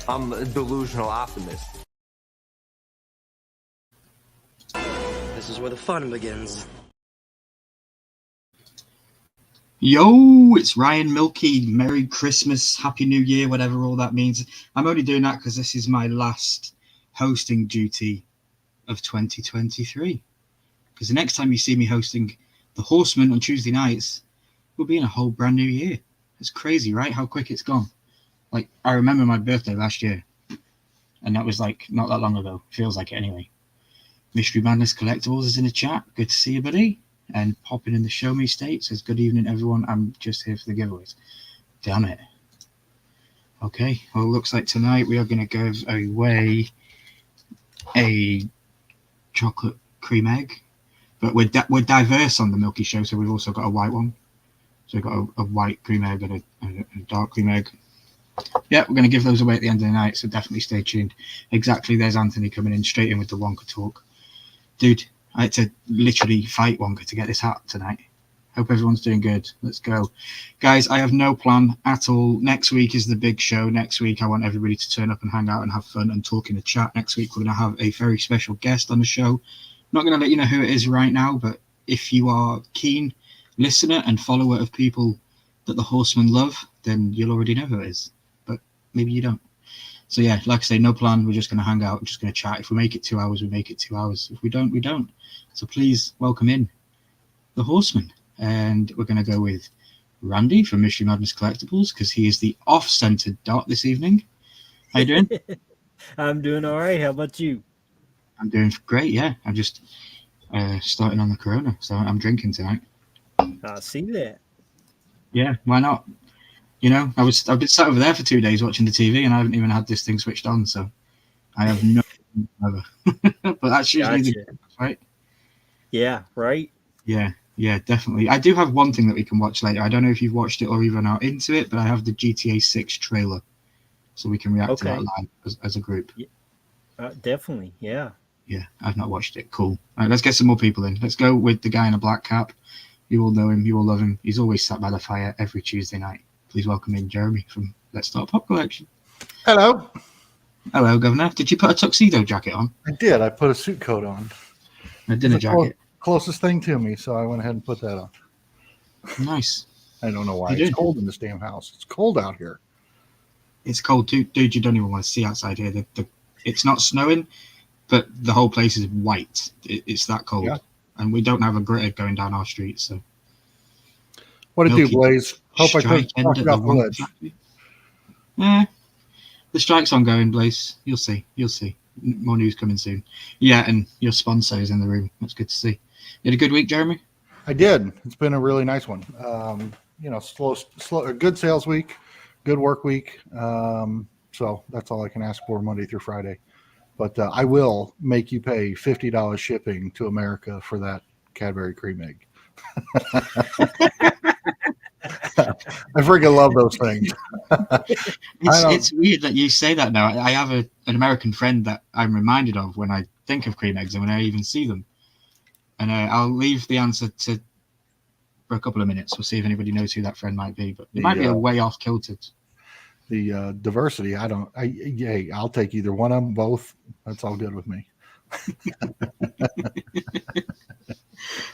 I'm a delusional optimist. This is where the fun begins. Yo, it's Ryan Milky. Merry Christmas, Happy New Year, whatever all that means. I'm only doing that because this is my last hosting duty of 2023. Because the next time you see me hosting the Horseman on Tuesday nights, we'll be in a whole brand new year. It's crazy, right? How quick it's gone. Like, I remember my birthday last year, and that was like not that long ago. Feels like it anyway. Mystery Madness Collectibles is in the chat. Good to see you, buddy. And popping in the Show Me State says, good evening, everyone. I'm just here for the giveaways. Damn it. Okay, well, it looks like tonight we are going to give away a chocolate cream egg. But we're diverse on the Milky Show, so we've also got a white one. So we've got a white cream egg and a dark cream egg. Yeah, we're going to give those away at the end of the night, so definitely stay tuned. Exactly, there's Anthony coming in straight in with the Wonka talk. Dude, I had to literally fight Wonka to get this hat tonight. Hope everyone's doing good. Let's go. Guys, I have no plan at all. Next week is the big show. Next week, I want everybody to turn up and hang out and have fun and talk in the chat. Next week, we're going to have a very special guest on the show. Not going to let you know who it is right now, but if you are keen listener and follower of people that the Horsemen love, then you'll already know who it is. But maybe you don't. So yeah, like I say, no plan. We're just going to hang out. We're just going to chat. If we make it 2 hours, we make it 2 hours. If we don't, we don't. So please welcome in the Horseman. And we're going to go with Randy from Mystery Madness Collectibles because he is the off-centered dot this evening. How you doing? I'm doing all right. How about you? I'm doing great, yeah. I'm just starting on the Corona, so I'm drinking tonight. I see that. Yeah, why not? You know, I've been sat over there for 2 days watching the TV, and I haven't even had this thing switched on, so I have no ever. But that's usually the right. Yeah, right. Yeah, definitely. I do have one thing that we can watch later. I don't know if you've watched it or even are into it, but I have the GTA 6 trailer, so we can react to that live as a group. Definitely, yeah. Yeah, I've not watched it. Cool. All right, let's get some more people in. Let's go with the guy in a black cap. You all know him. You all love him. He's always sat by the fire every Tuesday night. Please welcome in Jeremy from Let's Start Pop Collection. Hello. Hello, Governor. Did you put a tuxedo jacket on? I did. I put a suit coat on. A dinner jacket? Closest thing to me, so I went ahead and put that on. Nice. I don't know why. It's cold in this damn house. It's cold out here. It's cold too. Dude, you don't even want to see outside here. It's not snowing, but the whole place is white. It's that cold. Yeah. And we don't have a gritter going down our street, so. What it do, Blaze? Hope I couldn't talk about the ledge. Yeah. The strike's ongoing, Blaze. You'll see. More news coming soon. Yeah, and your sponsor is in the room. That's good to see. You had a good week, Jeremy? I did. It's been a really nice one. Slow, good sales week, good work week. So that's all I can ask for Monday through Friday. But I will make you pay $50 shipping to America for that Cadbury cream egg. I freaking love those things. It's weird that you say that now. I have an American friend that I'm reminded of when I think of cream eggs and when I even see them. And I'll leave the answer for a couple of minutes. We'll see if anybody knows who that friend might be. But it might be a way off kilted. The diversity, I'll take either one of them, both. That's all good with me.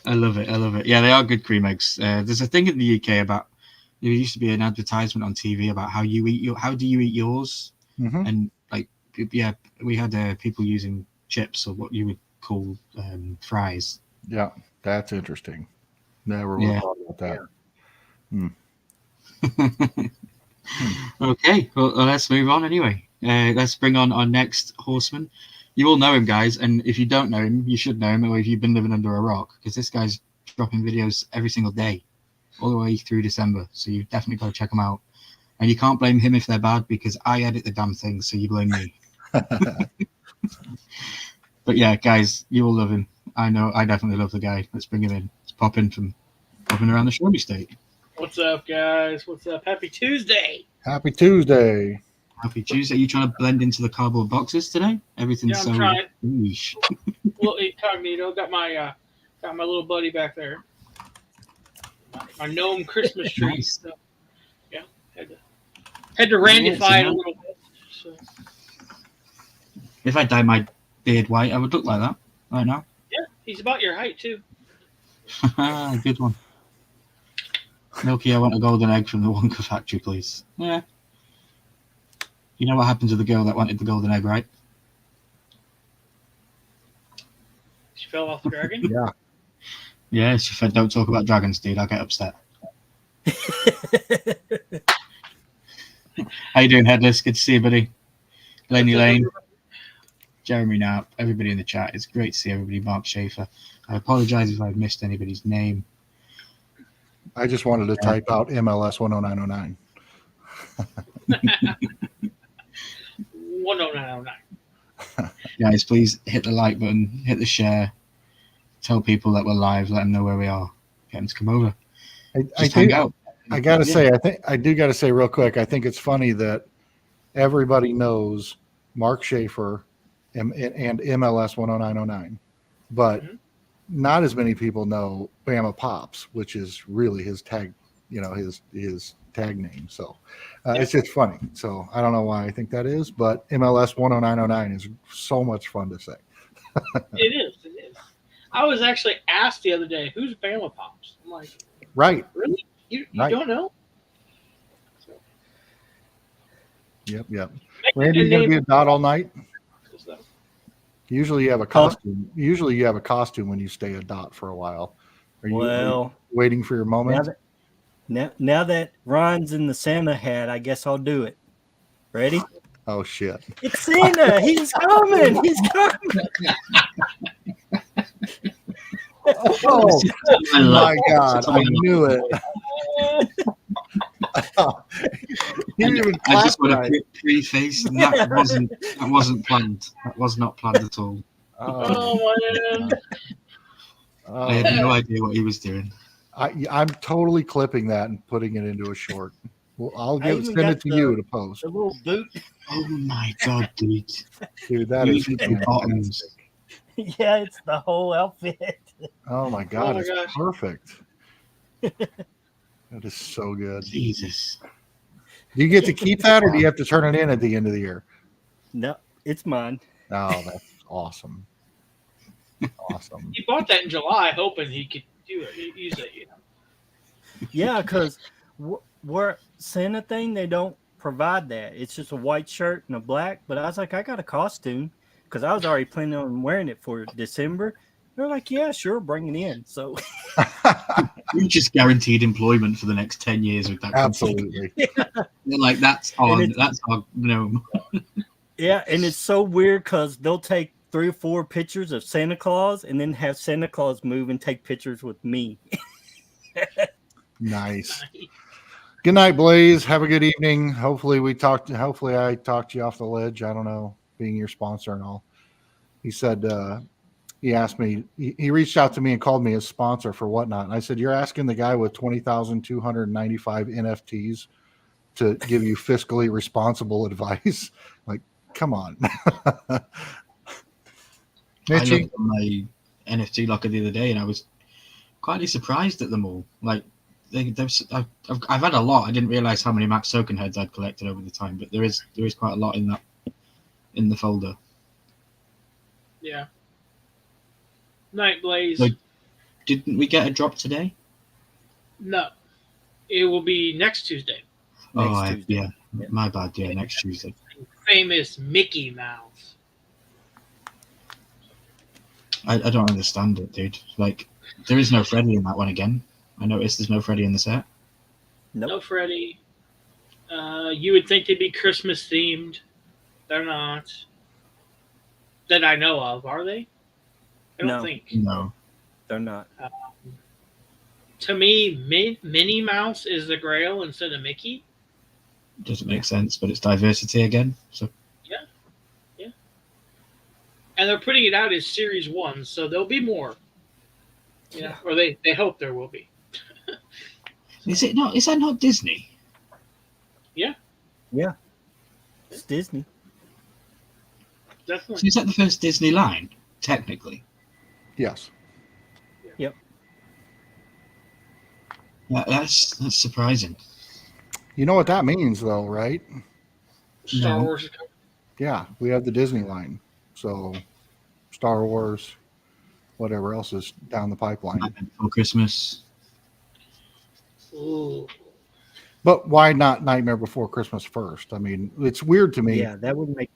I love it. Yeah, they are good cream eggs. There's a thing in the UK about there used to be an advertisement on TV about how do you eat yours, and like we had people using chips or what you would call fries. Yeah, that's interesting. Never would have thought about that. Yeah. Okay, well, let's move on anyway. Let's bring on our next Horseman. You all know him, guys, and if you don't know him, you should know him, or if you've been living under a rock, because this guy's dropping videos every single day, all the way through December, so you've definitely got to check them out. And you can't blame him if they're bad, because I edit the damn thing, so you blame me. But yeah, guys, you all love him. I know, I definitely love the guy. Let's bring him in. Let's popping around the Show Me State. What's up, guys? What's up? Happy Tuesday. Happy Tuesday. Happy Tuesday. Are you trying to blend into the cardboard boxes today? Everything's so niche. Little incognito. Got my little buddy back there. My gnome Christmas tree. Nice. So, yeah, had to randify it a little bit. So. If I dye my beard white, I would look like that right now. Yeah, he's about your height too. Good one. Milky, I want a golden egg from the Wonka factory, please. Yeah. You know what happened to the girl that wanted the golden egg, right? She fell off the dragon. Yeah. Yeah, she said, don't talk about dragons, dude. I'll get upset. How you doing, Headless? Good to see you, buddy. Laney Lane, Jeremy Knapp, everybody in the chat. It's great to see everybody. Mark Schaefer. I apologise if I've missed anybody's name. I just wanted to type out MLS 10909. 10909. Guys, please hit the like button, hit the share, tell people that we're live, let them know where we are, get them to come over. I hang out. I gotta say, I do gotta say real quick. I think it's funny that everybody knows Mark Schaefer and MLS 10909, but not as many people know Bama Pops, which is really his tag, his tag name. So it's just funny. So I don't know why I think that is, but MLS 10909 is so much fun to say. It is. I was actually asked the other day, who's Bama Pops? I'm like, Right. really? You Right. don't know? Yep. Randy, you gonna be a dot all night? Usually you have a costume. Usually you have a costume when you stay a dot for a while. Are you waiting for your moment? Now that Ron's in the Santa hat, I guess I'll do it. Ready? Oh shit! It's Santa. He's coming. He's coming. Oh my God! I knew it. You didn't even I just clap want to preface that wasn't planned. That was not planned at all. Oh, man. I had no idea what he was doing. I'm totally clipping that and putting it into a short. Well, I'll send it to the- you to post. The little boot. Oh my God, dude! Dude, that is The bottoms. Yeah, it's the whole outfit. Oh my God, my it's gosh. perfect. That is so good. Jesus. Do you get to keep that, or do you have to turn it in at the end of the year? No, it's mine. Oh, that's awesome. Awesome. He bought that in July, hoping he could use it. Yeah, because where Santa thing, they don't provide that. It's just a white shirt and a black. But I was like, I got a costume because I was already planning on wearing it for December. They're like, yeah, sure, bring it in. So You're just guaranteed employment for the next 10 years with that. Absolutely. They're like, that's our gnome. yeah, and it's so weird because they'll take 3 or 4 pictures of Santa Claus and then have Santa Claus move and take pictures with me. Nice. Good night, Blaze. Have a good evening. Hopefully I talked you off the ledge. I don't know, being your sponsor and all. He said, he asked me, he reached out to me and called me his sponsor for whatnot. And I said, you're asking the guy with 20,295 NFTs to give you fiscally responsible advice? Like, come on. I looked at my NFT locker the other day and I was quietly surprised at them all. Like, I've had a lot. I didn't realize how many Max Token heads I'd collected over the time, but there is quite a lot in the folder. Yeah. Night Blaze. So, didn't we get a drop today? No. It will be next Tuesday. Tuesday. Yeah, my bad. Yeah, next Tuesday. Famous Mickey Mouse. I don't understand it, dude. Like, there is no Freddy in that one again. I noticed there's no Freddy in the set. Nope. No Freddy. You would think they'd be Christmas themed. They're not. That I know of, are they? I don't No. think. No. They're not. To me, Minnie Mouse is the Grail instead of Mickey. Doesn't make sense, but it's diversity again. So And they're putting it out as Series 1, so there'll be more. Yeah, or they hope there will be. is it not? Is that not Disney? Yeah. It's Disney. Definitely. So is that the first Disney line, technically? Yes. Yep. That's surprising. You know what that means, though, right? Star No. Wars is coming. Yeah, we have the Disney line. So Star Wars, whatever else is down the pipeline. Nightmare Before Christmas. Ooh. But why not Nightmare Before Christmas first? I mean, it's weird to me. Yeah, that would make.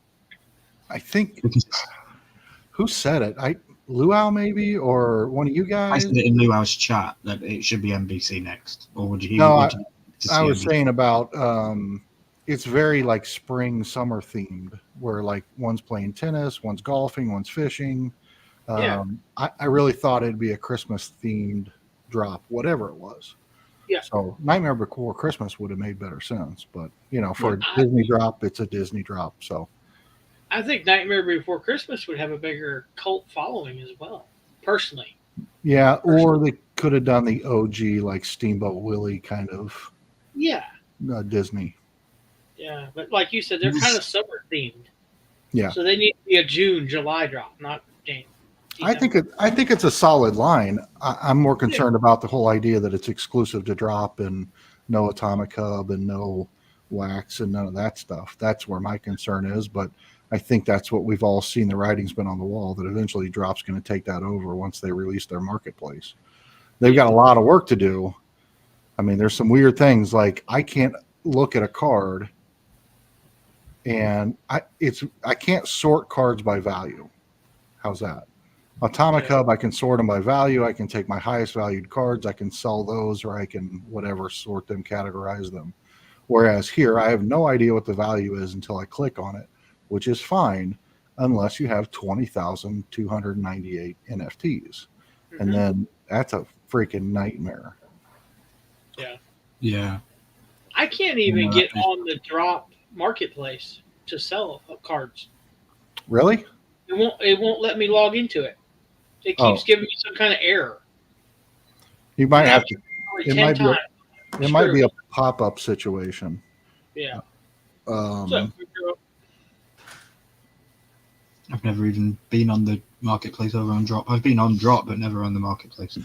I think Because who said it? Luau maybe, or one of you I guys. said it in Luau's chat that it should be NBC next, or would you? No, would you to see I was NBC? saying about it's very like spring summer themed, where like one's playing tennis, one's golfing, one's fishing. Yeah. I really thought it'd be a Christmas themed drop, whatever it was. Yeah. So Nightmare Before Christmas would have made better sense, but for Yeah. a Disney drop, it's a Disney drop. So I think Nightmare Before Christmas would have a bigger cult following as well, personally. yeah, or they could have done the OG like Steamboat Willie kind of Yeah. Disney. Yeah. But like you said, they're kind of summer themed. Yeah. So they need to be a June, July drop, not January. I think it's a solid line. I'm more concerned about the whole idea that it's exclusive to drop and no Atomic Hub and no wax and none of that stuff. That's where my concern is. But I think that's what we've all seen. The writing's been on the wall that eventually Drop's going to take that over once they release their marketplace. They've got a lot of work to do. I mean, there's some weird things like I can't look at a card and I can't sort cards by value. How's that? Atomic Hub, I can sort them by value. I can take my highest valued cards. I can sell those, or I can whatever, sort them, categorize them. Whereas here, I have no idea what the value is until I click on it, which is fine unless you have 20,298 NFTs. And then that's a freaking nightmare. Yeah. I can't even get on the drop marketplace to sell cards. Really? It won't let me log into it. It keeps giving me some kind of error. You might have to. It Might be a pop-up situation. Yeah. Um, I've never even been on the marketplace over on Drop. I've been on Drop, but never on the marketplace.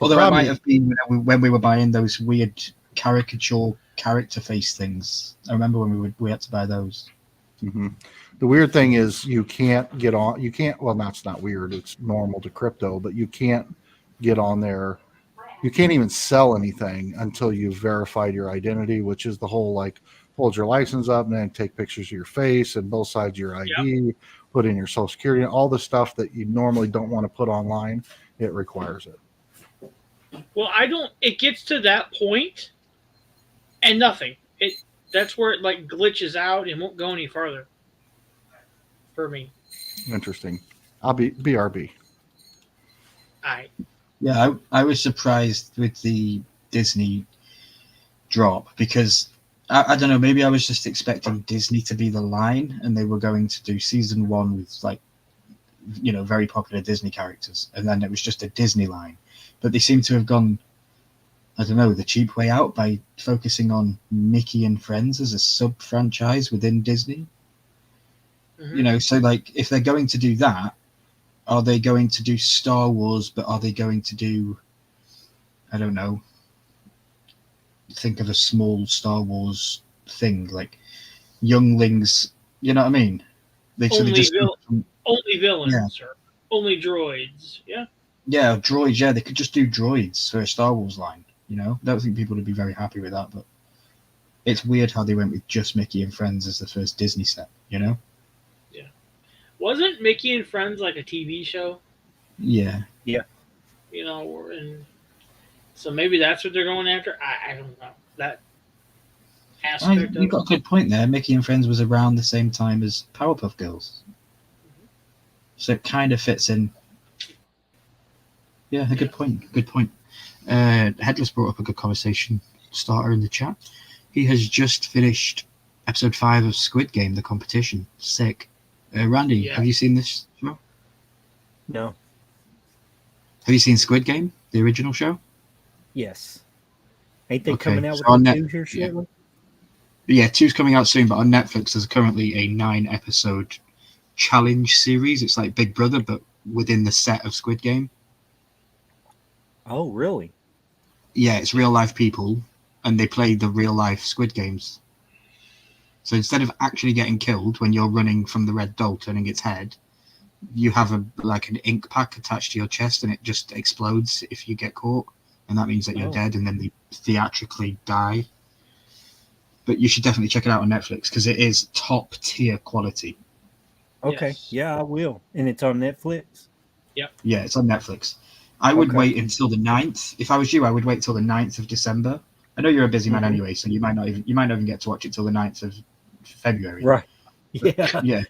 Although I might have been when we were buying those weird caricature character face things. I remember when we had to buy those. mhm. The weird thing is you can't get on. You can't. Well, that's not weird. It's normal to crypto, but you can't get on there. You can't even sell anything until you've verified your identity, which is the whole like hold your license up and then take pictures of your face and both sides of your ID, put in your social security, all the stuff that you normally don't want to put online. It requires it. Well, it gets to that point and nothing. That's where it like glitches out and won't go any further for me. Interesting. I'll be BRB. Yeah, I was surprised with the Disney drop because I don't know, maybe I was just expecting Disney to be the line and they were going to do season 1 with like, very popular Disney characters. And then it was just a Disney line. But they seem to have gone, I don't know, the cheap way out by focusing on Mickey and Friends as a sub-franchise within Disney. Mm-hmm. So like if they're going to do that, are they going to do Star Wars, but are they going to do, I don't know, think of a small Star Wars thing, like younglings, you know what I mean? Only villains or only droids, yeah? Yeah, droids, yeah, they could just do droids for a Star Wars line, I don't think people would be very happy with that, but it's weird how they went with just Mickey and Friends as the first Disney set, Yeah. Wasn't Mickey and Friends like a TV show? Yeah. And so maybe that's what they're going after. I don't know. That aspect You got a good point there. Mickey and Friends was around the same time as Powerpuff Girls. So it kind of fits in. Yeah, good point. Good point. Headless brought up a good conversation starter in the chat. He has just finished episode 5 of Squid Game, the competition. Sick. Randy, have you seen this show? No. Have you seen Squid Game, the original show? Yes. Ain't they Okay, coming out so with on the Net- 2 here shortly? Yeah, 2's coming out soon, but on Netflix there's currently a 9-episode challenge series. It's like Big Brother, but within the set of Squid Game. Oh, really? Yeah, it's real life people, and they play the real life Squid Games. So instead of actually getting killed when you're running from the red doll turning its head, you have like an ink pack attached to your chest, and it just explodes if you get caught, and that means that you're dead, and then they theatrically die. But you should definitely check it out on Netflix because it is top tier quality. Okay, Yes. yeah, I will. And it's on Netflix. Yeah, it's on Netflix. I would Okay. wait until the 9th. If I was you, I would wait till the 9th of December. I know you're a busy man Mhm. anyway, so you might not even get to watch it till the 9th of February. Right. Yeah. Yeah.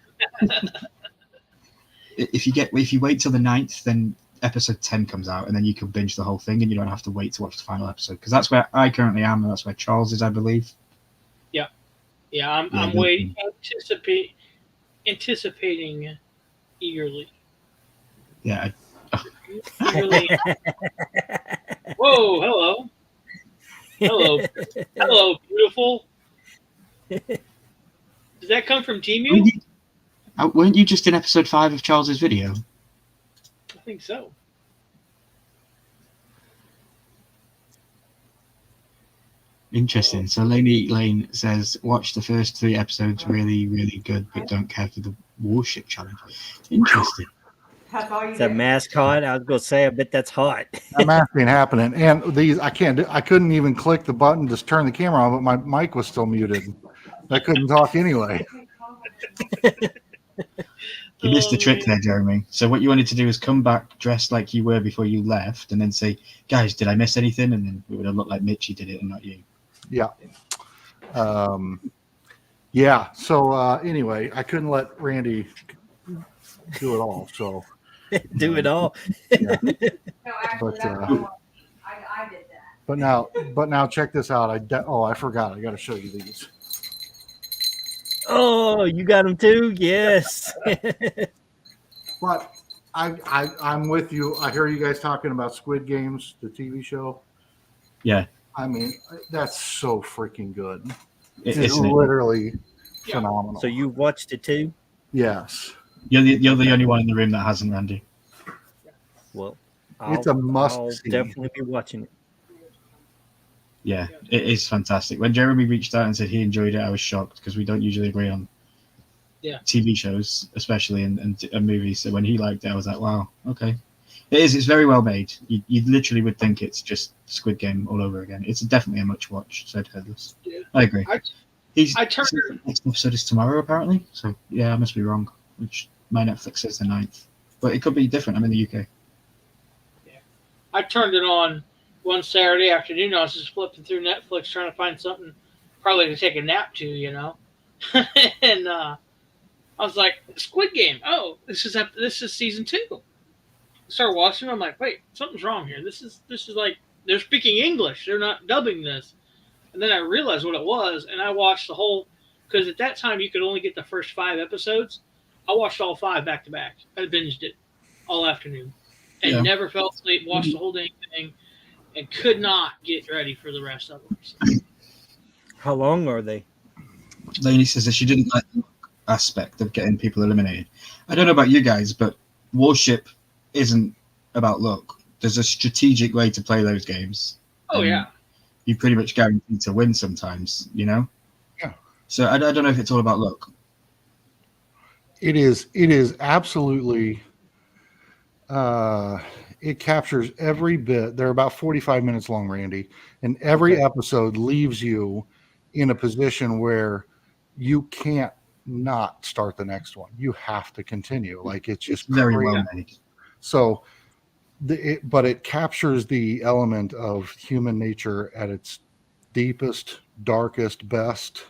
If you wait till the 9th, then episode 10 comes out, and then you can binge the whole thing, and you don't have to wait to watch the final episode, because that's where I currently am, and that's where Charles is, I believe. Yeah, I'm waiting, anticipating eagerly. Yeah. Eagerly. Whoa, hello. Hello, beautiful. Does that come from Temu? Weren't you just in episode 5 of Charles's video? I think so. Interesting. So Lane says, watch the first 3 episodes, really, really good, but don't care for the warship challenge. Interesting. Is that mascot? I was gonna say, I bet that's hot. That math ain't happening. And these, I couldn't even click the button to turn the camera on, but my mic was still muted. I couldn't talk anyway. You missed the trick there, Jeremy. So what you wanted to do is come back dressed like you were before you left, and then say, guys, did I miss anything? And then it would have looked like Mitchie did it and not you. Yeah. Yeah. So anyway, I couldn't let Randy do it all. So Do it all. yeah. No, actually, But, I did that. But now check this out. I forgot. I got to show you these. Oh, you got them too? Yes. But I'm with you. I hear you guys talking about Squid Games, the TV show. Yeah. I mean, that's so freaking good. It, It's isn't it? literally phenomenal. So you watched it too? Yes. You're the only one in the room that hasn't, Randy. Well, It's a must I'll see. definitely be watching it. Yeah, it is fantastic. When Jeremy reached out and said he enjoyed it, I was shocked because we don't usually agree on TV shows, especially and movies. So when he liked it, I was like, wow, okay. It is. It's very well made. You literally would think it's just Squid Game all over again. It's definitely a much watch, said Headless. Yeah. I agree. I turned. The next episode is tomorrow, apparently. So yeah, I must be wrong. Which my Netflix says the 9th. But it could be different. I'm in the UK. I turned it on one Saturday afternoon. I was just flipping through Netflix trying to find something probably to take a nap to, and I was like, Squid Game. Oh, this is season 2. I started watching. I'm like, wait, something's wrong here. This is like they're speaking English. They're not dubbing this. And then I realized what it was, and I watched the whole. Because at that time you could only get the first 5 episodes. I watched all 5 back to back. I binged it all afternoon, and never fell asleep. Watched the whole dang thing, and could not get ready for the rest of them. So. How long are they? Lainey says that she didn't like the aspect of getting people eliminated. I don't know about you guys, but Warship isn't about luck. There's a strategic way to play those games. Oh yeah. You pretty much guaranteed to win sometimes, Yeah. So I don't know if it's all about luck. It is absolutely. It captures every bit. They're about 45 minutes long, Randy, and every episode leaves you in a position where you can't not start the next one. You have to continue. Like it's just Very crazy. well made. So, but it captures the element of human nature at its deepest, darkest, best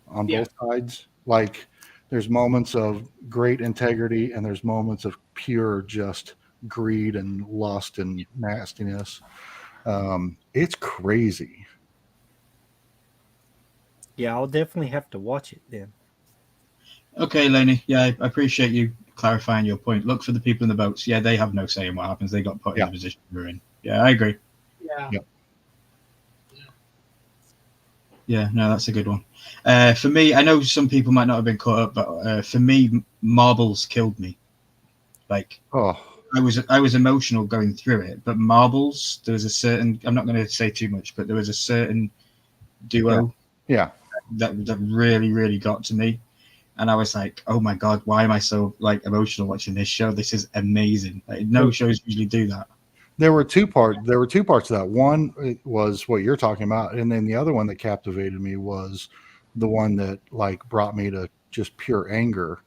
on both sides. Like there's moments of great integrity and there's moments of pure just greed and lust and nastiness. It's crazy. Yeah, I'll definitely have to watch it then. Okay, Lainey. Yeah, I appreciate you clarifying your point. Look for the people in the boats. Yeah, they have no say in what happens. They got put in the position we're in. Yeah, I agree. Yeah. Yeah, no, that's a good one. For me, I know some people might not have been caught up, but for me, Marbles killed me. Like, I was emotional going through it, but Marbles, there was a certain. I'm not going to say too much, but there was a certain duo. Yeah. That really, really got to me. And I was like, oh my God, why am I so like emotional watching this show? This is amazing. Like, no shows usually do that. There were two parts to that. One was what you're talking about, and then the other one that captivated me was the one that like brought me to just pure anger.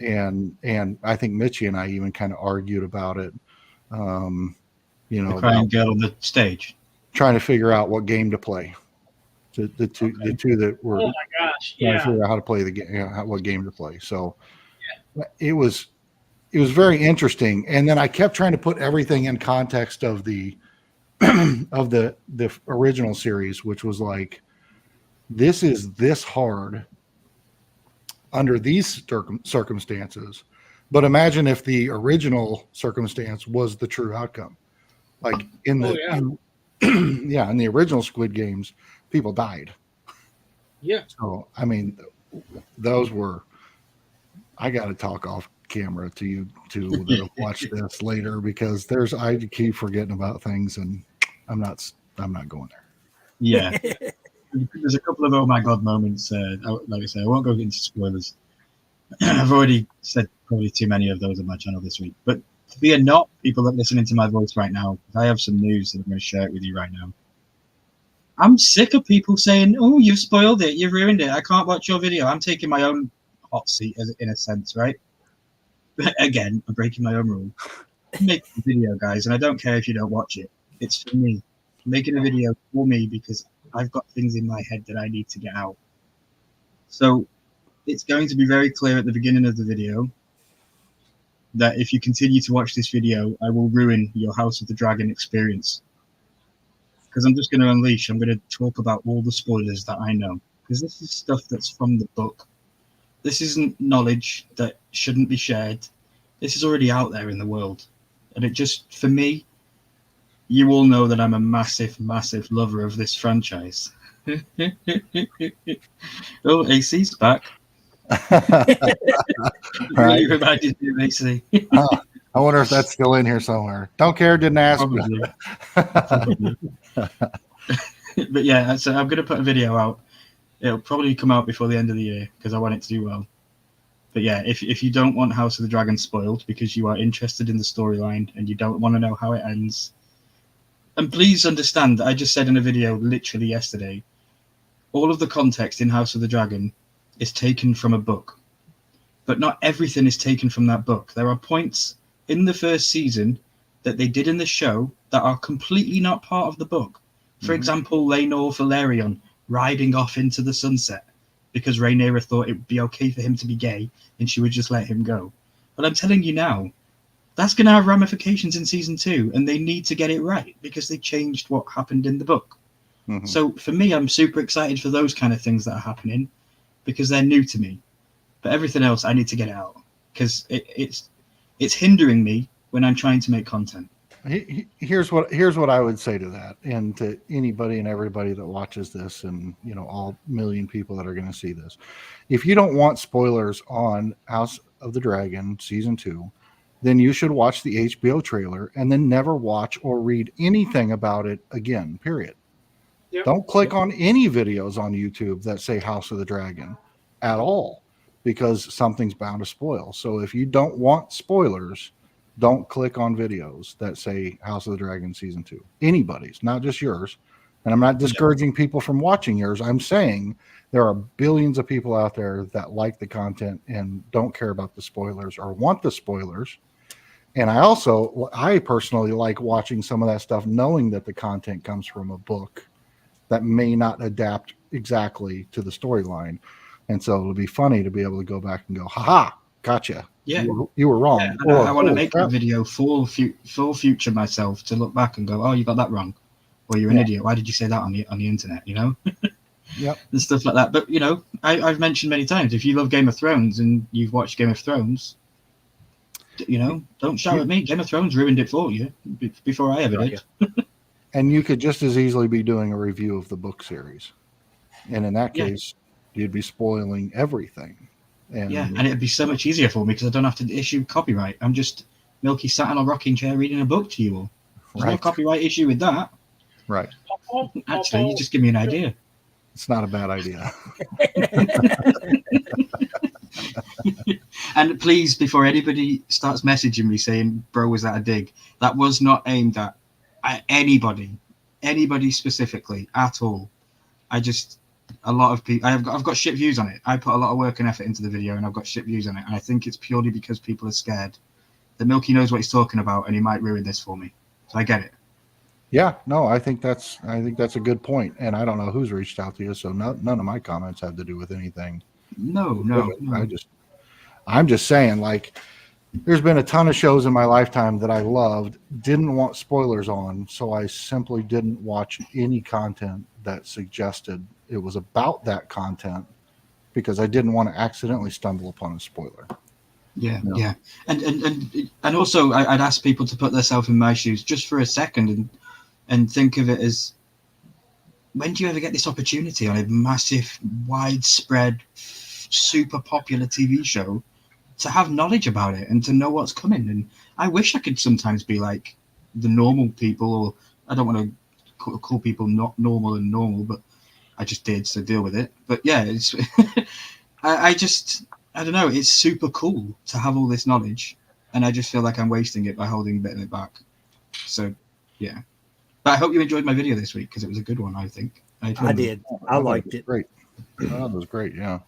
And I think Mitchie and I even kind of argued about it. The crying girl on the stage, trying to figure out what game to play. The two that were Oh my gosh! trying Yeah. to figure out how to play the game, what game to play. So it was very interesting. And then I kept trying to put everything in context of the of the original series, which was like, this is this hard under these circumstances. But imagine if the original circumstance was the true outcome. Like in the in the original Squid Games, people died. Yeah. So I mean, those were. I got to talk off camera to you to watch this later, because I keep forgetting about things, and I'm not going there. Yeah. There's a couple of oh my God moments. Like I say, I won't go into spoilers. I've already said probably too many of those on my channel this week. But fear not, people that are listening to my voice right now, I have some news that I'm going to share it with you right now. I'm sick of people saying, oh, you've spoiled it, you've ruined it, I can't watch your video. I'm taking my own hot seat in a sense, right? But again, I'm breaking my own rule. I'm making a video, guys, and I don't care if you don't watch it. It's for me. I'm making a video for me because I've got things in my head that I need to get out. So it's going to be very clear at the beginning of the video that if you continue to watch this video, I will ruin your House of the Dragon experience. Because I'm just going to unleash, I'm going to talk about all the spoilers that I know. Because this is stuff that's from the book. This isn't knowledge that shouldn't be shared. This is already out there in the world. And it just, for me, you all know that I'm a massive, massive lover of this franchise. Oh, AC's back. Really reminded me of AC. I wonder if that's still in here somewhere. Don't care, didn't ask. Probably. But yeah, so I'm going to put a video out. It'll probably come out before the end of the year because I want it to do well. But yeah, if you don't want House of the Dragon spoiled because you are interested in the storyline and you don't want to know how it ends, and please understand that I just said in a video literally yesterday, all of the context in House of the Dragon is taken from a book. But not everything is taken from that book. There are points in the first season that they did in the show that are completely not part of the book. For example, Laenor Valerion riding off into the sunset because Rhaenyra thought it would be okay for him to be gay and she would just let him go. But I'm telling you now, that's going to have ramifications in season 2, and they need to get it right because they changed what happened in the book. So for me, I'm super excited for those kind of things that are happening because they're new to me. But everything else, I need to get it out because it's hindering me when I'm trying to make content. Here's what I would say to that, and to anybody and everybody that watches this, and all million people that are going to see this. If you don't want spoilers on House of the Dragon season 2, then you should watch the HBO trailer and then never watch or read anything about it again. Period. Yep. Don't click on any videos on YouTube that say House of the Dragon at all, because something's bound to spoil. So if you don't want spoilers, don't click on videos that say House of the Dragon season 2. Anybody's, not just yours. And I'm not discouraging people from watching yours. I'm saying there are billions of people out there that like the content and don't care about the spoilers or want the spoilers. And I personally like watching some of that stuff knowing that the content comes from a book that may not adapt exactly to the storyline. And so it'll be funny to be able to go back and go, haha, gotcha. Yeah, you were wrong. Yeah, I want to make a video for future myself to look back and go, oh, you got that wrong, or you're an idiot. Why did you say that on the internet? Yep, and stuff like that. But I've mentioned many times, if you love Game of Thrones and you've watched Game of Thrones, don't shout at me. Game of Thrones ruined it for you before I ever did. And you could just as easily be doing a review of the book series, and in that case, you'd be spoiling everything. And it'd be so much easier for me because I don't have to issue copyright. I'm just Milky sat in a rocking chair reading a book to you all. There's no copyright issue with that. Right. Actually, you just give me an idea. It's not a bad idea. And please, before anybody starts messaging me saying, bro, was that a dig? That was not aimed at anybody specifically at all. A lot of people, I've got shit views on it. I put a lot of work and effort into the video and I've got shit views on it. And I think it's purely because people are scared that Milky knows what he's talking about and he might ruin this for me. So I get it. Yeah, no, I think that's a good point. And I don't know who's reached out to you. So none of my comments have to do with anything. No. I'm just saying, like, there's been a ton of shows in my lifetime that I loved, didn't want spoilers on, so I simply didn't watch any content that suggested it was about that content because I didn't want to accidentally stumble upon a spoiler. Yeah. And also I'd ask people to put themselves in my shoes just for a second and think of it as, when do you ever get this opportunity on a massive, widespread, super popular TV show to have knowledge about it and to know what's coming? And I wish I could sometimes be like the normal people, or I don't want to call people not normal and normal, but I just did, so deal with it. But yeah, it's I don't know, it's super cool to have all this knowledge, and I just feel like I'm wasting it by holding a bit of it back. So yeah, but I hope you enjoyed my video this week because it was a good one. I think I did. I liked it. Great. That was great. Yeah.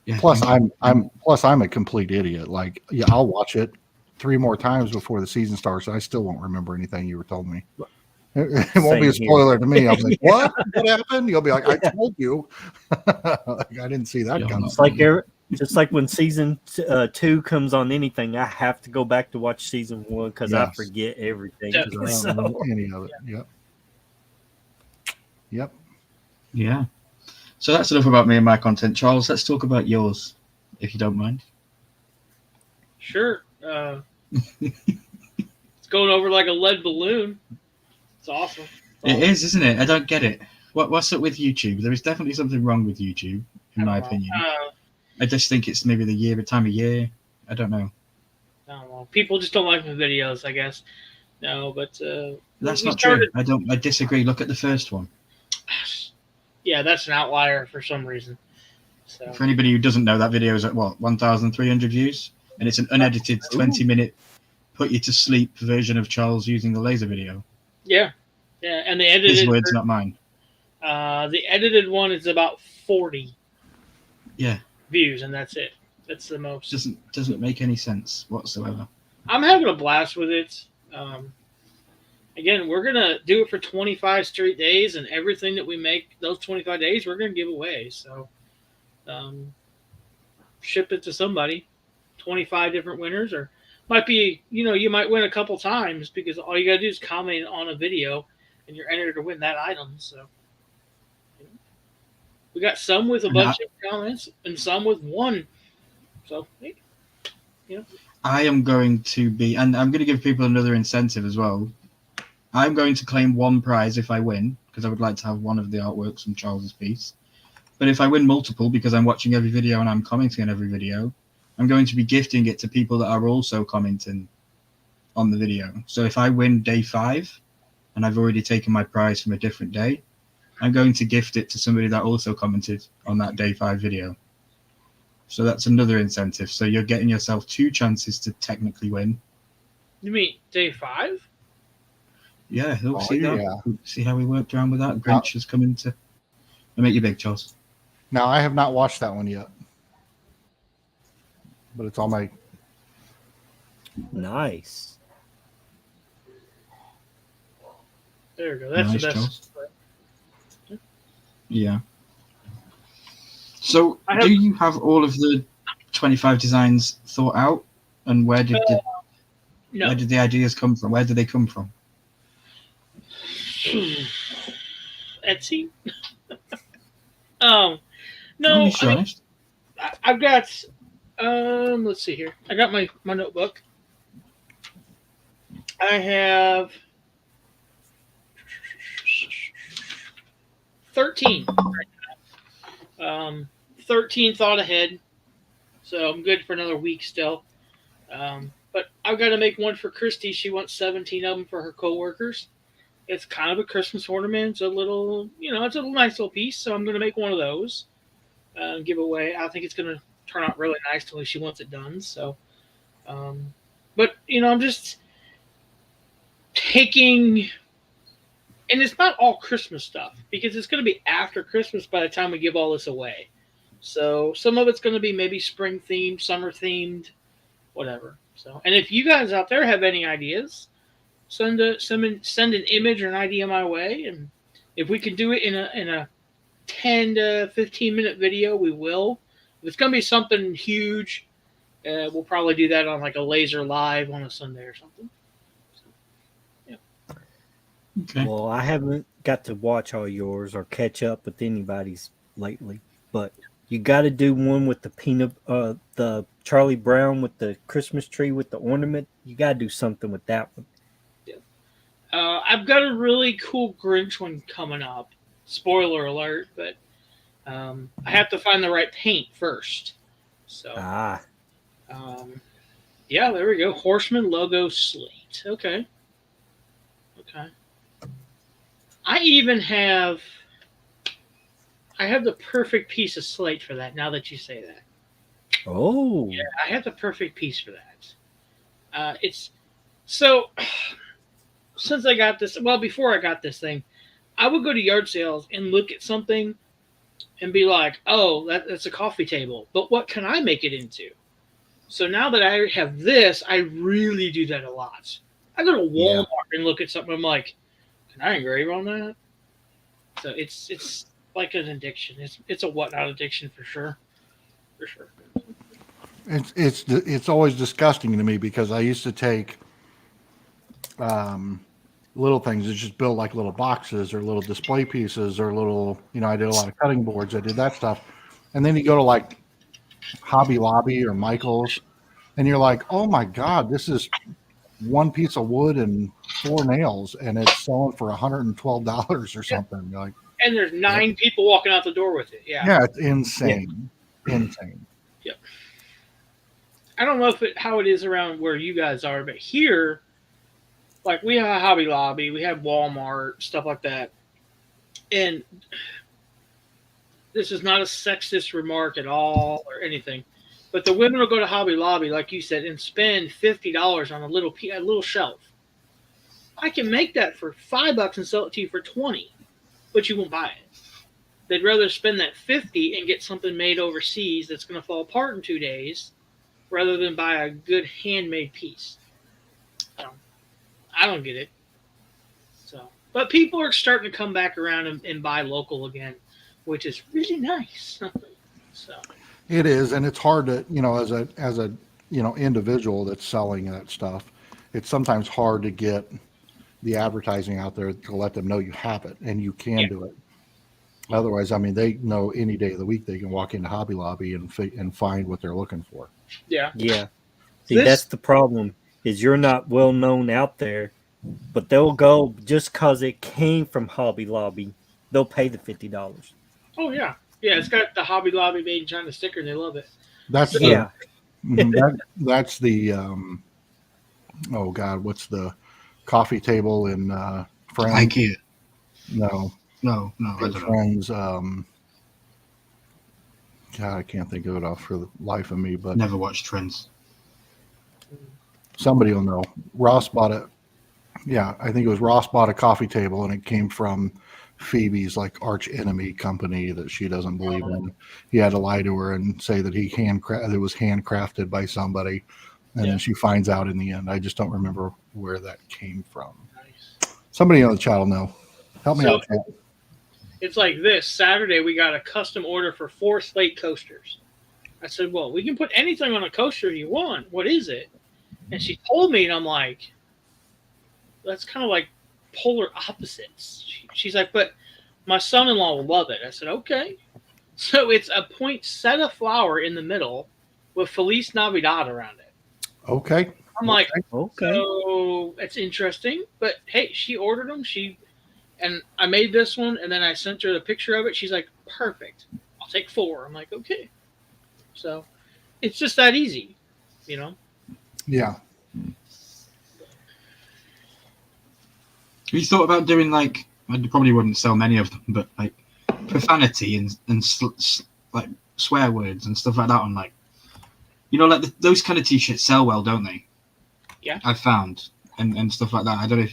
Yeah, plus I'm a complete idiot. Like, yeah, I'll watch it 3 more times before the season starts. I still won't remember anything you were told me. It won't be a spoiler to me. I'll be like, what happened? You'll be like, I told you. Like, I didn't see that coming. It's just like when season 2 comes on anything, I have to go back to watch season 1 because I forget everything. I don't know any of it. Yep. Yeah. So that's enough about me and my content. Charles, let's talk about yours, if you don't mind. Sure. It's going over like a lead balloon. It's awesome. It is, isn't it? I don't get it. What's up with YouTube? There is definitely something wrong with YouTube, in my opinion. I just think it's maybe the time of year. I don't know. I don't know. People just don't like the videos, I guess. No, but that's not true. I disagree. Look at the first one. Yeah, that's an outlier for some reason. So. For anybody who doesn't know, that video is at 1,300 views, and it's an unedited 20-minute put you to sleep version of Charles using the laser video. Yeah, and the edited his words, not mine. The edited one is about 40. Yeah. Views, and that's it. That's the most. Doesn't make any sense whatsoever. I'm having a blast with it. Again, we're gonna do it for 25 straight days, and everything that we make those 25 days, we're gonna give away. So, ship it to somebody. 25 different winners, or might be, you might win a couple times because all you gotta do is comment on a video, and you're entered to win that item. So, we got some with a bunch of comments and some with one. So, I am going to be, and I'm going to give people another incentive as well. I'm going to claim one prize if I win, because I would like to have one of the artworks from Charles's piece. But if I win multiple, because I'm watching every video and I'm commenting on every video, I'm going to be gifting it to people that are also commenting on the video. So if I win day 5, and I've already taken my prize from a different day, I'm going to gift it to somebody that also commented on that day 5 video. So that's another incentive. So you're getting yourself 2 chances to technically win. You mean day 5? Yeah, see how we worked around with that. Grinch has come into. I'll make you big, Charles. Now I have not watched that one yet, but it's on my. Nice. There we go. That's nice, the best. Charles. Yeah. So, do you have all of the 25 designs thought out, and where did the ideas come from? Where did they come from? Etsy. No, I've got. Let's see here. I got my notebook. I have 13 right now. 13 thought ahead, so I'm good for another week still. But I've got to make one for Christy. She wants 17 of them for her coworkers. It's kind of a Christmas ornament. It's a little, it's a nice little piece. So I'm going to make one of those, give away. I think it's going to turn out really nice till she wants it done. So, but I'm just taking, and it's not all Christmas stuff because it's going to be after Christmas by the time we give all this away. So some of it's going to be maybe spring themed, summer themed, whatever. So, and if you guys out there have any ideas, send an image or an idea my way, and if we can do it in a 10 to 15 minute video, we will. If it's going to be something huge, we'll probably do that on like a laser live on a Sunday or something. So, yeah. Okay. Well, I haven't got to watch all yours or catch up with anybody's lately, but you got to do one with the Charlie Brown with the Christmas tree with the ornament. You got to do something with that one. Yeah. I've got a really cool Grinch one coming up. Spoiler alert, but I have to find the right paint first. So, yeah, there we go. Horseman logo slate. Okay. I even have the perfect piece of slate for that. Now that you say that. Oh. Yeah, I have the perfect piece for that. It's so since I got this. Well, before I got this thing, I would go to yard sales and look at something and be like, oh, that's a coffee table. But what can I make it into? So now that I have this, I really do that a lot. I go to Walmart and look at something. I'm like, can I engrave on that? So it's like an addiction. It's a whatnot addiction for sure. For sure. It's always disgusting to me because I used to take little things and just build like little boxes or little display pieces or little, I did a lot of cutting boards. I did that stuff. And then you go to like Hobby Lobby or Michael's and you're like, oh my God, this is one piece of wood and 4 nails and it's selling for $112 or something. You're like, and there's 9 people walking out the door with it. Yeah. Yeah, it's insane. Yeah. Insane. Yep. I don't know how it is around where you guys are, but here, like we have Hobby Lobby, we have Walmart, stuff like that. And this is not a sexist remark at all or anything, but the women will go to Hobby Lobby, like you said, and spend $50 on a little shelf. I can make that for $5 and sell it to you for $20, but you won't buy it. They'd rather spend that $50 and get something made overseas that's going to fall apart in 2 days, rather than buy a good handmade piece. I don't get it. So, but people are starting to come back around and buy local again, which is really nice. So it is, and it's hard to, as a individual that's selling that stuff, it's sometimes hard to get the advertising out there to let them know you have it and you can do it. Otherwise, they know any day of the week they can walk into Hobby Lobby and find what they're looking for. Yeah. See, that's the problem. Is you're not well known out there, but they'll go just because it came from Hobby Lobby. They'll pay the $50. Oh yeah, it's got the Hobby Lobby made in China sticker, and they love it. That's the, that's the oh God, what's the coffee table in Friends? IKEA. No. Friends. God, I can't think of it off for the life of me. But never watched Trends. Somebody will know. Ross bought it. Yeah, I think it was Ross bought a coffee table, and it came from Phoebe's like arch enemy company that she doesn't believe in. He had to lie to her and say that it was handcrafted by somebody, and then she finds out in the end. I just don't remember where that came from. Nice. Somebody on the chat will know. Help me out. It's like this. Saturday we got a custom order for 4 slate coasters. I said, well, we can put anything on a coaster you want. What is it? And she told me, and I'm like, that's kind of like polar opposites. She's like, but my son-in-law will love it. I said, okay. So it's a poinsettia flower in the middle with Feliz Navidad around it. Okay. I'm like, okay. So it's interesting. But hey, she ordered them. And I made this one, and then I sent her the picture of it. She's like, perfect. I'll take 4. I'm like, okay. So it's just that easy, Yeah. Have you thought about doing like, I probably wouldn't sell many of them, but like profanity and like swear words and stuff like that on, like, you know, like those kind of t-shirts sell well, don't they? Yeah. I've found and stuff like that. I don't know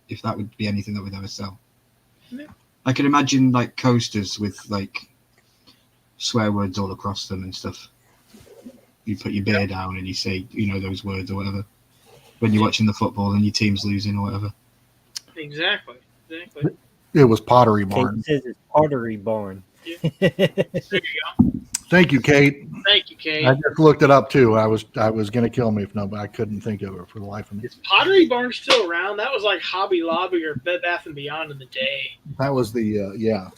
if that would be anything that would ever sell. Yeah. I can imagine like coasters with like swear words all across them and stuff. You put your beer down and you say, you know, those words or whatever when you're watching the football and your team's losing or whatever. Exactly. It was Pottery Kate Barn. says it's Pottery Barn. Yeah. There you go. Thank you, Kate. Thank you, Kate. I just looked it up too. I was going to kill me if no, but I couldn't think of it for the life of me. Is Pottery Barn still around? That was like Hobby Lobby or Bed Bath & Beyond in the day. That was the yeah.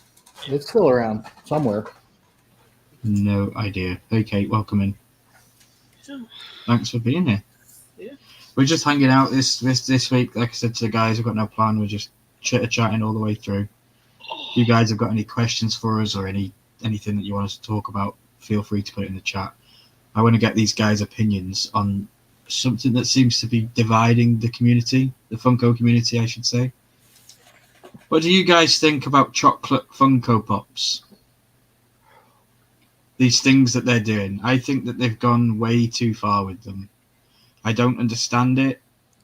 It's still around somewhere. No idea. Hey, Kate, welcome in. So, Thanks for being here. Yeah. We're just hanging out this week. Like I said to the guys, we've got no plan. We're just chitter-chatting all the way through. If you guys have got any questions for us or anything that you want us to talk about, feel free to put it in the chat. I want to get these guys' opinions on something that seems to be dividing the community, the Funko community, I should say. What do you guys think about chocolate Funko Pops? These things that they're doing. I think that they've gone way too far with them. I don't understand it,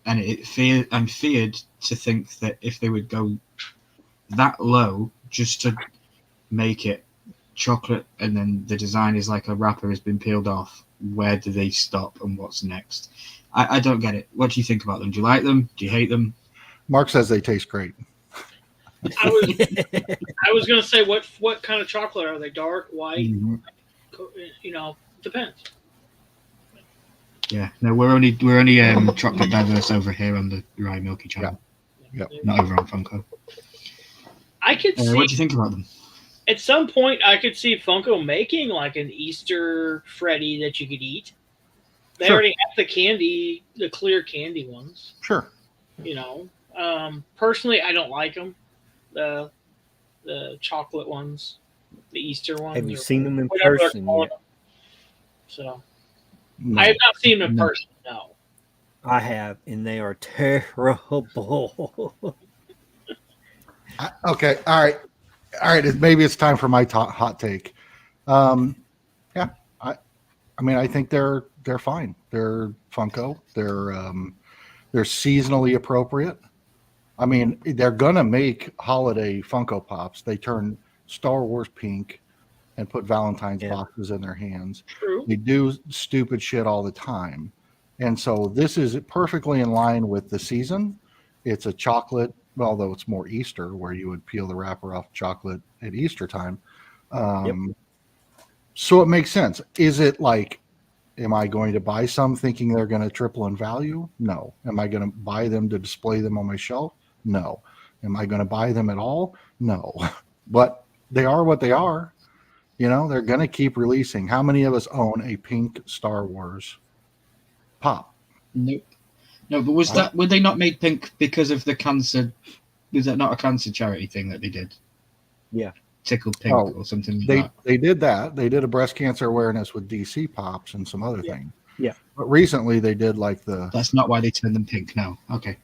and I'm feared to think that if they would go that low just to make it chocolate and then the design is like a wrapper has been peeled off, where do they stop and what's next? I don't get it. What do you think about them? Do you like them? Do you hate them? Mark says they taste great. I was gonna say what kind of chocolate are they? Dark, white? Mm-hmm. You know, depends. Yeah, no, we're only chocolate diverse over here on the Rye Milky channel. Yeah. Not over on Funko. I could see. What do you think about them? At some point, I could see Funko making like an Easter Freddy that you could eat. They Sure. already have the candy, the clear candy ones. Sure. You know, personally, I don't like them. The chocolate ones, the Easter ones. Have you or seen them in whatever they're person calling yet? them. So No. I have not seen them in No. person. No. I have, and they are terrible. Okay. All right. Maybe it's time for my hot take. Yeah. I mean, I think they're fine. They're Funko. They're seasonally appropriate. I mean, they're gonna make holiday Funko Pops. They turn Star Wars pink and put Valentine's boxes in their hands. True. They do stupid shit all the time. And so this is perfectly in line with the season. It's a chocolate, although it's more Easter, where you would peel the wrapper off chocolate at Easter time. So it makes sense. Is it like, am I going to buy some thinking they're going to triple in value? No. Am I going to buy them to display them on my shelf? No. Am I going to buy them at all? No. But they are what they are. You know, they're going to keep releasing. How many of us own a pink Star Wars pop? Nope. No, but were they not made pink because of the cancer? Was that not a cancer charity thing that they did? Yeah. Tickled Pink or something like that. They did that. They did a breast cancer awareness with DC Pops and some other thing. Yeah. But recently they did like That's not why they turned them pink. No. Okay.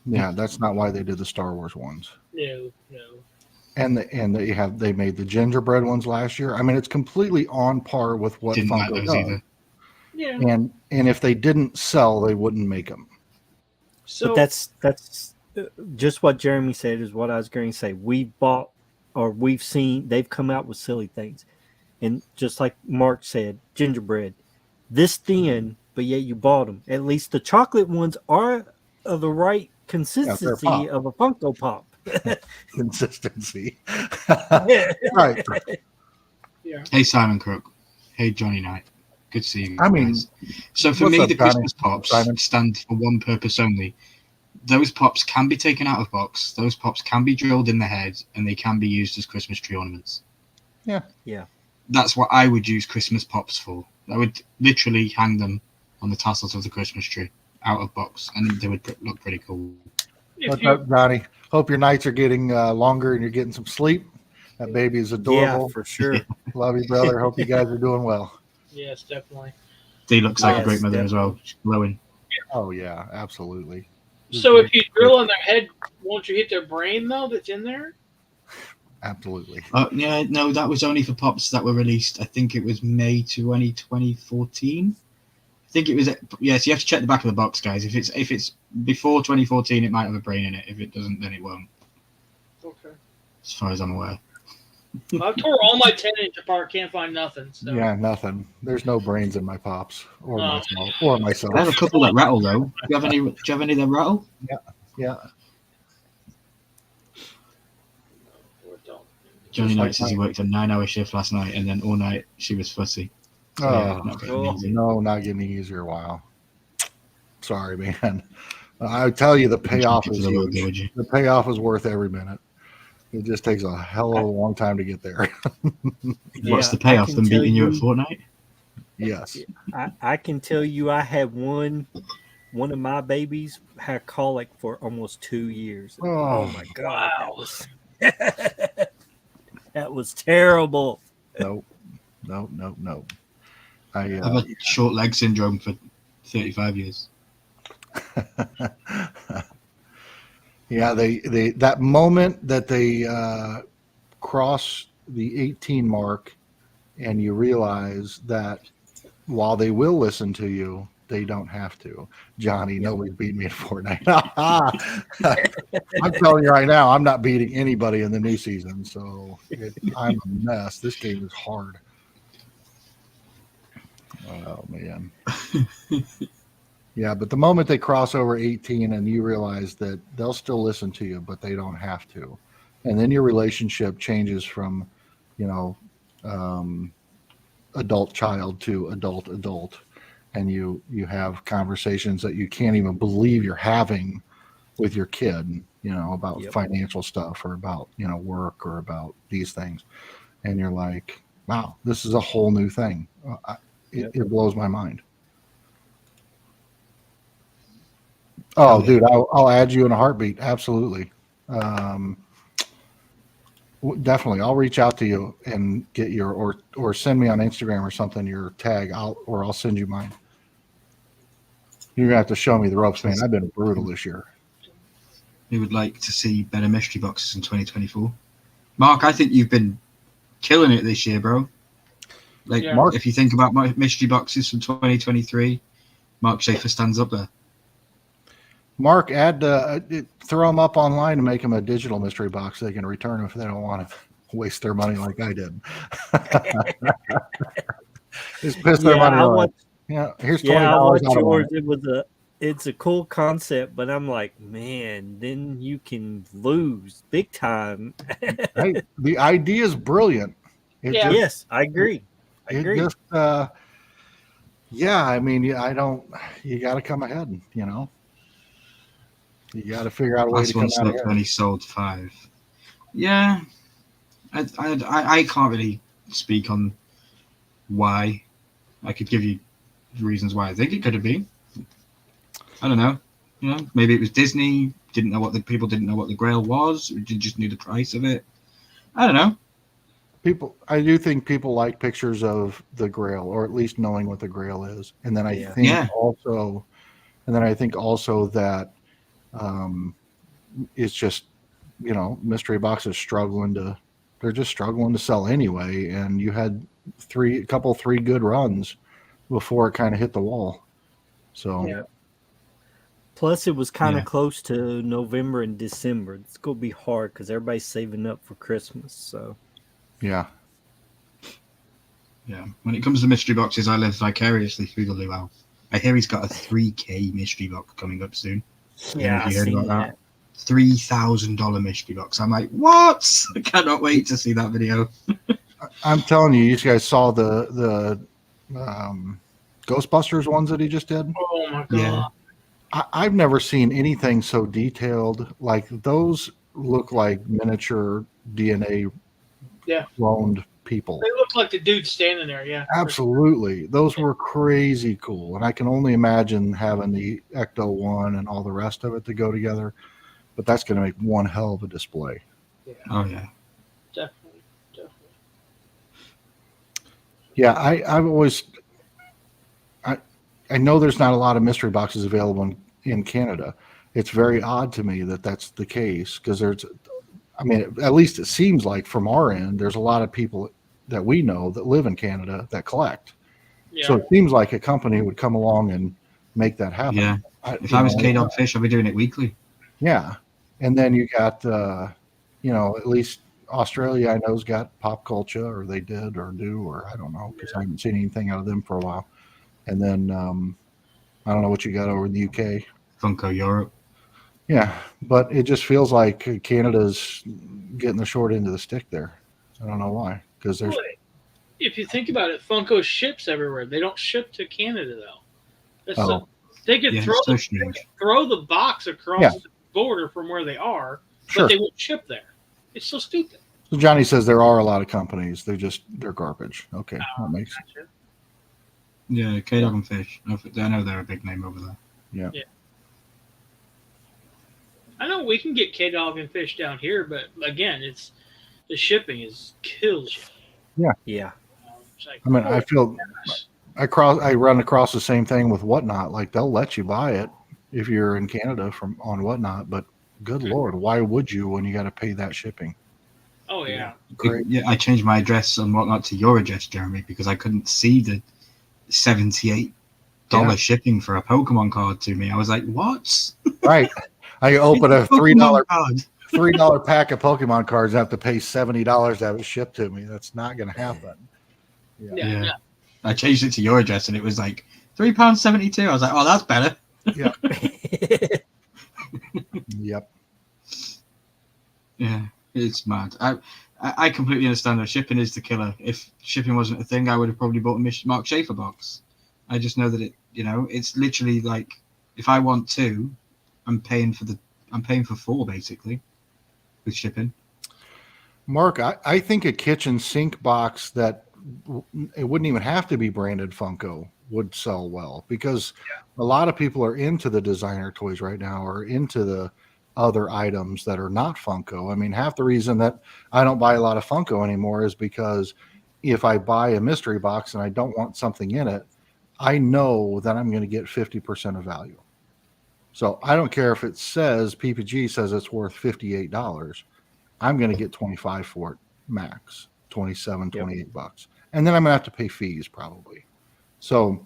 Yeah, that's not why they did the Star Wars ones. No. And they made the gingerbread ones last year. I mean, it's completely on par with what Didn't like Funko those does. either. Yeah. And if they didn't sell, they wouldn't make them. So But that's just what Jeremy said is what I was going to say. We've bought or we've seen they've come out with silly things, and just like Mark said, gingerbread, this thin, but yet you bought them. At least the chocolate ones are of the right consistency pop. of a Funko Pop. Consistency. Right. yeah. Hey, Simon Crook. Hey, Johnny Knight. Good to see you. I mean, guys. So for what's me, up, the Johnny? Christmas pops Simon? stand for one purpose only. Those pops can be taken out of box. Those pops can be drilled in the head, and they can be used as Christmas tree ornaments. Yeah. That's what I would use Christmas pops for. I would literally hang them on the tassels of the Christmas tree out of box, and they would look pretty cool. What's up, Johnny? Hope your nights are getting longer and you're getting some sleep. That baby is adorable. Yeah, for sure. Love you, brother. Hope you guys are doing well. Yes, definitely. They looks like a Yes, great mother as well. She's glowing. Oh yeah, absolutely. So if you drill on their head, won't you hit their brain though? That's in there. Absolutely. Yeah, no, that was only for pops that were released. I think it was May 2014. I think it was. Yeah, so you have to check the back of the box, guys. If it's before 2014, it might have a brain in it. If it doesn't, then it won't. Okay. As far as I'm aware. I tore all my 10-inch apart. Can't find nothing. So. Yeah, nothing. There's no brains in my pops or Oh. myself or myself. I have a couple that rattle though. Do you have any that rattle? Yeah. Johnny Just Knight like says he mine. worked a 9-hour shift last night, and then all night she was fussy. So, Oh, not getting easy. no, not getting easier. Wow. Sorry, man. I tell you, the payoff Thank you is for the logo, huge. would you? The payoff is worth every minute. It just takes a hell of a long time to get there. What's the I payoff? can Them tell beating you at Fortnite? Yes. I can tell you I had one of my babies had colic for almost 2 years. Oh my God. Wow. That was terrible. Nope. I've had short leg syndrome for 35 years. Yeah, they that moment that they cross the 18 mark, and you realize that while they will listen to you, they don't have to. Johnny, nobody's beating me at Fortnite. I'm telling you right now, I'm not beating anybody in the new season, so I'm a mess. This game is hard. Oh man. Yeah, but the moment they cross over 18 and you realize that they'll still listen to you, but they don't have to. And then your relationship changes from, adult child to adult. And you have conversations that you can't even believe you're having with your kid, about financial stuff or about, work or about these things. And you're like, wow, this is a whole new thing. It blows my mind. Oh, dude, I'll add you in a heartbeat. Absolutely. Definitely. I'll reach out to you and get your, or send me on Instagram or something, your tag. I'll send you mine. You're gonna have to show me the ropes, man. I've been brutal this year. We would like to see better mystery boxes in 2024. Mark, I think you've been killing it this year, bro. Like, Yeah. Mark, if you think about my mystery boxes from 2023, Mark Schaefer stands up there. Mark, throw them up online and make them a digital mystery box. They can return them if they don't want to waste their money like I did. Just piss their money off. Here's $20. I watched I don't want yours. It's a cool concept, but I'm like, man, then you can lose big time. Hey, the idea is brilliant. Yes, I agree. I mean, you got to come ahead, You got to figure out a way Last to come one out slipped ahead. when he sold 5. Yeah. I can't really speak on why. I could give you reasons why I think it could have been. I don't know. Maybe it was Disney, people didn't know what the Grail was, or just knew the price of it. I don't know. I do think people like pictures of the Grail, or at least knowing what the Grail is. And then I think also that it's just, mystery boxes they're just struggling to sell anyway. And you had 3 good runs before it kind of hit the wall. So Plus, it was kind of close to November and December. It's gonna be hard because everybody's saving up for Christmas. So yeah. When it comes to mystery boxes, I live vicariously through the Luau. I hear he's got a 3K mystery box coming up soon. I seen that. $3,000 mystery box. I'm like, what? I cannot wait to see that video. I'm telling you, you guys saw the Ghostbusters ones that he just did. Oh my God. Yeah. I've never seen anything so detailed. Like, those look like miniature DNA cloned people. They look like the dude standing there. Yeah. Absolutely. Those were crazy cool. And I can only imagine having the Ecto one and all the rest of it to go together. But that's going to make one hell of a display. Yeah. Oh, yeah. Definitely. Yeah, I've always... I know there's not a lot of mystery boxes available in Canada. It's very odd to me that that's the case, because I mean, at least it seems like from our end, there's a lot of people that we know that live in Canada that collect. Yeah. So it seems like a company would come along and make that happen. Yeah. If I was K-Dog Fish, I'd be doing it weekly. Yeah. And then you got, at least Australia, I know's got Pop Culture, or they did or do, or I don't know, because I haven't seen anything out of them for a while. And then I don't know what you got over in the UK. Funko Europe. Yeah, but it just feels like Canada's getting the short end of the stick there. I don't know why, because there's. If you think about it, Funko ships everywhere. They don't ship to Canada though. They could throw the box across the border from where they are, but they won't ship there. It's so stupid. So Johnny says there are a lot of companies. They're garbage. Okay, that makes sense. Yeah, K-Dog and Fish. I know they're a big name over there. Yeah. I know we can get K-Dog and Fish down here, but again, the shipping kills you. Yeah. Like, I mean, I feel I run across the same thing with Whatnot. Like they'll let you buy it if you're in Canada on Whatnot, but good Lord, why would you when you got to pay that shipping? Oh yeah. Great. Yeah, I changed my address and Whatnot to your address, Jeremy, because I couldn't see the $78 shipping for a Pokemon card to me. I was like, what? Right. I open a $3 pack of Pokemon cards and have to pay $70 to have it shipped to me. That's not going to happen. Yeah. I changed it to your address and it was like £3.72. I was like, oh, that's better. Yeah. Yep. Yeah, it's mad. I completely understand that shipping is the killer. If shipping wasn't a thing, I would have probably bought a Mark Schaefer box. I just know that it's literally like if I want two, I'm paying for four basically with shipping. Mark, I think a kitchen sink box that it wouldn't even have to be branded Funko would sell well, because a lot of people are into the designer toys right now, or into the other items that are not Funko. I mean, half the reason that I don't buy a lot of Funko anymore is because if I buy a mystery box and I don't want something in it, I know that I'm going to get 50% of value. So I don't care if it says PPG says it's worth $58. I'm going to get 25 for it max, 27, 28 bucks. And then I'm going to have to pay fees probably. So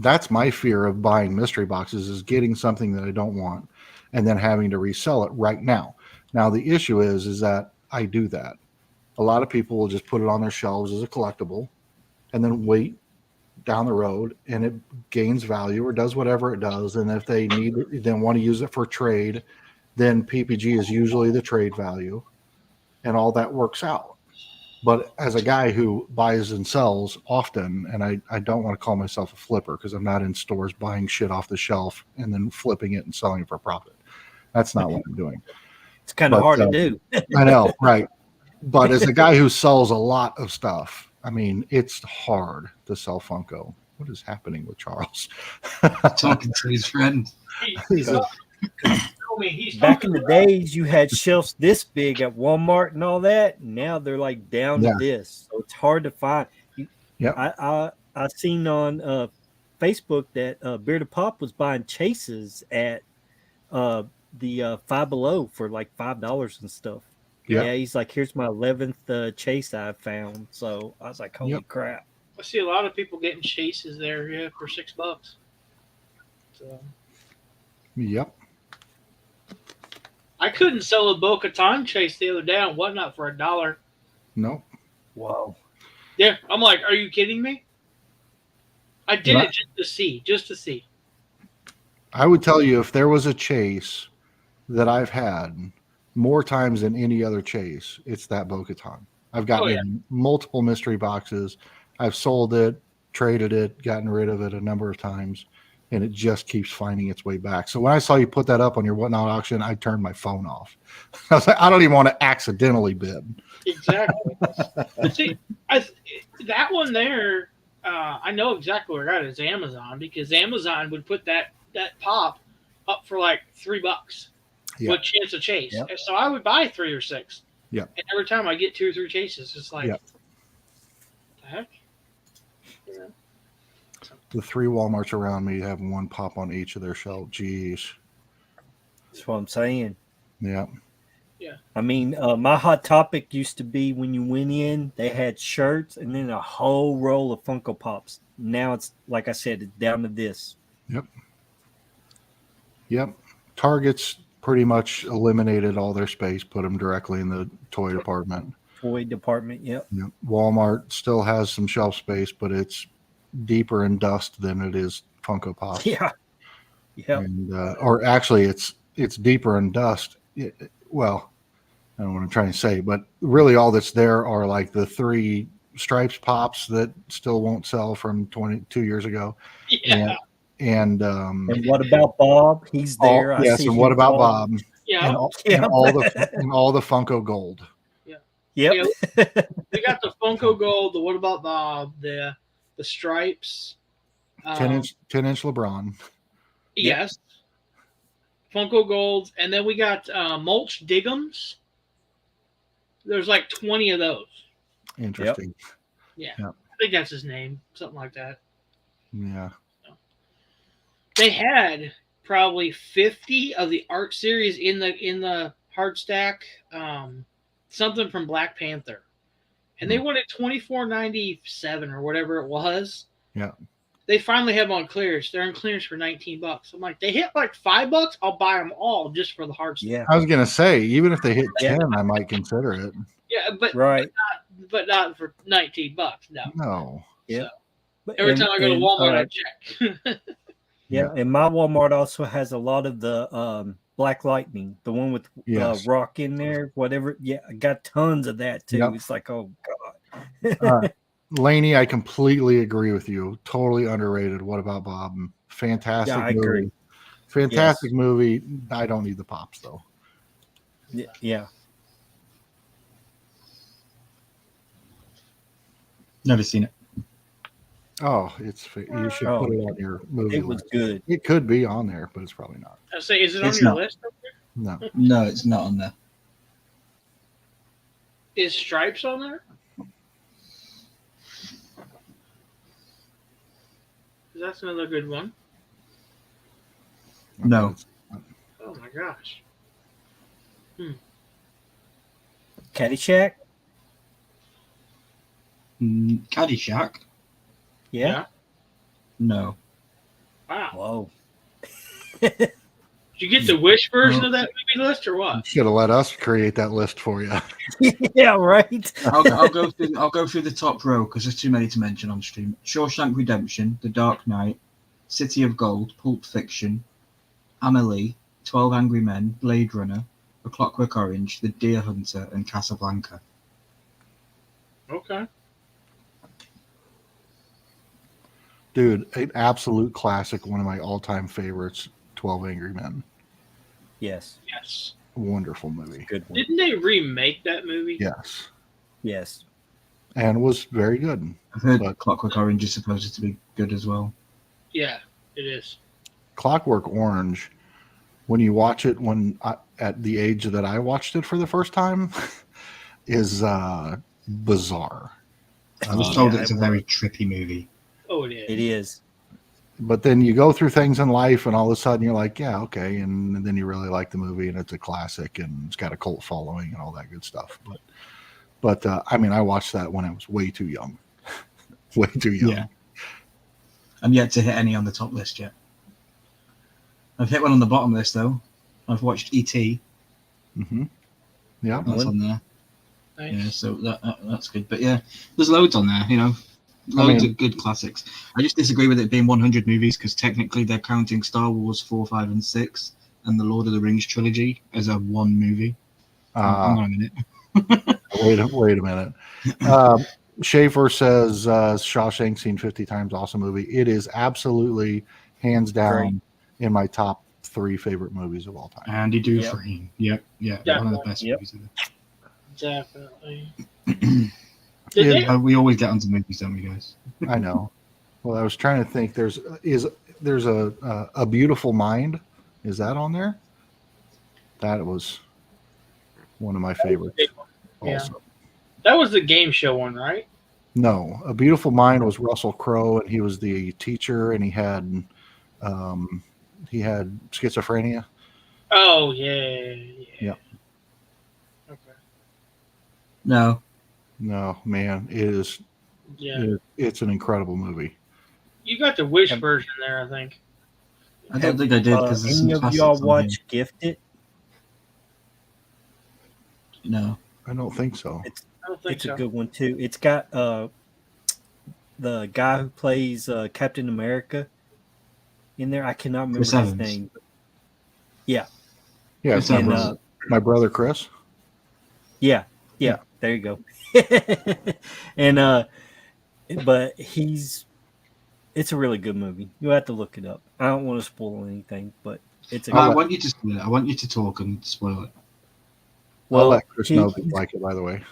that's my fear of buying mystery boxes, is getting something that I don't want and then having to resell it right now. Now, the issue is that I do that. A lot of people will just put it on their shelves as a collectible and then wait down the road and it gains value or does whatever it does. And if they then want to use it for trade, then PPG is usually the trade value and all that works out. But as a guy who buys and sells often, and I don't want to call myself a flipper because I'm not in stores buying shit off the shelf and then flipping it and selling it for profit. That's not what I'm doing. It's kind of hard to do. I know, right. But as a guy who sells a lot of stuff, I mean, it's hard to sell Funko. What is happening with Charles? Talking to his friend. Back in the days, you had shelves this big at Walmart and all that. Now they're like down to this, so it's hard to find. I seen on Facebook that Bearded Pop was buying chases at the Five Below for like $5 and stuff. Yeah, he's like, here's my 11th chase I found. So I was like, holy crap! I see a lot of people getting chases there, for $6. So. Yep. I couldn't sell a Bo-Katan chase the other day on Whatnot for $1. No. Wow. Yeah, I'm like, are you kidding me? I did it just to see. I would tell you, if there was a chase that I've had more times than any other chase, it's that Bo-Katan. I've gotten multiple mystery boxes. I've sold it, traded it, gotten rid of it a number of times, and it just keeps finding its way back. So when I saw you put that up on your Whatnot auction, I turned my phone off. I was like, I don't even want to accidentally bid. Exactly. See, that one there, I know exactly where I got it. It's Amazon, because Amazon would put that pop up for like $3 with chance of chase. Yep. So I would buy 3 or 6. Yeah. And every time I get 2 or 3 chases, it's like, what the heck? Yeah. The 3 Walmarts around me have one pop on each of their shelves. Jeez. That's what I'm saying. Yeah. I mean, my Hot Topic used to be when you went in, they had shirts and then a whole roll of Funko Pops. Now it's, like I said, it's down to this. Yep. Target's pretty much eliminated all their space, put them directly in the toy department. Toy department, yep. Walmart still has some shelf space, but it's deeper in dust than it is Funko Pops. Yeah. Yep. And, or actually, it's deeper in dust. Well, I don't know what I'm trying to say, but really all that's there are like the 3 Stripes Pops that still won't sell from 22 years ago. Yeah. And what about Bob? He's there. Yes, and what about Bob? Yeah. And all the Funko Gold. Yep. Yeah, we got the Funko Gold, the What About Bob, the Stripes. 10-inch LeBron. Yes. Funko Golds. And then we got Mulch Diggums. There's like 20 of those. Interesting. Yeah. Yep. I think that's his name. Something like that. Yeah. They had probably 50 of the art series in the hard stack. Something from Black Panther. And they wanted $24.97 or whatever it was. Yeah. They finally have them on clearance. They're on clearance for $19. I'm like, they hit like $5. I'll buy them all just for the hard stack. Yeah. I was gonna say, even if they hit 10, I might consider it. Yeah, but Right. but not for $19. No. No. Yeah. Every time I go to Walmart, I check. Yeah, and my Walmart also has a lot of the Black Lightning, the one with Rock in there, whatever. Yeah, I got tons of that too. Yep. It's like, oh god. Laney, I completely agree with you. Totally underrated. What about Bob? Fantastic Yeah, I movie. agree. Fantastic movie. I don't need the pops though. Yeah. Never seen it. Oh, you should put it on your movie It was list. good. It could be on there, but it's probably not. I say, is it on It's your not. list? No. No, it's not on there. Is Stripes on there? 'Cause that's another good one. No. Oh my gosh. Caddyshack. Caddyshack? Yeah. No. Wow. Whoa. Did you get the Wish version of that movie list or what? Should have let us create that list for you. Yeah, right. I'll go through the top row because there's too many to mention on stream. Shawshank Redemption, The Dark Knight, City of Gold, Pulp Fiction, Amelie, 12 Angry Men, Blade Runner, A Clockwork Orange, The Deer Hunter, and Casablanca. Okay. Dude, an absolute classic, one of my all-time favorites, 12 Angry Men. Yes. Yes. Wonderful movie. Good one. Didn't they remake that movie? Yes. Yes. And was very good. I've heard But- Clockwork Orange is supposed to be good as well. Yeah, it is. Clockwork Orange, when you watch it at the age that I watched it for the first time, is bizarre. I was told yeah, it's a very trippy movie. Oh, it is. It is. But then you go through things in life, and all of a sudden you're like, yeah, okay. And then you really like the movie, and it's a classic, and it's got a cult following and all that good stuff. But I mean, I watched that when I was way too young. Way too young. Yeah. I'm yet to hit any on the top list yet. I've hit one on the bottom list, though. I've watched E.T. Mm-hmm. Yeah. That's on there. Nice. Yeah, so that's good. But yeah, there's loads on there, you know. Loads of good classics. I just disagree with it being 100 movies because technically they're counting Star Wars 4, 5, and 6 and the Lord of the Rings trilogy as a one movie. Hang on a minute. Wait a minute. Schaefer says Shawshank seen 50 times. Awesome movie. It is absolutely hands down in my top 3 favorite movies of all time. Andy Dufresne. Yep. Yeah. One of the best Yep. movies ever. Definitely. We always get onto movies, don't we, guys? I know. Well, I was trying to think. There's a Beautiful Mind. Is that on there? That was one of my favorites. Yeah. Also. That was the game show one, right? No, A Beautiful Mind was Russell Crowe, and he was the teacher, and he had schizophrenia. Oh yeah. Yeah. No, No, man, it is. Yeah. It's an incredible movie. You got the Wish version there, I think. I don't think I did because there's some Any of y'all classics on here. watch Gifted? No. I don't think so. I don't think It's so. a good one too. It's got the guy who plays Captain America in there. I cannot remember Chris his Evans. name. Yeah, Yeah, it's my Chris brother, Evans. my brother Chris. yeah. There you go. And but it's a really good movie. You have to look it up. I don't want to spoil anything, but it's a I good. want you to spoil it. I want you to talk and spoil it. I'll Well, let Chris know if you like it. By the way,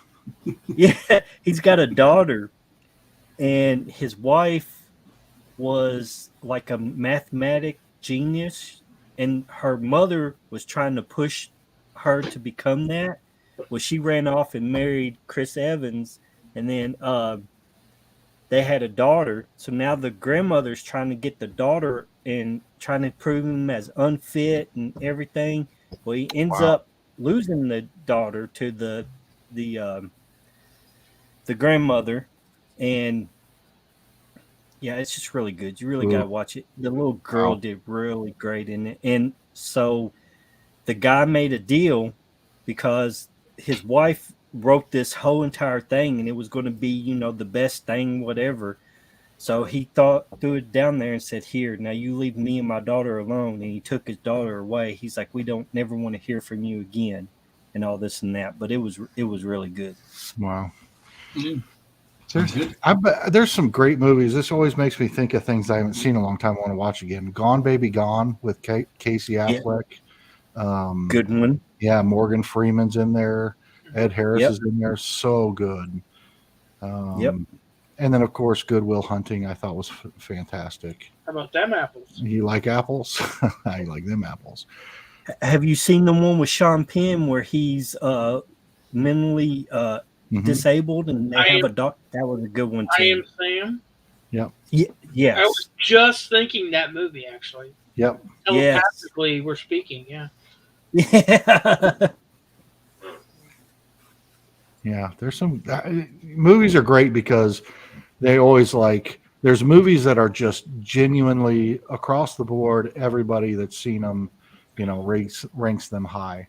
yeah, he's got a daughter, and his wife was like a mathematic genius, and her mother was trying to push her to become that. Well, she ran off and married Chris Evans, and then they had a daughter. So now the grandmother's trying to get the daughter and trying to prove him as unfit and everything. Well, he ends Wow. up losing the daughter to the grandmother, and yeah, it's just really good. You really got to watch it. The little girl Wow. did really great in it, and so the guy made a deal because his wife wrote this whole entire thing, and it was going to be, you know, the best thing, whatever. So he threw it down there and said, "Here, now you leave me and my daughter alone." And he took his daughter away. He's like, "We don't never want to hear from you again," and all this and that. But it was really good. wow. Mm. Sounds good. There's some great movies. This always makes me think of things I haven't seen in a long time. I want to watch again. Gone Baby Gone with Casey Affleck. Good one. Yeah, Morgan Freeman's in there. Ed Harris Yep. is in there. So good. Yep. And then, of course, Good Will Hunting I thought was fantastic. How about them apples? You like apples? I like them apples. Have you seen the one with Sean Penn where he's mentally disabled and they have a doctor? That was a good one I too. Am Sam. Yep. Yes. I was just thinking that movie, actually. Yep. Yes. Telepathically, we're speaking, yeah. Yeah. Yeah, there's some movies are great because they always there's movies that are just genuinely across the board. Everybody that's seen them, you know, ranks them high.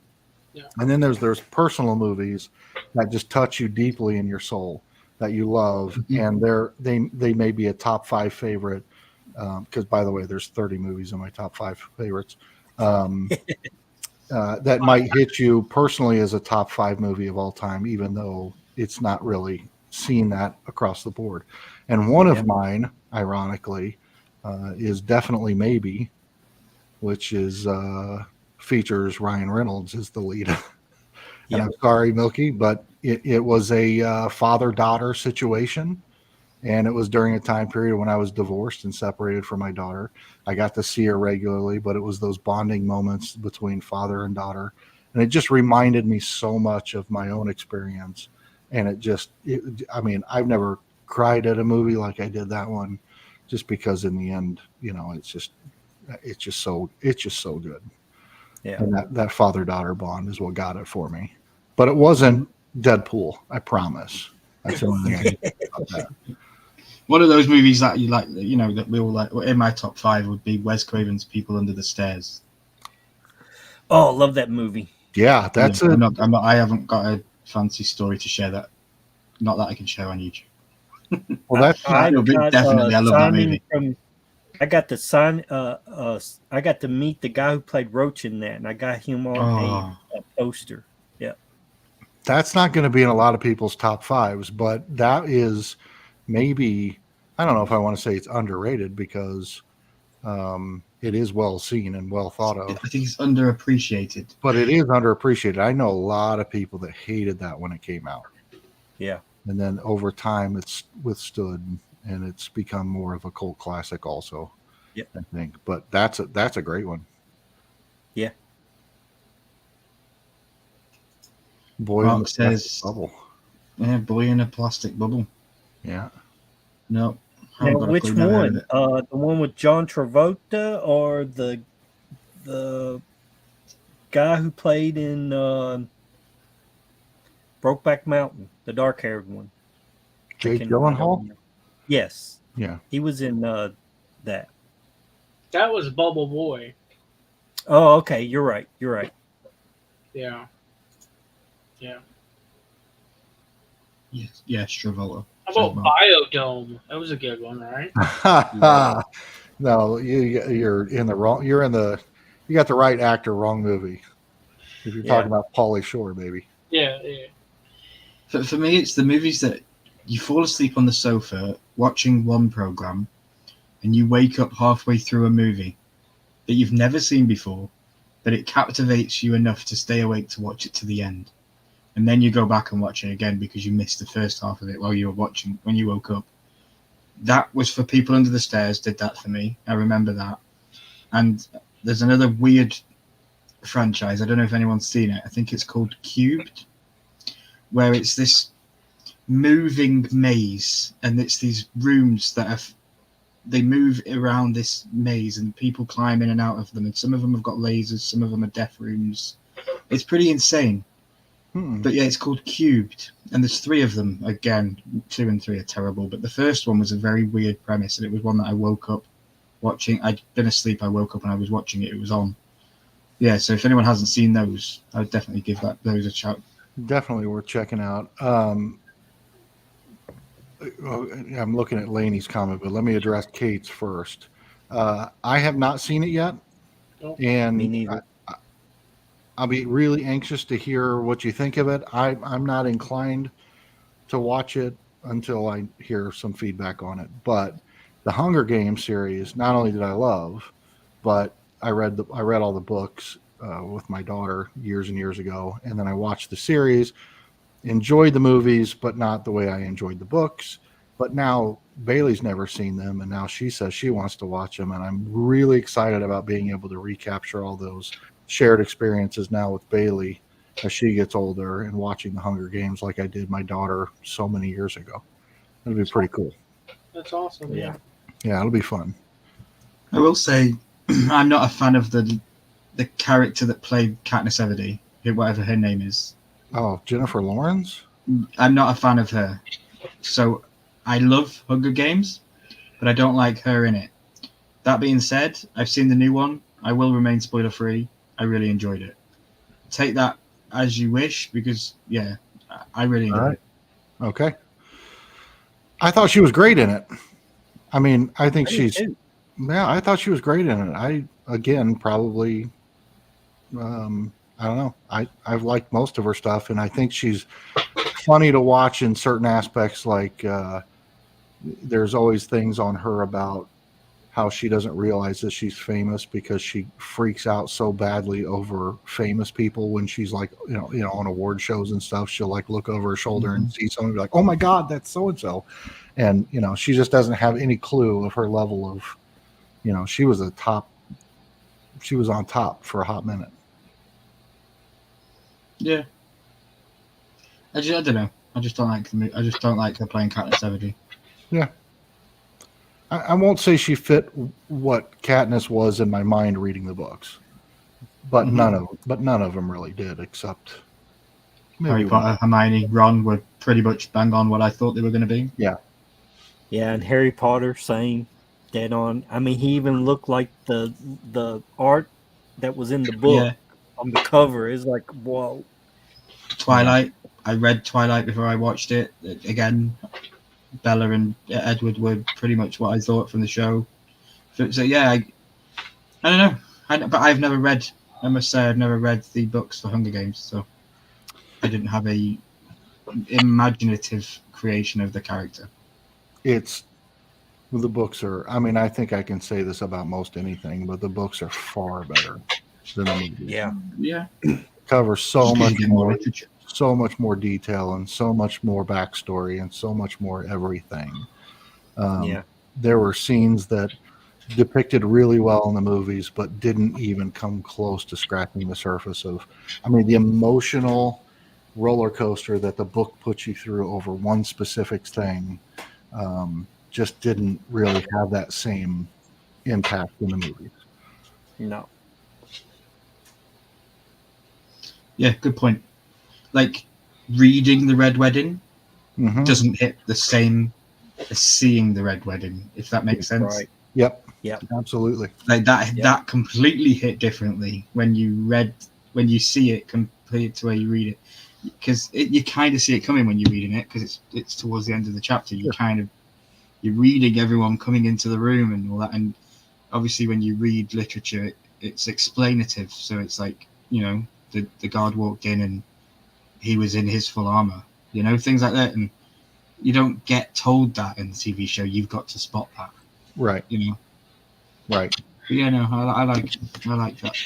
Yeah. And then there's personal movies that just touch you deeply in your soul that you love, and they may be a top 5 favorite. Because by the way, there's 30 movies in my top 5 favorites. That might hit you personally as a top 5 movie of all time, even though it's not really seen that across the board. And one of mine, ironically, is Definitely Maybe, which is features Ryan Reynolds as the lead. And I'm sorry, Milky, but it was a father-daughter situation. And it was during a time period when I was divorced and separated from my daughter. I got to see her regularly, but it was those bonding moments between father and daughter. And it just reminded me so much of my own experience. And I mean, I've never cried at a movie like I did that one, just because in the end, you know, it's just so good. Yeah. And that father-daughter bond is what got it for me. But it wasn't Deadpool, I promise. That's the only thing I can say about that. One of those movies that you like, you know, that we all like, in my top 5 would be Wes Craven's People Under the Stairs. Oh, love that movie. Yeah, that's it. I haven't got a fancy story to share that. Not that I can share on YouTube. Well, that's I love that movie. I got the sign. I got to meet the guy who played Roach in that, and I got him on a poster. Yeah, that's not going to be in a lot of people's top 5s, but that is maybe, I don't know if I want to say it's underrated because it is well seen and well thought of. I think it's underappreciated. But it is underappreciated. I know a lot of people that hated that when it came out. Yeah. And then over time it's withstood and it's become more of a cult classic also. Yeah. I think. But that's a great one. Yeah. Boy Mark in the says, plastic bubble. Yeah, Boy in a Plastic Bubble. Yeah. No. Now, which one? The one with John Travolta or the guy who played in Brokeback Mountain, the dark-haired one. Jake I don't Gyllenhaal? remember. Yes, Yeah. he was in that. That was Bubble Boy. Oh, okay. You're right. You're right. Yeah. Yeah. Yes, Travolta. How about Biodome? That was a good one, right? No, you're in the wrong. You got the right actor, wrong movie. If you're talking about Pauly Shore, baby. Yeah, yeah. For me, it's the movies that you fall asleep on the sofa watching one program, and you wake up halfway through a movie that you've never seen before, but it captivates you enough to stay awake to watch it to the end, and then you go back and watch it again because you missed the first half of it while you were watching when you woke up. That was for People Under the Stairs. Did that for me. I remember that. And there's another weird franchise. I don't know if anyone's seen it. I think it's called Cubed, where it's this moving maze, and it's these rooms that they move around this maze, and people climb in and out of them. And some of them have got lasers. Some of them are death rooms. It's pretty insane. But yeah, it's called Cubed, and there's 3 of them. Again, 2 and 3 are terrible, but the first one was a very weird premise, and it was one that I woke up watching. I'd been asleep, I woke up and I was watching it. It was on. Yeah, so if anyone hasn't seen those, I would definitely give those a shout. Definitely worth checking out. I'm looking at Laney's comment, but let me address Kate's first. I have not seen it yet, and Me neither. I'll be really anxious to hear what you think of it. I'm not inclined to watch it until I hear some feedback on it. But the Hunger Games series, not only did I love, but I read all the books with my daughter years and years ago, and then I watched the series, enjoyed the movies, but not the way I enjoyed the books. But now Bailey's never seen them, and now she says she wants to watch them, and I'm really excited about being able to recapture all those shared experiences now with Bailey as she gets older and watching the Hunger Games like I did my daughter so many years ago. It'll be pretty cool. That's awesome. Yeah. Yeah, it'll be fun. I will say, I'm not a fan of the character that played Katniss Everdeen, whatever her name is. Oh, Jennifer Lawrence? I'm not a fan of her. So I love Hunger Games, but I don't like her in it. That being said, I've seen the new one. I will remain spoiler free. I really enjoyed it. Take that as you wish, because yeah, I really enjoyed it. Okay. I thought she was great in it. I mean, I think I thought she was great in it. I, again, probably, I don't know. I've liked most of her stuff, and I think she's funny to watch in certain aspects. Like, there's always things on her about how she doesn't realize that she's famous because she freaks out so badly over famous people when she's like, on award shows and stuff. She'll like look over her shoulder and see someone and be like, "Oh my God, that's so and so," and she just doesn't have any clue of her level of, she was on top for a hot minute. Yeah. I don't know. I just don't like her playing Katniss Everdeen. Yeah. I won't say she fit what Katniss was in my mind reading the books, but none of them really did, except Harry Potter, Hermione, Ron were pretty much bang on what I thought they were going to be. Yeah. Yeah, and Harry Potter, same, dead on. I mean, he even looked like the art that was in the book on the cover. Is like, whoa. Twilight. I read Twilight before I watched it. Again, Bella and Edward were pretty much what I thought from the show. So yeah, I don't know. But I've never read. I must say, I've never read the books for Hunger Games, so I didn't have a imaginative creation of the character. The books are. I mean, I think I can say this about most anything, but the books are far better than the movies. Yeah. Cover so much more detail and so much more backstory and so much more everything. There were scenes that depicted really well in the movies, but didn't even come close to scratching the surface of. I mean, the emotional roller coaster that the book puts you through over one specific thing just didn't really have that same impact in the movies. No. Yeah, good point. Like, reading the Red Wedding Mhm. doesn't hit the same as seeing the Red Wedding, if that makes sense. Right. Yep. Yep. Absolutely. Like that, Yep. that completely hit differently when you see it compared to where you read it, because you kind of see it coming when you're reading it, because it's towards the end of the chapter. You're reading everyone coming into the room and all that, and obviously when you read literature, it's explanative. So it's like, the guard walked in and he was in his full armor, things like that, and you don't get told that in the TV show. You've got to spot that, Right. Right. But yeah, no, I like that.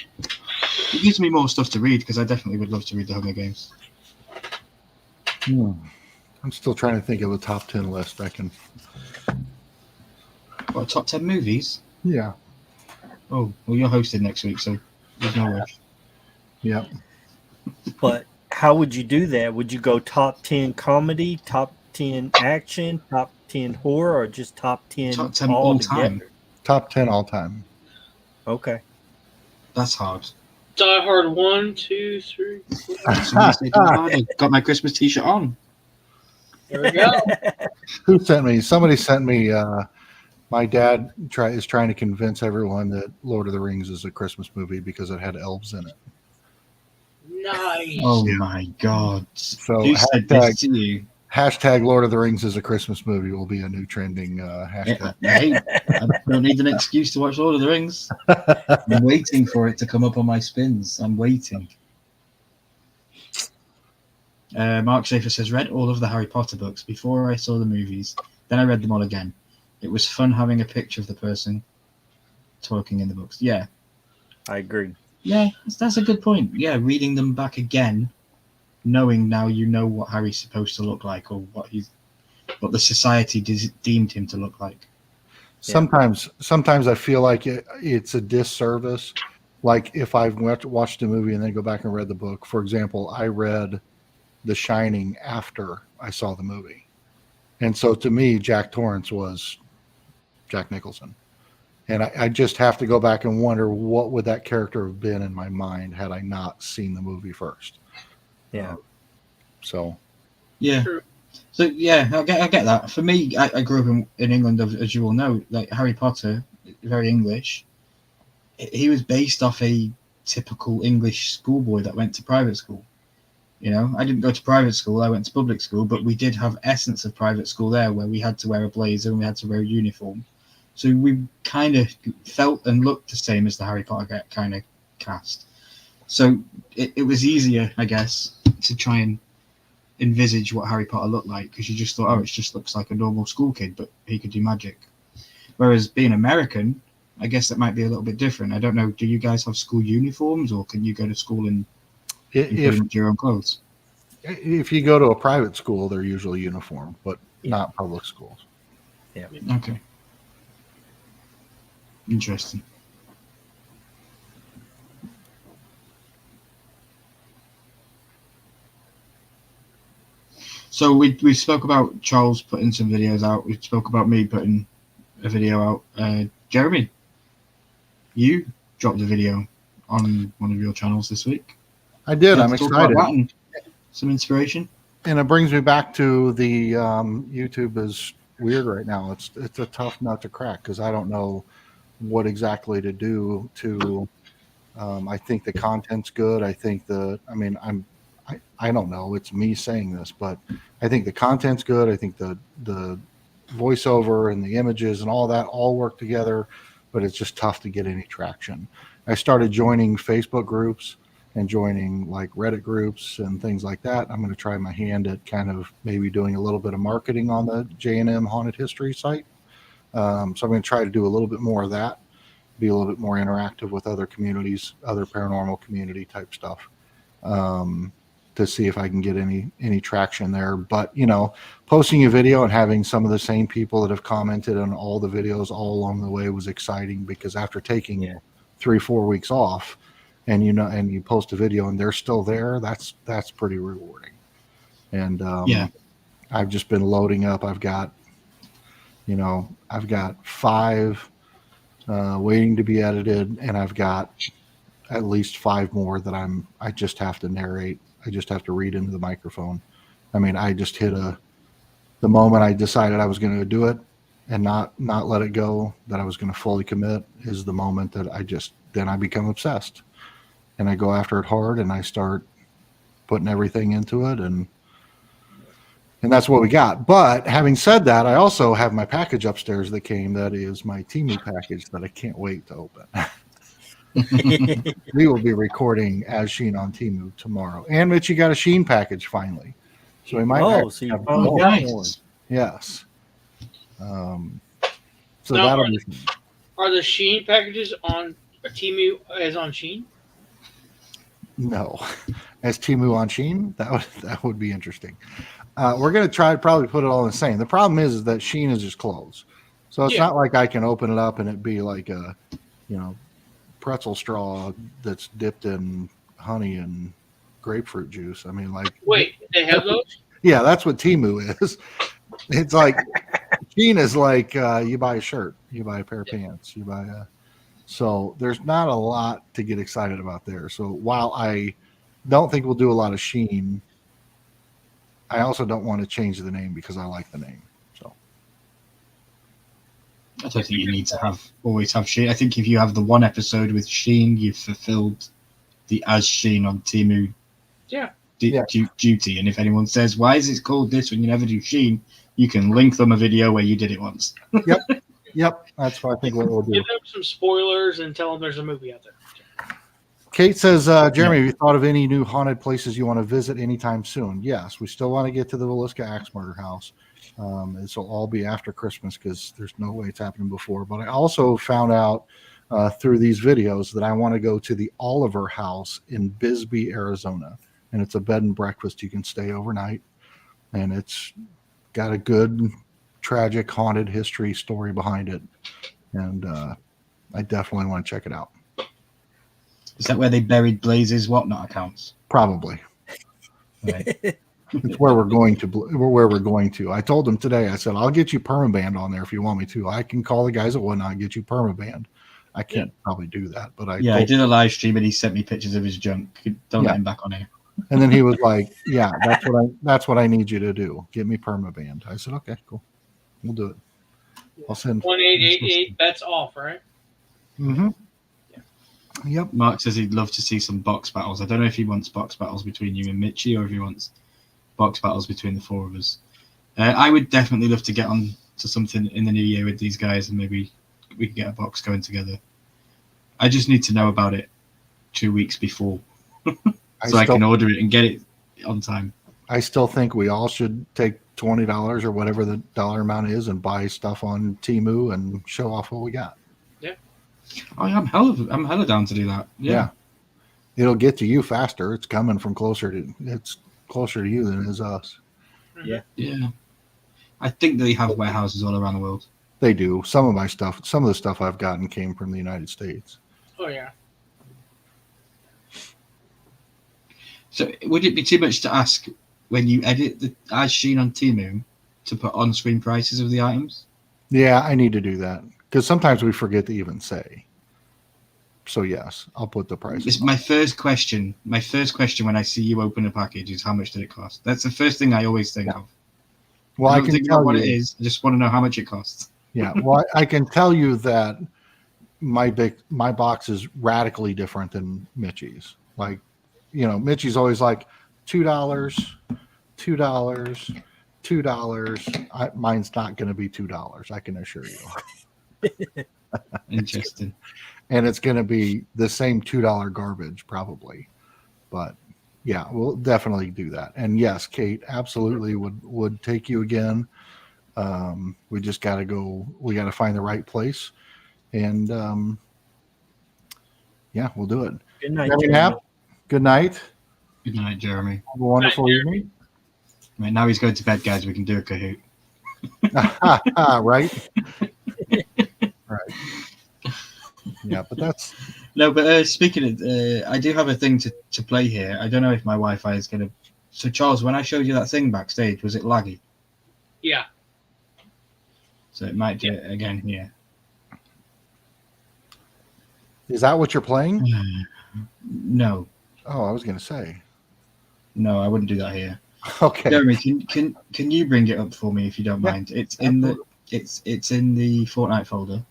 It gives me more stuff to read, because I definitely would love to read the Hunger Games. I'm still trying to think of a top 10 list I can. What, top 10 movies? Yeah. Oh, well, you're hosting next week, so there's no rush. Yep. But how would you do that? Would you go top 10 comedy, top 10 action, top 10 horror, or just top 10 Top 10 all all together? time. Top 10 all time. Okay. That's hard. Die Hard 1, 2, 3, 4. Somebody say Die Hard. I got my Christmas t-shirt on. There we go. Who sent me? Somebody sent me. My dad is trying to convince everyone that Lord of the Rings is a Christmas movie because it had elves in it. Nice. Oh my God. So Who said this to you? hashtag Lord of the Rings is a Christmas movie will be a new trending hashtag. Hey, I don't need an excuse to watch Lord of the Rings. I'm waiting for it to come up on my spins. I'm waiting. Mark Schaefer says, read all of the Harry Potter books before I saw the movies. Then I read them all again. It was fun having a picture of the person talking in the books. Yeah. I agree. Yeah, that's a good point. Yeah, reading them back again, knowing now you know what Harry's supposed to look like, or what the society deemed him to look like. Sometimes I feel like it's a disservice. Like if I've watched a movie and then go back and read the book. For example, I read The Shining after I saw the movie. And so to me, Jack Torrance was Jack Nicholson. And I just have to go back and wonder what would that character have been in my mind had I not seen the movie first. Yeah. So. Yeah. True. So yeah, I get that. For me, I grew up in England, as you all know. Like Harry Potter, very English. He was based off a typical English schoolboy that went to private school. I didn't go to private school. I went to public school, but we did have essence of private school there, where we had to wear a blazer and we had to wear a uniform. So we kind of felt and looked the same as the Harry Potter kind of cast. So it was easier, I guess, to try and envisage what Harry Potter looked like, because you just thought, it just looks like a normal school kid, but he could do magic. Whereas being American, I guess that might be a little bit different. I don't know. Do you guys have school uniforms, or can you go to school in your own clothes? If you go to a private school, they're usually uniform, but not public schools. Yeah. Okay. Interesting. So we spoke about Charles putting some videos out. We spoke about me putting a video out. Jeremy, you dropped a video on one of your channels this week. I did. I'm Talk about excited. that and some inspiration. And it brings me back to the YouTube is weird right now. It's a tough nut to crack because I don't know what exactly to do to. I think the content's good. I think I don't know. It's me saying this, but I think the content's good. I think the voiceover and the images and all that all work together, but it's just tough to get any traction. I started joining Facebook groups and joining like Reddit groups and things like that. I'm going to try my hand at kind of maybe doing a little bit of marketing on the J&M Haunted History site. So I'm going to try to do a little bit more of that, be a little bit more interactive with other communities, other paranormal community type stuff, to see if I can get any traction there. But, posting a video and having some of the same people that have commented on all the videos all along the way was exciting, because after taking 3-4 weeks off, and you post a video and they're still there, that's pretty rewarding. And I've just been loading up. I've got 5 waiting to be edited, and I've got at least 5 more that I just have to narrate. I just have to read into the microphone. I mean, I just hit the moment I decided I was going to do it and not let it go, that I was going to fully commit, is the moment that then I become obsessed and I go after it hard and I start putting everything into it. And that's what we got. But having said that, I also have my package upstairs that came. That is my Temu package that I can't wait to open. We will be recording as Sheen on Temu tomorrow. And Mitch, you got a Sheen package finally. So we might So you have finally both. got one. Yes. So Now, that'll be fun. Are the Sheen packages on Temu as on Sheen? No. As Temu on Sheen? That would be interesting. We're going to try to probably put it all in the same. The problem is that Sheen is just closed. So it's not like I can open it up and it be like a, pretzel straw that's dipped in honey and grapefruit juice. I mean, like. Wait, they have those? Yeah, that's what Temu is. It's like Sheen is like you buy a shirt, you buy a pair of pants, you buy a. So there's not a lot to get excited about there. So while I don't think we'll do a lot of Sheen, I also don't want to change the name because I like the name. So I don't think you need to always have Sheen. I think if you have the one episode with Sheen, you've fulfilled the as Sheen on Temu duty. And if anyone says, why is it called this when you never do Sheen, you can link them a video where you did it once. Yep. That's what I think what we'll do. Give them some spoilers and tell them there's a movie out there. Kate says, Jeremy, have you thought of any new haunted places you want to visit anytime soon? Yes, we still want to get to the Villisca Axe Murder House. This will all be after Christmas because there's no way it's happening before. But I also found out through these videos that I want to go to the Oliver House in Bisbee, Arizona. And it's a bed and breakfast. You can stay overnight. And it's got a good, tragic, haunted history story behind it. And I definitely want to check it out. Is that where they buried Blaze's whatnot accounts? Probably. Right. It's where we're going to. I told them today, I said, I'll get you permaband on there if you want me to. I can call the guys at Whatnot and get you permaband. I can't probably do that, but I did a live stream and he sent me pictures of his junk. Don't let him back on here. And then he was like, yeah, that's what I need you to do. Get me permaband. I said, okay, cool. We'll do it. I'll send 1888 bets off, right? Mm-hmm. Yep. Mark says he'd love to see some box battles. I don't know if he wants box battles between you and Mitchie or if he wants box battles between the four of us. I would definitely love to get on to something in the new year with these guys and maybe we can get a box going together. I just need to know about it 2 weeks before so I can order it and get it on time. I still think we all should take $20 or whatever the dollar amount is and buy stuff on Temu and show off what we got. Oh, yeah, I'm hella down to do that. Yeah. It'll get to you faster. It's coming from closer to you than it is us. Yeah. I think they have warehouses all around the world. They do. Some of the stuff I've gotten came from the United States. Oh yeah. So would it be too much to ask when you edit the as Sheen on Temu to put on-screen prices of the items? Yeah, I need to do that because sometimes we forget to even say. So yes, I'll put the price. It's my first question. My first question when I see you open a package is how much did it cost? That's the first thing I always think of. Well, I can tell what you it is. I just want to know how much it costs. Yeah, well, I can tell you that my box is radically different than Mitchie's. Like, Mitchie's always like $2, $2. Mine's not going to be $2. I can assure you. Interesting. And it's going to be the same $2 garbage probably, but yeah, we'll definitely do that. And yes, Kate absolutely would take you again. We just got to go. We got to find the right place, and we'll do it. Good night, Jeremy. Good night. Good night, Jeremy. Have a wonderful evening. Right, now he's going to bed, guys. We can do a Kahoot. Right. Right. Yeah, but that's no. But speaking of, I do have a thing to play here. I don't know if my Wi-Fi is going to. So Charles, when I showed you that thing backstage, was it laggy? Yeah. So it might do it again here. Is that what you're playing? No. Oh, I was going to say. No, I wouldn't do that here. Okay. Jeremy, can you bring it up for me if you don't mind? It's in the Fortnite folder,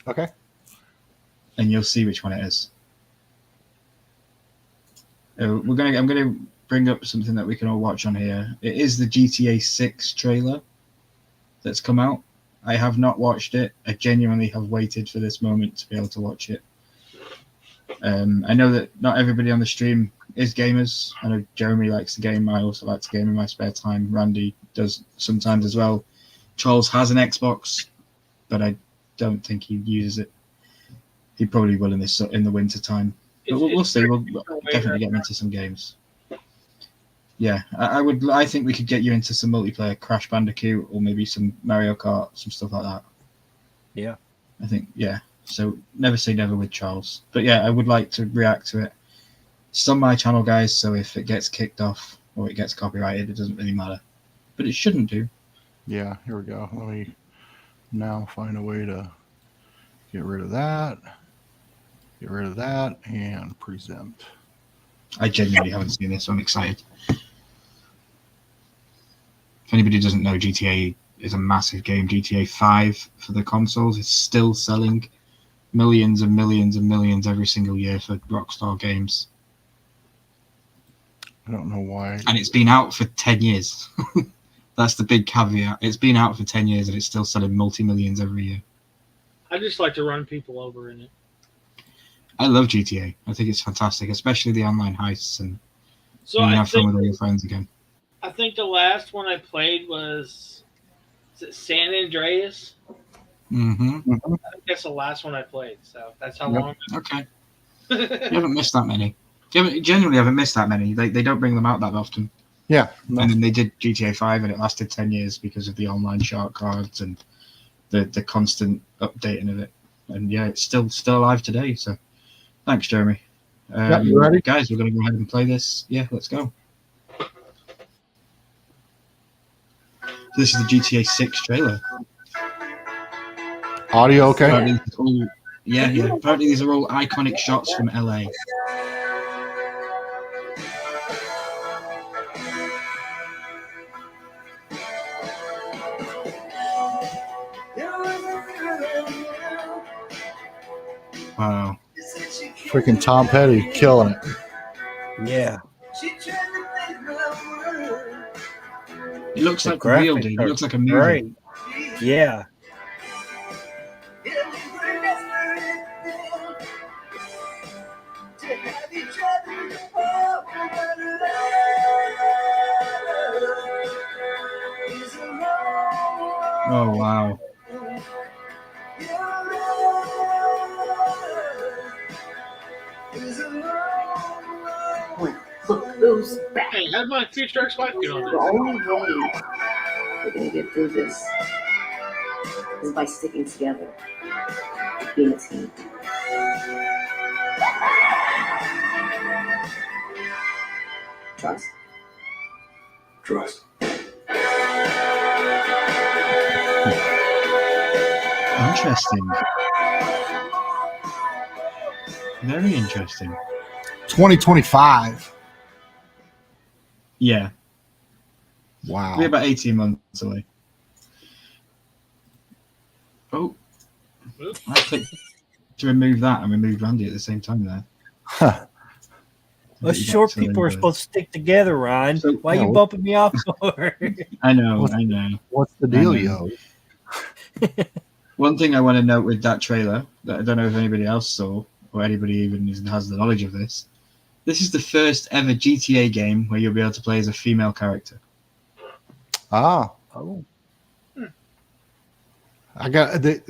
Okay. and you'll see which one it is. I'm gonna bring up something that we can all watch on here. It is the GTA 6 trailer that's come out. I have not watched it. I genuinely have waited for this moment to be able to watch it. I know that not everybody on the stream is gamers. I know Jeremy likes to game. I also like to game in my spare time. Randy does sometimes as well. Charles has an Xbox, but I don't think he uses it. He probably will in the winter time. But we'll see. We'll definitely get him into some games. Yeah, I think we could get you into some multiplayer, Crash Bandicoot, or maybe some Mario Kart, some stuff like that. Yeah. I think, yeah. So never say never with Charles. But yeah, I would like to react to it. It's on my channel, guys, so if it gets kicked off or it gets copyrighted, it doesn't really matter. But it shouldn't do. Yeah, here we go. Let me now find a way to get rid of that. Get rid of that and present. I genuinely haven't seen this, so I'm excited. If anybody doesn't know, GTA is a massive game. GTA 5 for the consoles is still selling millions and millions and millions every single year for Rockstar Games. I don't know why. And it's been out for 10 years. That's the big caveat. It's been out for 10 years and it's still selling multi-millions every year. I just like to run people over in it. I love GTA. I think it's fantastic, especially the online heists and So you I have fun think, with all your friends again. I think the last one I played was it San Andreas? Mm-hmm. I think that's the last one I played. So that's how long. Okay. You haven't missed that many. You genuinely haven't missed that many. They don't bring them out that often. Yeah. No. And then they did GTA 5 and it lasted 10 years because of the online shark cards and the constant updating of it. And yeah, it's still alive today. So thanks, Jeremy. You ready? Guys, we're going to go ahead and play this. Yeah, let's go. This is the GTA 6 trailer. Audio okay? Apparently apparently these are all iconic shots from LA. Wow. Freaking Tom Petty killing it. Yeah. It looks The like real, graphics dude. It are looks like a movie. great. Yeah. Oh, wow. Look who's back. Hey, how'd my future ex-wife get on The this? only way we're gonna get through this is by sticking together, being a team. Trust. Trust. Interesting. Very interesting. 2025. Yeah. Wow. We're about 18 months away. Oh. I clicked to remove that and remove Randy at the same time there. Huh. Us short people are supposed to stick together, Ryan. So- Why Yeah, you bumping me off for? I know. What's the deal, yo? One thing I want to note with that trailer that I don't know if anybody else saw or anybody even has the knowledge of this. This is the first ever GTA game where you'll be able to play as a female character. Ah. Oh. I got the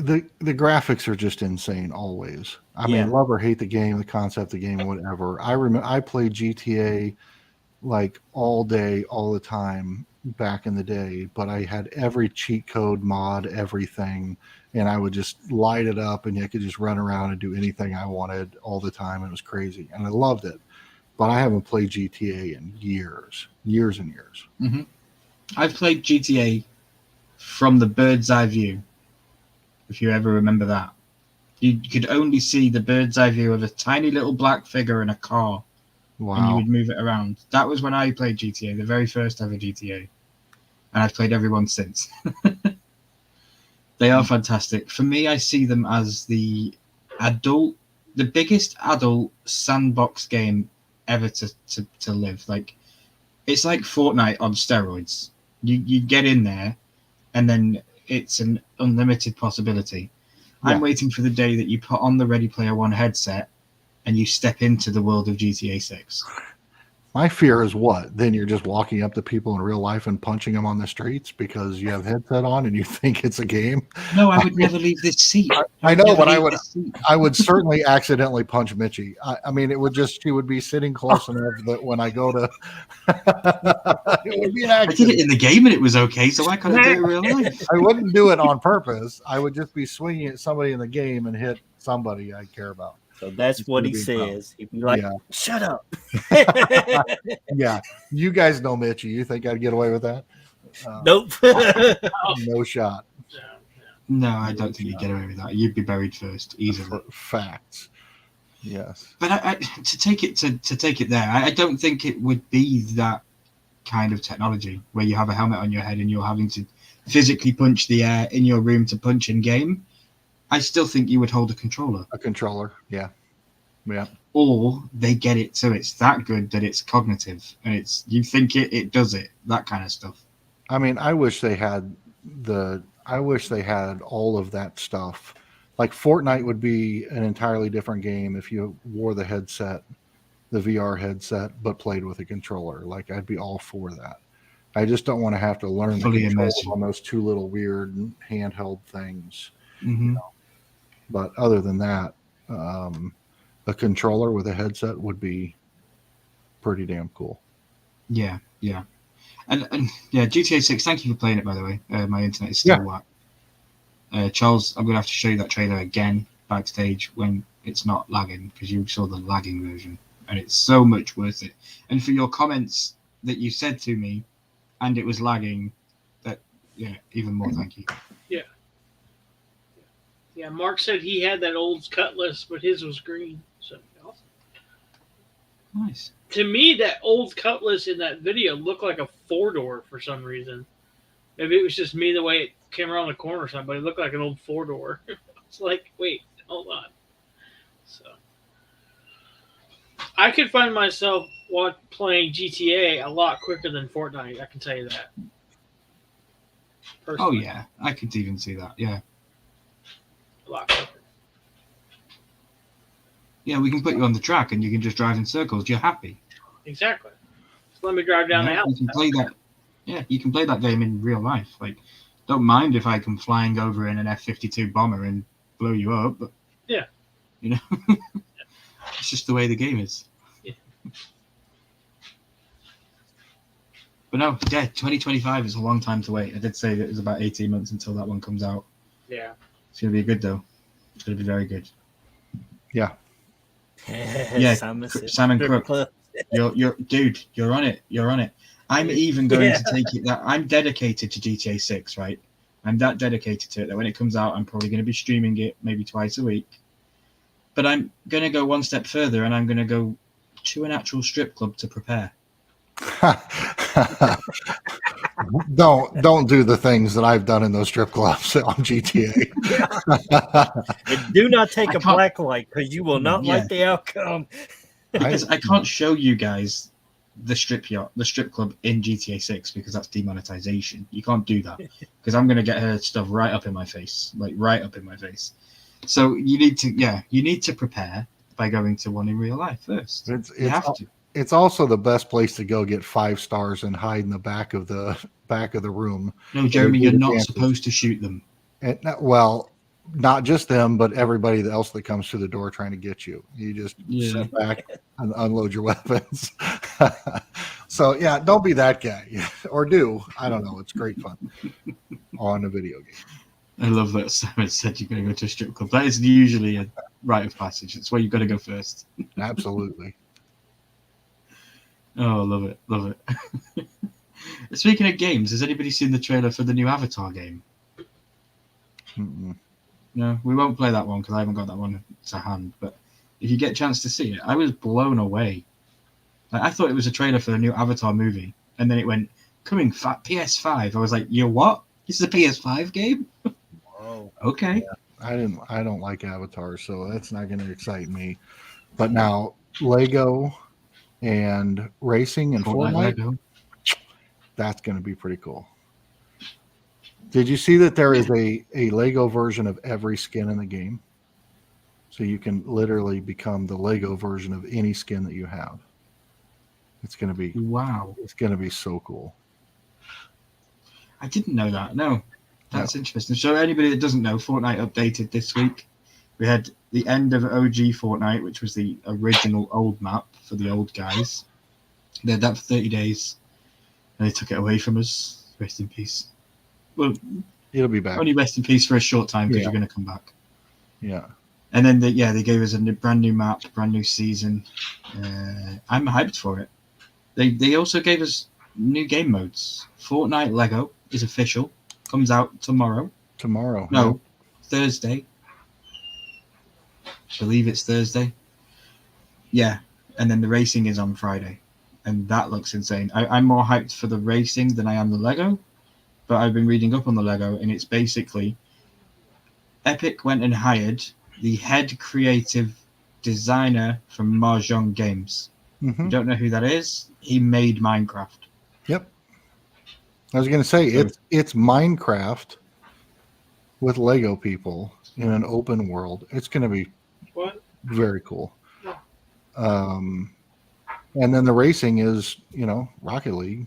graphics are just insane always. I Yeah. mean, love or hate the game, the concept of the game, whatever. I remember I played GTA like all day, all the time back in the day, but I had every cheat code mod, everything, and I would just light it up and I could just run around and do anything I wanted all the time. It was crazy. And I loved it. But I haven't played GTA in years and years. Mm-hmm. I've played GTA from the bird's eye view, if you ever remember that. You could only see the bird's eye view of a tiny little black figure in a car and you Wow. would move it around. That was when I played GTA, the very first ever GTA, and I've played every one since. They are fantastic. For me, I see them as the biggest adult sandbox game ever to live. Like, it's like Fortnite on steroids. You get in there, and then it's an unlimited possibility. I'm Yeah. waiting for the day that you put on the Ready Player One headset and you step into the world of GTA 6. My fear is what? Then you're just walking up to people in real life and punching them on the streets because you have headset on and you think it's a game. No, I would never leave this seat. I know, never but leave this seat. I would certainly accidentally punch Mitchie. I mean, she would be sitting close enough that when I go to, it would be an I did accident. it in the game and it was okay, so why can't I do it in real life? I wouldn't do it on purpose. I would just be swinging at somebody in the game and hit somebody I care about. So that's It's what gonna he be a problem. says. He'd be like, Yeah. "Shut up." Yeah, you guys know Mitchie. You think I'd get away with that? Nope. No shot. No, I don't think you'd get away with that. You'd be buried first, easily. Facts. Yes. But to take it there, I don't think it would be that kind of technology where you have a helmet on your head and you're having to physically punch the air in your room to punch in game. I still think you would hold a controller. A controller, yeah. Yeah. Or they get it so it's that good that it's cognitive and it's you think it does it, that kind of stuff. I mean, I wish they had all of that stuff. Like Fortnite would be an entirely different game if you wore the headset, the VR headset, but played with a controller. Like I'd be all for that. I just don't want to have to learn the controls on those two little weird handheld things. Mm-hmm. You know? But other than that, a controller with a headset would be pretty damn cool. Yeah, yeah. And yeah, GTA 6, thank you for playing it, by the way. My internet is still whack. Charles, I'm going to have to show you that trailer again backstage when it's not lagging, because you saw the lagging version, and it's so much worth it. And for your comments that you said to me, and it was lagging, that, yeah, even more thank you. Yeah. Yeah, Mark said he had that old Cutlass, but his was green. So awesome. Nice. To me, that old Cutlass in that video looked like a 4-door for some reason. Maybe it was just me the way it came around the corner or something, but it looked like an old 4-door. It's like, wait, hold on. So I could find myself playing GTA a lot quicker than Fortnite. I can tell you that. Personally. Oh yeah, I could even see that. Yeah. A lot quicker. Yeah, we can put you on the track and you can just drive in circles. You're happy. Exactly. Just let me drive down the house. You can play that. Yeah, you can play that game in real life. Like, don't mind if I come flying over in an F-52 bomber and blow you up. But yeah, you know, it's just the way the game is. Yeah. But no, yeah, 2025 is a long time to wait. I did say that it was about 18 months until that one comes out. Yeah. It's gonna be good though. It's gonna be very good. Yeah. Yeah, Simon Crook. You're dude, you're on it. You're on it. I'm even going to take it that I'm dedicated to GTA 6, right? I'm that dedicated to it that when it comes out, I'm probably going to be streaming it maybe twice a week. But I'm going to go one step further and I'm going to go to an actual strip club to prepare. Don't do the things that I've done in those strip clubs on GTA. And do not take a black light because you will not like the outcome. Because I can't show you guys the strip club in GTA 6 because that's demonetization. You can't do that because I'm going to get her stuff right up in my face, like right up in my face. So you need to prepare by going to one in real life first. You have to. It's also the best place to go get 5 stars and hide in the back of the room. No, Jeremy, you're not supposed to shoot them. And, well, not just them, but everybody else that comes through the door trying to get you. You just sit back and unload your weapons. So yeah, don't be that guy, or do. I don't know. It's great fun on a video game. I love that Simon said you're going to go to a strip club. That is usually a rite of passage. It's where you've got to go first. Absolutely. Oh, love it. Love it. Speaking of games, has anybody seen the trailer for the new Avatar game? Mm-mm. No, we won't play that one because I haven't got that one to hand. But if you get a chance to see it, I was blown away Like, I thought it was a trailer for the new Avatar movie, and then it went coming PS5. I was like, "You what? This is a PS5 game?" Oh, Okay. Yeah, I don't like Avatar, so that's not going to excite me. But now Lego and racing and Fortnite, Lego. that's going to be pretty cool. Did you see that there is a Lego version of every skin in the game? So you can literally become the Lego version of any skin that you have. It's going to be Wow. It's going to be so cool. I didn't know that. No, that's interesting. So anybody that doesn't know, Fortnite updated this week. We had the end of OG Fortnite, which was the original old map for the old guys. They had that for 30 days, and they took it away from us. Rest in peace. Well, it'll be back. Only rest in peace for a short time because you're going to come back. Yeah. And then they gave us a brand new map, brand new season. I'm hyped for it. They also gave us new game modes. Fortnite Lego is official. Comes out tomorrow. Tomorrow. No, Thursday. I believe it's Thursday. Yeah, and then the racing is on Friday, and that looks insane. I'm more hyped for the racing than I am the Lego, but I've been reading up on the Lego, and it's basically Epic went and hired the head creative designer from Mahjong Games. Mm-hmm. You don't know who that is? He made Minecraft. Yep. I was going to say it's Minecraft with Lego people in an open world. It's going to be very cool. Yeah. And then the racing is, Rocket League.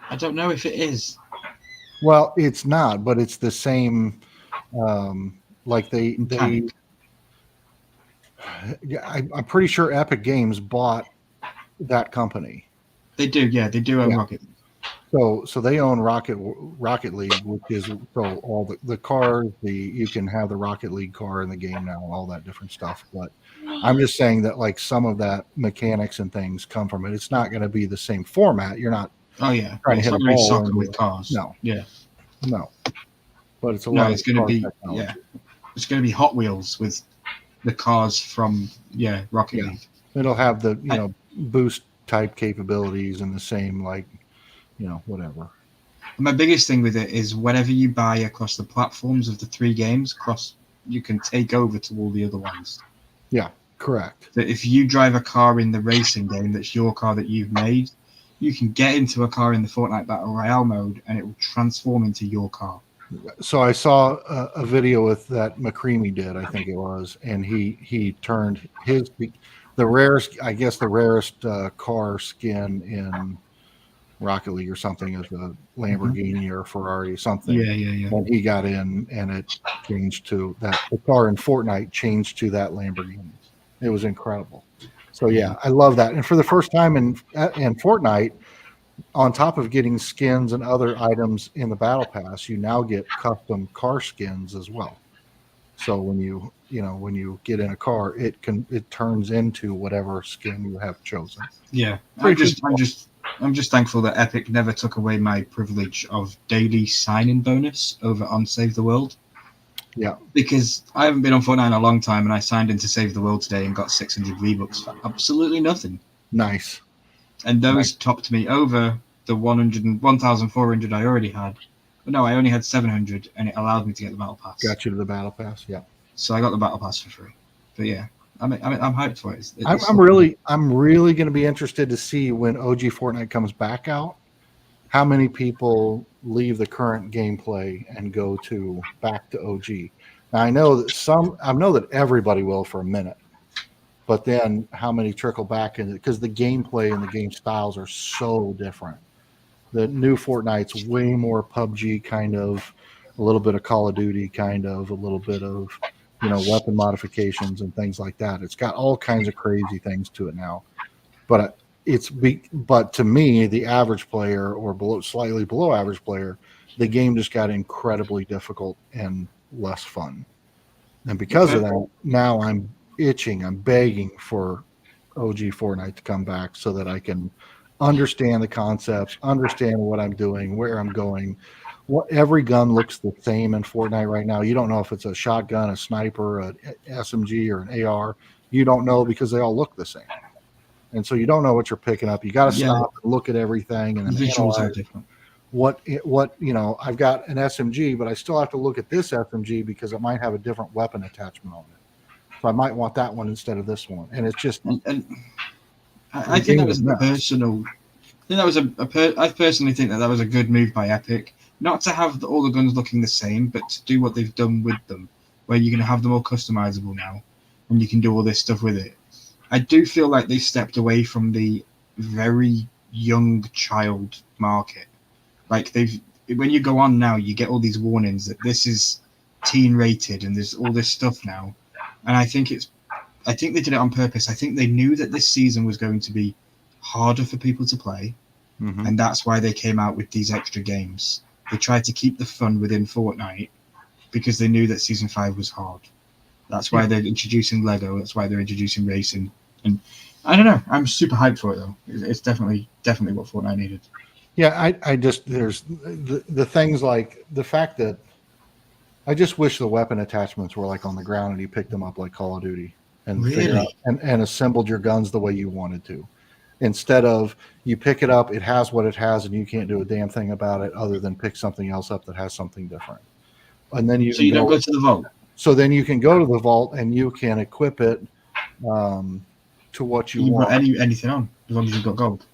I don't know if it is. Well, it's not, but it's the same. Like they I'm pretty sure Epic Games bought that company. They do, yeah. They do own Rocket League. So they own Rocket League, which is all the cars. You can have the Rocket League car in the game now, all that different stuff. But I'm just saying that like some of that mechanics and things come from it. It's not going to be the same format. You're not. Oh yeah, trying to hit a ball soccer with cars. No. Yeah. No. But it's a lot. It's going to be It's going to be Hot Wheels with the cars from Rocket League. It'll have the boost type capabilities and the same whatever. My biggest thing with it is whatever you buy across the platforms of the three games, you can take over to all the other ones. Yeah, correct. That if you drive a car in the racing game that's your car that you've made, you can get into a car in the Fortnite Battle Royale mode and it will transform into your car. So I saw a video with that McCreamy did, I think it was, and he turned the rarest car skin in Rocket League or something is a Lamborghini or Ferrari or something. Yeah. And he got in and it changed to that. The car in Fortnite changed to that Lamborghini. It was incredible. So yeah, I love that. And for the first time in Fortnite, on top of getting skins and other items in the battle pass, you now get custom car skins as well. So when you get in a car, it turns into whatever skin you have chosen. Yeah, I'm just thankful that Epic never took away my privilege of daily sign-in bonus over on Save the World. Yeah, because I haven't been on Fortnite in a long time, and I signed into Save the World today and got 600 V-Bucks for absolutely nothing. Nice. And those topped me over the 1,400 I already had. But no, I only had 700, and it allowed me to get the Battle Pass. Got you to the Battle Pass, yeah. So I got the Battle Pass for free. But yeah, I'm hyped for it. I'm really going to be interested to see when OG Fortnite comes back out, how many people leave the current gameplay and go back to OG. Now I know that everybody will for a minute. But then how many trickle back in it? Because the gameplay and the game styles are so different. The new Fortnite's way more PUBG kind of, a little bit of Call of Duty kind of, a little bit of, weapon modifications and things like that. It's got all kinds of crazy things to it now. But to me, the average player or slightly below average player, the game just got incredibly difficult and less fun. And because of that, now I'm begging for OG Fortnite to come back so that I can understand the concepts, understand what I'm doing, where I'm going. Every gun looks the same in Fortnite right now. You don't know if it's a shotgun, a sniper, an SMG, or an AR. You don't know because they all look the same. and so you don't know what you're picking up. You got to Yeah. stop and look at everything and then Visuals are analyze different. what I've got an SMG, but I still have to look at this SMG because it might have a different weapon attachment on it. So I might want that one instead of this one. And it's just And I think that was a personal. I think that was I personally think that was a good move by Epic, not to have all the guns looking the same, but to do what they've done with them, where you can have them all customizable now, and you can do all this stuff with it. I do feel like they stepped away from the very young child market. Like when you go on now, you get all these warnings that this is teen rated and there's all this stuff now. And I think they did it on purpose. I think they knew that this season was going to be harder for people to play. Mhm. And that's why they came out with these extra games. They tried to keep the fun within Fortnite because they knew that season 5 was hard. That's why they're introducing Lego. That's why they're introducing racing. And I don't know. I'm super hyped for it though. It's definitely what Fortnite needed. Yeah, I just there's the things like the fact that I just wish the weapon attachments were like on the ground and you picked them up like Call of Duty and figured out and assembled your guns the way you wanted to. Instead of you pick it up, it has what it has, and you can't do a damn thing about it other than pick something else up that has something different. And then So you don't go to the vault. So then you can go to the vault and you can equip it to what you want. Put anything on as long as you've got gold.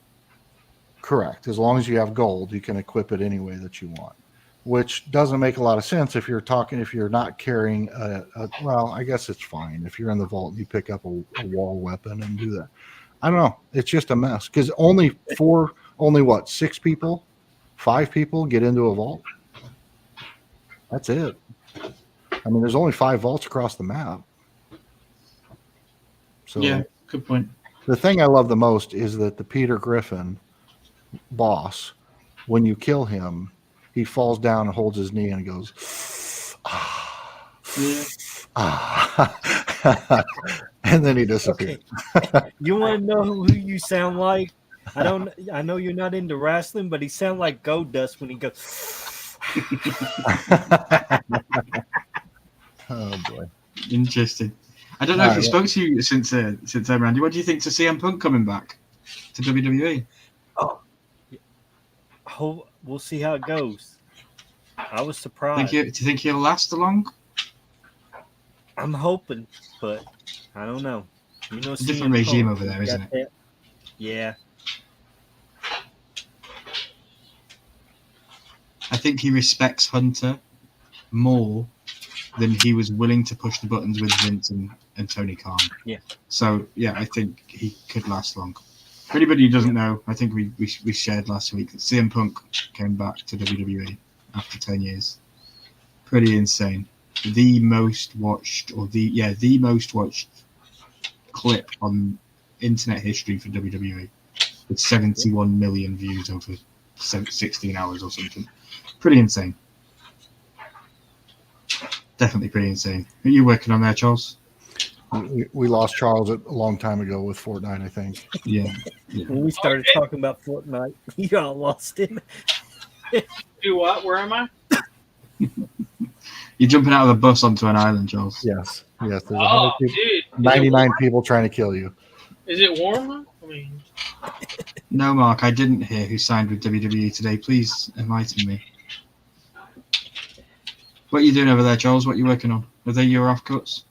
Correct. As long as you have gold, you can equip it any way that you want, which doesn't make a lot of sense if you're not carrying well, I guess it's fine. If you're in the vault, you pick up a wall weapon and do that. I don't know. It's just a mess because only 6 people, 5 people get into a vault. That's it. I mean, there's only 5 vaults across the map. So yeah, good point. The thing I love the most is that the Peter Griffin boss, when you kill him, he falls down and holds his knee and goes, and then he disappears. Okay. You want to know who you sound like? I know you're not into wrestling, but he sounds like Goldust when he goes. Oh boy, interesting. I don't know if he spoke to you since then, Randy. What do you think to CM Punk coming back to WWE? We'll see how it goes. I was surprised. Do you think he'll last long? I'm hoping, but I don't know. You know, it's a different regime over there, isn't it? That. Yeah. I think he respects Hunter more than he was willing to push the buttons with Vince and Tony Khan. Yeah. So, yeah, I think he could last long. For anybody who doesn't know, I think we shared last week that CM Punk came back to WWE after 10 years. Pretty insane. The most watched clip on internet history for WWE with 71 million views over 16 hours or something. Pretty insane. Definitely pretty insane. Are you working on there, Charles? We lost Charles a long time ago with Fortnite, I think. Yeah. When we started talking about Fortnite, y'all lost him. Do what? Where am I? You're jumping out of the bus onto an island, Charles. Yes. There's Dude. 99 people trying to kill you. Is it warm? I mean, no, Mark, I didn't hear who signed with WWE today. Please enlighten me. What are you doing over there, Charles? What are you working on? Are they your offcuts?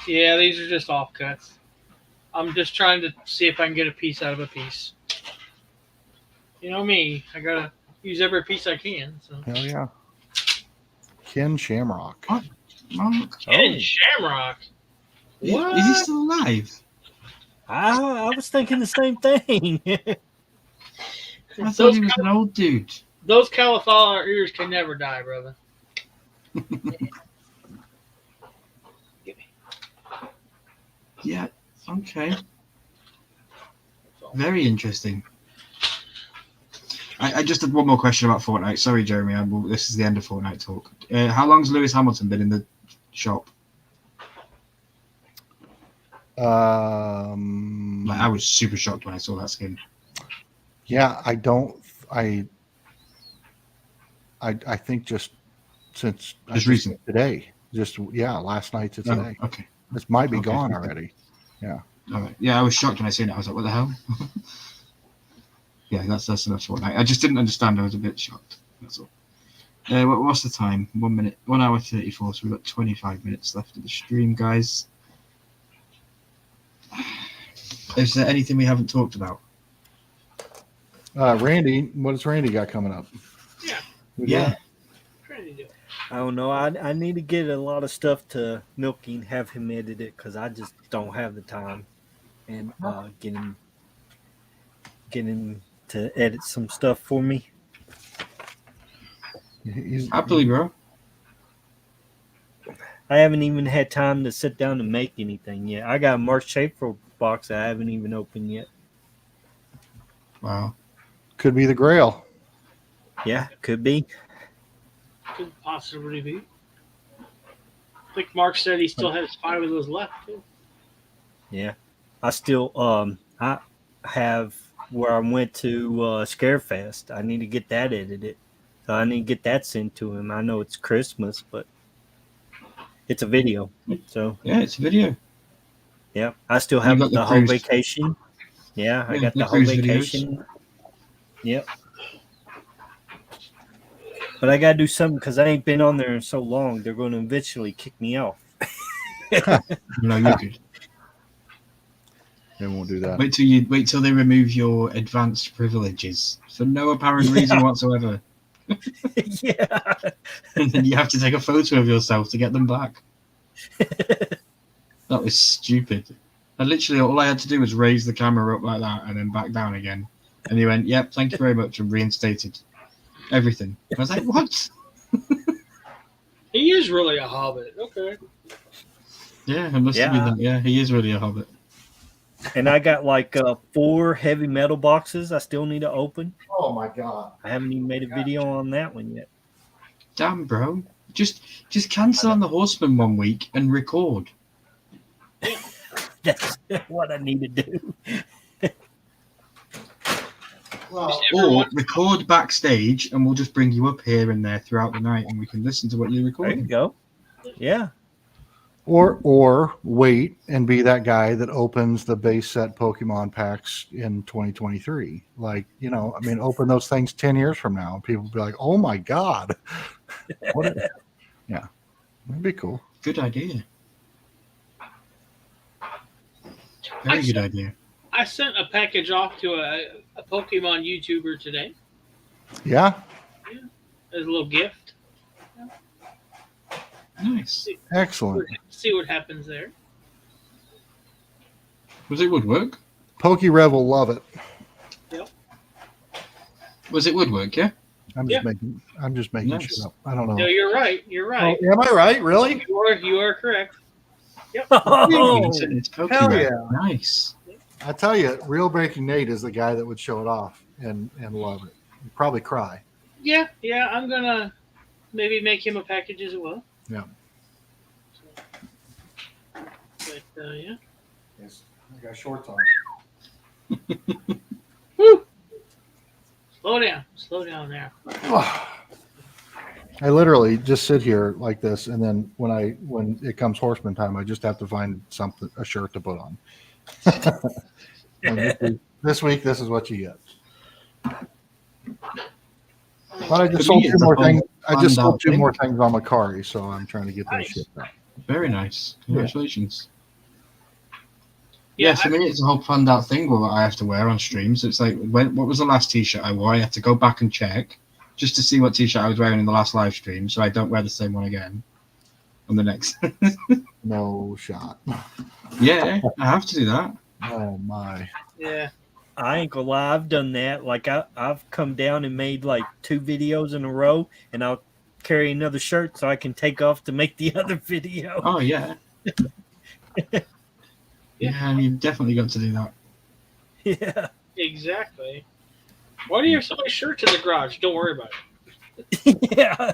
yeah, these are just offcuts. I'm just trying to see if I can get a piece out of a piece. You know me, I gotta use every piece I can. So. Hell yeah. Ken Shamrock. What? Mark? Ken Shamrock? What? Is he still alive? I was thinking the same thing. I thought he was an old dude. Those cauliflower ears can never die, brother. Yeah, okay. Very interesting. I just had one more question about Fortnite. Sorry, Jeremy. This is the end of Fortnite talk. How long's Lewis Hamilton been in the shop? I was super shocked when I saw that skin. Yeah, I think just since recent today, last night to today. Okay. This might be gone already. Yeah. All right. Yeah, I was shocked when I seen it. I was like, what the hell? Yeah, that's enough for one night. I just didn't understand. I was a bit shocked. That's all. What's the time? 1 minute, 1 hour 34. So we've got 25 minutes left of the stream, guys. Is there anything we haven't talked about? Randy, what has Randy got coming up? Yeah. I don't know. I need to get a lot of stuff to Milky and have him edit it because I just don't have the time and get him to edit some stuff for me. Happily, bro. I haven't even had time to sit down and make anything yet. I got a March April box I haven't even opened yet. Wow. Could be the Grail. Yeah, could be. Could possibly be. I think Mark said he still has 5 of those left too. Yeah, I still I have where I went to Scarefest. I need to get that edited. So I need to get that sent to him. I know it's Christmas, but it's a video. So yeah, it's a video. Yeah, I still have got the the whole cruise. vacation. Yeah, I got the the whole cruise vacation. videos. Yep. But I gotta do something because I ain't been on there in so long. They're going to eventually kick me off. No, you're good. They won't do that. Wait till they remove your advanced privileges for no apparent reason whatsoever. Yeah. And then you have to take a photo of yourself to get them back. That was stupid. And literally all I had to do was raise the camera up like that and then back down again. And he went, "Yep, thank you very much," and reinstated everything. I was like, "What?" He is really a hobbit. Okay. Yeah, it must have been that. Yeah, he is really a hobbit. And I got like 4 heavy metal boxes I still need to open. Oh my god! I haven't even made a video on that one yet. Damn, bro. Just cancel on the Horseman 1 week and record. That's what I need to do. Or record backstage and we'll just bring you up here and there throughout the night and we can listen to what you're There recording. you go. Yeah. Or wait and be that guy that opens the base set Pokemon packs in 2023. Like, open those things 10 years from now and people will be like, "Oh my god." Yeah. That'd be cool. Good idea. Very good idea. I sent a package off to a Pokemon YouTuber today Yeah. as a little gift. Nice. Excellent. See what happens there. Was it woodwork? PokeRev will love it. Yep. Was it woodwork, yeah? I'm just making Nice. shit up. I don't know. No, you're right. You're right. Oh, am I right? Really? You are correct. Yep. Oh, It's hell Pokemon. yeah. Nice. I tell you, Real Breaking Nate is the guy that would show it off and love it. He'd probably cry. Yeah. I'm gonna maybe make him a package as well. Yeah. But yeah. Yes. I got shorts on. Woo! Slow down there. I literally just sit here like this, and then when it comes Horseman time, I just have to find a shirt to put on. And this week, this is what you get. But I just sold 2 more things. I just sold 2 more things on Macari, so I'm trying to get those shit out. Very nice. Congratulations. Yeah, Yes, I mean, it's a whole planned out thing what I have to wear on streams. It's like, what was the last t-shirt I wore? I had to go back and check just to see what t-shirt I was wearing in the last live stream so I don't wear the same one again on the next. No shot. Yeah, I have to do that. Oh, my. Yeah. I ain't gonna lie, I've done that. Like I've come down and made like 2 videos in a row, and I'll carry another shirt so I can take off to make the other video. Oh, yeah. Yeah, you've definitely got to do that. Yeah. Exactly. Why do you have so many shirts in the garage? Don't worry about it. Yeah.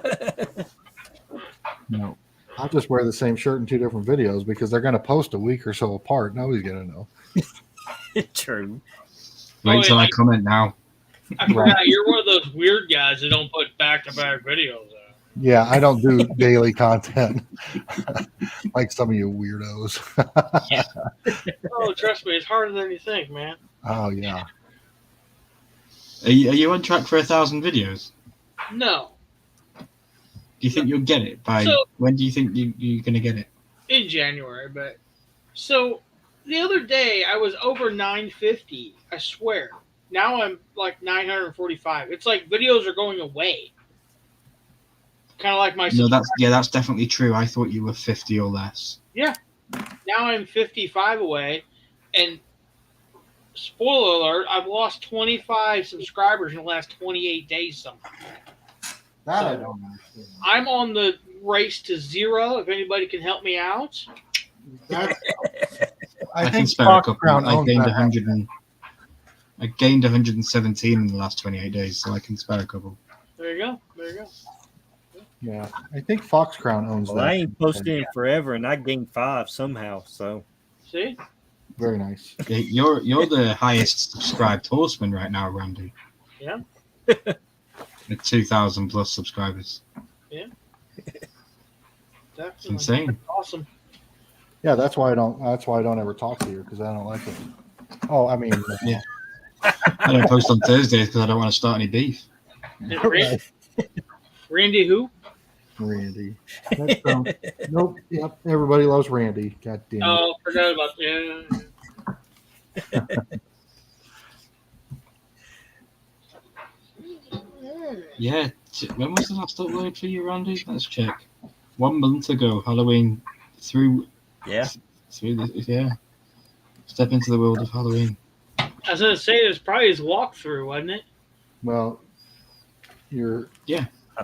No. I'll just wear the same shirt in 2 different videos because they're going to post a week or so apart. Nobody's going to know. True. Wait till I comment now. I forgot you're one of those weird guys that don't put back-to-back videos out. Yeah, I don't do daily content like some of you weirdos. Oh, trust me, it's harder than you think, man. Oh yeah. Are you on track for 1,000 videos? No. Do you think you'll get it by when? Do you think you're going to get it? In January, but so the other day I was over 950. I swear. Now I'm like 945. It's like videos are going away. Kind of like my. No, that's definitely true. I thought you were 50 or less. Yeah. Now I'm 55 away, and spoiler alert, I've lost 25 subscribers in the last 28 days somehow. That I don't understand. I'm on the race to 0. If anybody can help me out. I can think spare a couple. Crown I owns gained that. 100 I gained 117 in the last 28 days, so I can spare a couple. There you go. There you go. Yeah, I think Fox Crown owns Well, that. I ain't posted in forever, and I gained 5 somehow. So See? Very nice. Okay, you're the highest subscribed Horseman right now, Randy. Yeah. With 2,000 plus subscribers. Yeah. It's insane. Awesome. Yeah, that's why I don't ever talk to you, because I don't like it. Oh, I mean, Yeah. I don't post on Thursdays because I don't want to start any beef. Randy who? Randy. Nope. Yep. Everybody loves Randy. God damn it. Oh, forgot about that. Yeah. When was the last upload for you, Randy? Let's check. 1 month ago, Halloween. Through this, yeah. Step into the world of Halloween. I was going to say, it was probably his walkthrough, wasn't it? Well, I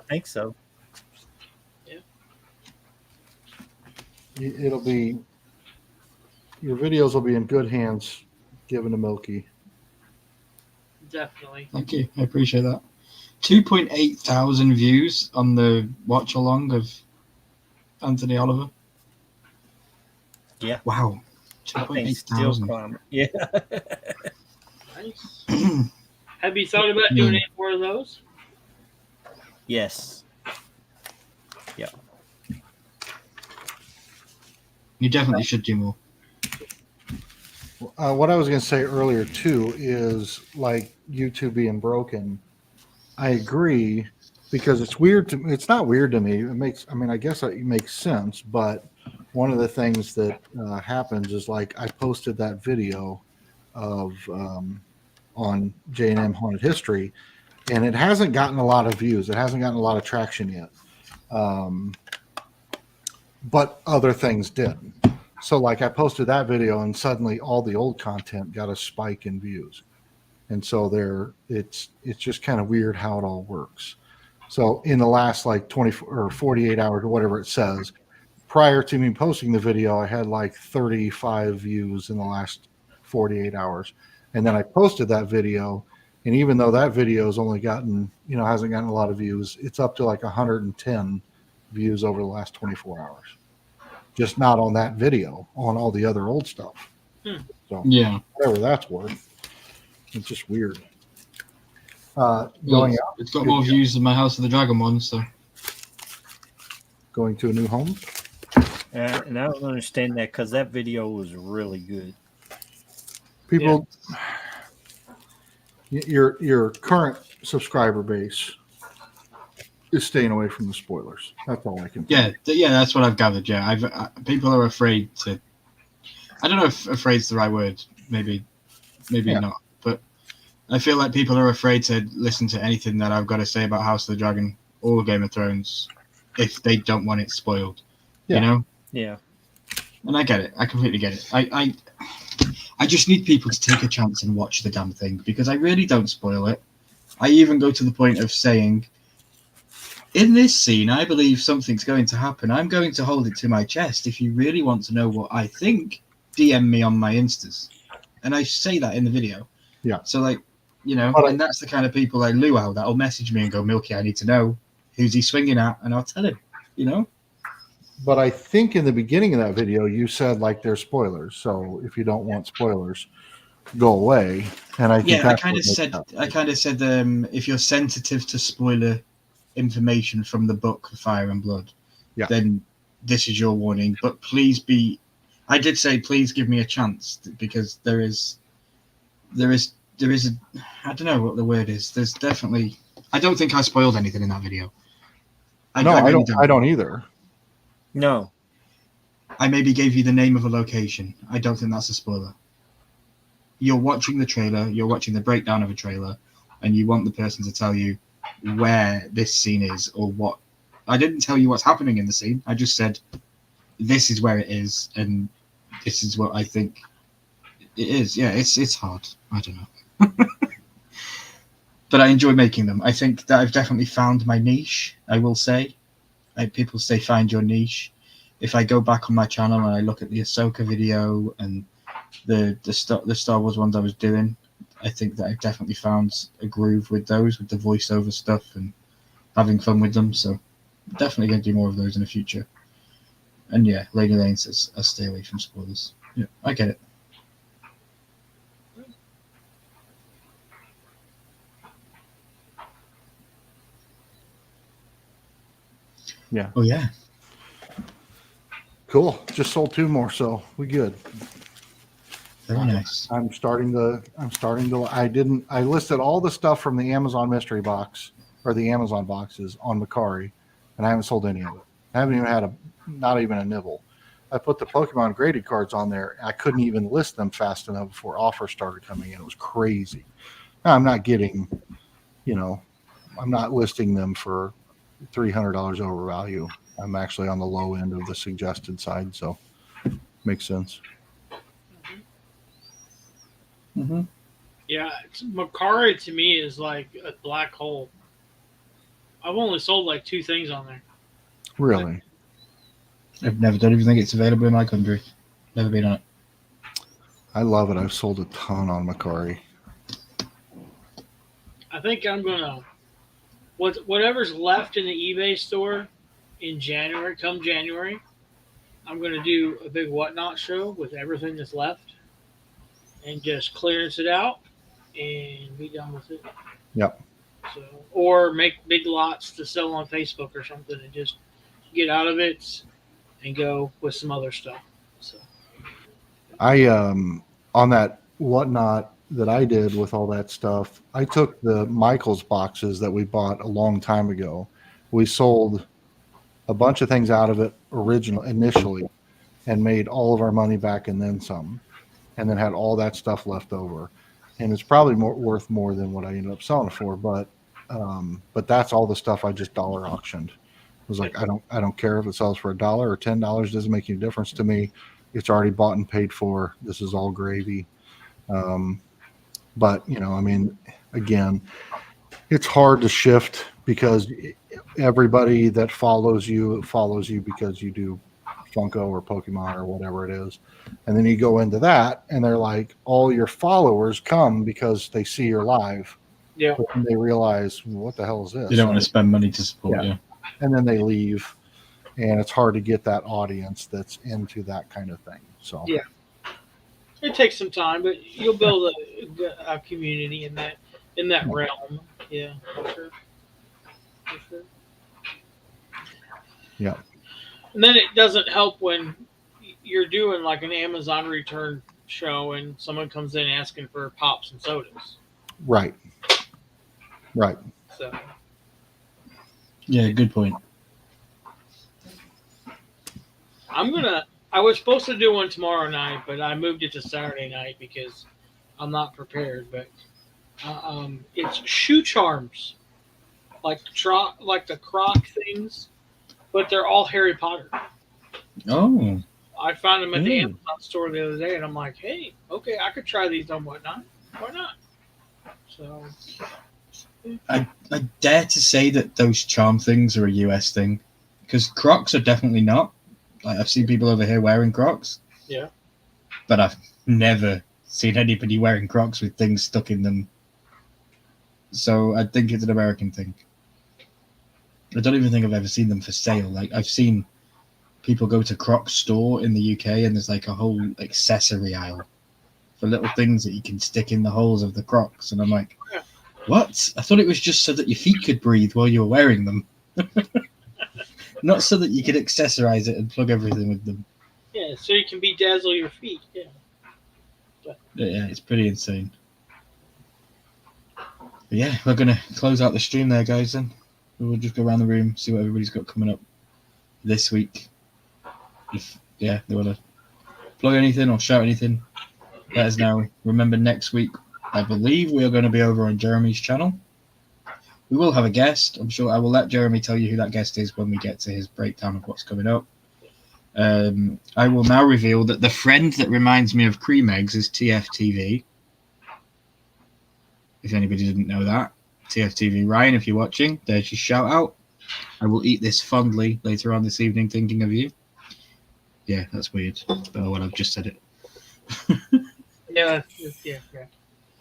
think so. it'll be your videos will be in good hands, given to Milky. Definitely. Thank you. I appreciate that. 2.8 thousand views on the watch along of Anthony Oliver. Yeah. Wow. I think 2.8 still thousand. climbing. Yeah. Nice. Have you thought about doing any more of those? Yes. You definitely should do more. What I was going to say earlier too is like YouTube being broken. I agree, because it's weird to. It's not weird to me. It makes. I mean, I guess it makes sense. But one of the things that happens is like I posted that video of on J&M Haunted History, and it hasn't gotten a lot of views. It hasn't gotten a lot of traction yet. But other things did. So like I posted that video and suddenly all the old content got a spike in views. And so it's just kind of weird how it all works. So in the last like 24 or 48 hours or whatever it says, prior to me posting the video, I had like 35 views in the last 48 hours. And then I posted that video, and even though that video has only gotten, hasn't gotten a lot of views, it's up to like 110 views over the last 24 hours. Just not on that video, on all the other old stuff. So Yeah. whatever that's worth, it's just weird. Well, Going out, it's got more views than my House of the Dragon one, so. going to a new home. And I don't understand that, because that video was really good. People, your current subscriber base is staying away from the spoilers. That's all I can. Yeah, that's what I've gathered. Yeah, people are afraid to. I don't know if "afraid's" the right word. Maybe not. But I feel like people are afraid to listen to anything that I've got to say about House of the Dragon or Game of Thrones if they don't want it spoiled. Yeah. You know? Yeah. And I get it. I completely get it. I just need people to take a chance and watch the damn thing, because I really don't spoil it. I even go to the point of saying, in this scene, I believe something's going to happen. I'm going to hold it to my chest. If you really want to know what I think, DM me on my Instas. And I say that in the video. Yeah. So, and that's the kind of people like Luau that'll message me and go, Milky, I need to know. Who's he swinging at? And I'll tell him, But I think in the beginning of that video, you said like there's spoilers. So if you don't want spoilers, go away. And I think I kind of said if you're sensitive to spoiler information from the book Fire and Blood, Yeah. then this is your warning. But please be, I did say please give me a chance, because there is a, I don't know what the word is. There's definitely, I don't think I spoiled anything in that video. I really don't. I don't either. No. I maybe gave you the name of a location. I don't think that's a spoiler. You're watching the trailer, you're watching the breakdown of a trailer, and you want the person to tell you where this scene is or what. I didn't tell you what's happening in the scene. I just said, this is where it is, and this is what I think it is. Yeah, it's hard. I don't know. But I enjoy making them. I think that I've definitely found my niche, I will say. People say find your niche. If I go back on my channel and I look at the Ahsoka video and the Star Wars ones I was doing, I think that I've definitely found a groove with those, with the voiceover stuff and having fun with them. So definitely going to do more of those in the future. And yeah, Lady Lane says I'll stay away from spoilers. Yeah, I get it. Yeah. Oh yeah. Cool. Just sold 2 more, so we good. Very nice. I listed all the stuff from the Amazon mystery box or the Amazon boxes on Macari, and I haven't sold any of it. I haven't even had not even a nibble. I put the Pokemon graded cards on there. I couldn't even list them fast enough before offers started coming in. It was crazy. Now, I'm not getting, I'm not listing them for $300 over value. I'm actually on the low end of the suggested side, so makes sense. Mm-hmm. Yeah, Macari to me is like a black hole. I've only sold like 2 things on there. Really? I've never done anything. It's available in my country. Never been on it. I love it. I've sold a ton on Macari. I think I'm gonna whatever's left in the eBay store in January. Come January, I'm gonna do a big whatnot show with everything that's left, and just clearance it out and be done with it. Yep. So, or make big lots to sell on Facebook or something, and just get out of it and go with some other stuff. So, I on that whatnot that I did with all that stuff, I took the Michaels boxes that we bought a long time ago. We sold a bunch of things out of it initially and made all of our money back and then some, and then had all that stuff left over. And it's probably worth more than what I ended up selling it for, but that's all the stuff I just dollar auctioned. It was like, I don't care if it sells for $1 or $10, doesn't make any difference to me. It's already bought and paid for. This is all gravy. But again, it's hard to shift because everybody that follows you because you do Funko or Pokemon or whatever it is. And then you go into that and they're like, all your followers come because they see you're live. yeah. But then they realize, well, what the hell is this? You don't want to spend money to support you. And then they leave. And it's hard to get that audience that's into that kind of thing. So Yeah. It takes some time, but you'll build a community in that realm. Yeah, for sure. For sure. Yeah. And then it doesn't help when you're doing like an Amazon return show and someone comes in asking for pops and sodas. Right. So Yeah, good point. I was supposed to do one tomorrow night, but I moved it to Saturday night because I'm not prepared. But it's shoe charms, like the Croc things, but they're all Harry Potter. Oh. I found them at the Amazon store the other day, and I'm like, hey, okay, I could try these on whatnot. Why not? So I dare to say that those charm things are a US thing, because Crocs are definitely not. Like, I've seen people over here wearing Crocs. Yeah. But I've never seen anybody wearing Crocs with things stuck in them. So I think it's an American thing. I don't even think I've ever seen them for sale. Like, I've seen people go to Crocs store in the UK and there's like a whole accessory aisle for little things that you can stick in the holes of the Crocs. And I'm like, What? I thought it was just so that your feet could breathe while you were wearing them. Not so that you could accessorize it and plug everything with them. Yeah, so you can bedazzle your feet. Yeah. Yeah, it's pretty insane. But yeah, we're going to close out the stream there, guys, then. We'll just go around the room, see what everybody's got coming up this week. If, they want to plug anything or shout anything, let us know. Remember, next week, I believe we are going to be over on Jeremy's channel. We will have a guest. I'm sure I will let Jeremy tell you who that guest is when we get to his breakdown of what's coming up. I will now reveal that the friend that reminds me of cream eggs is TFTV. If anybody didn't know that. TFTV. Ryan, if you're watching, there's your shout out. I will eat this fondly later on this evening thinking of you. Yeah, that's weird. Oh, well, I've just said it. Yeah.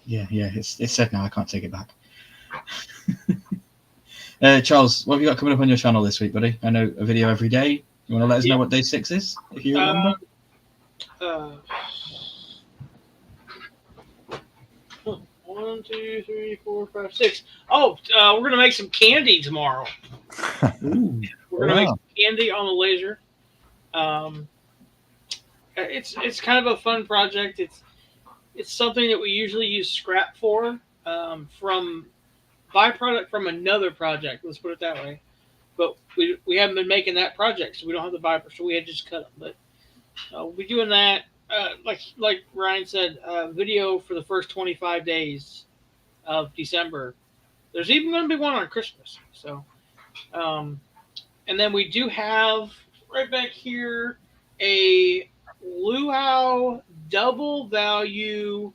It's said now. I can't take it back. Charles, what have you got coming up on your channel this week, buddy? I know a video every day. You want to let us know what day 6 is, if you remember? 1, 2, 3, 4, 5, 6. Oh, we're gonna make some candy tomorrow. Ooh. We're gonna make some candy on the laser. It's kind of a fun project. It's something that we usually use scrap for, from byproduct from another project. Let's put it that way. But we haven't been making that project, so we don't have the viper, so we had to just cut them. But we'll be doing that. Like Ryan said, video for the first 25 days of December. There's even going to be one on Christmas. So, and then we do have right back here a luau double value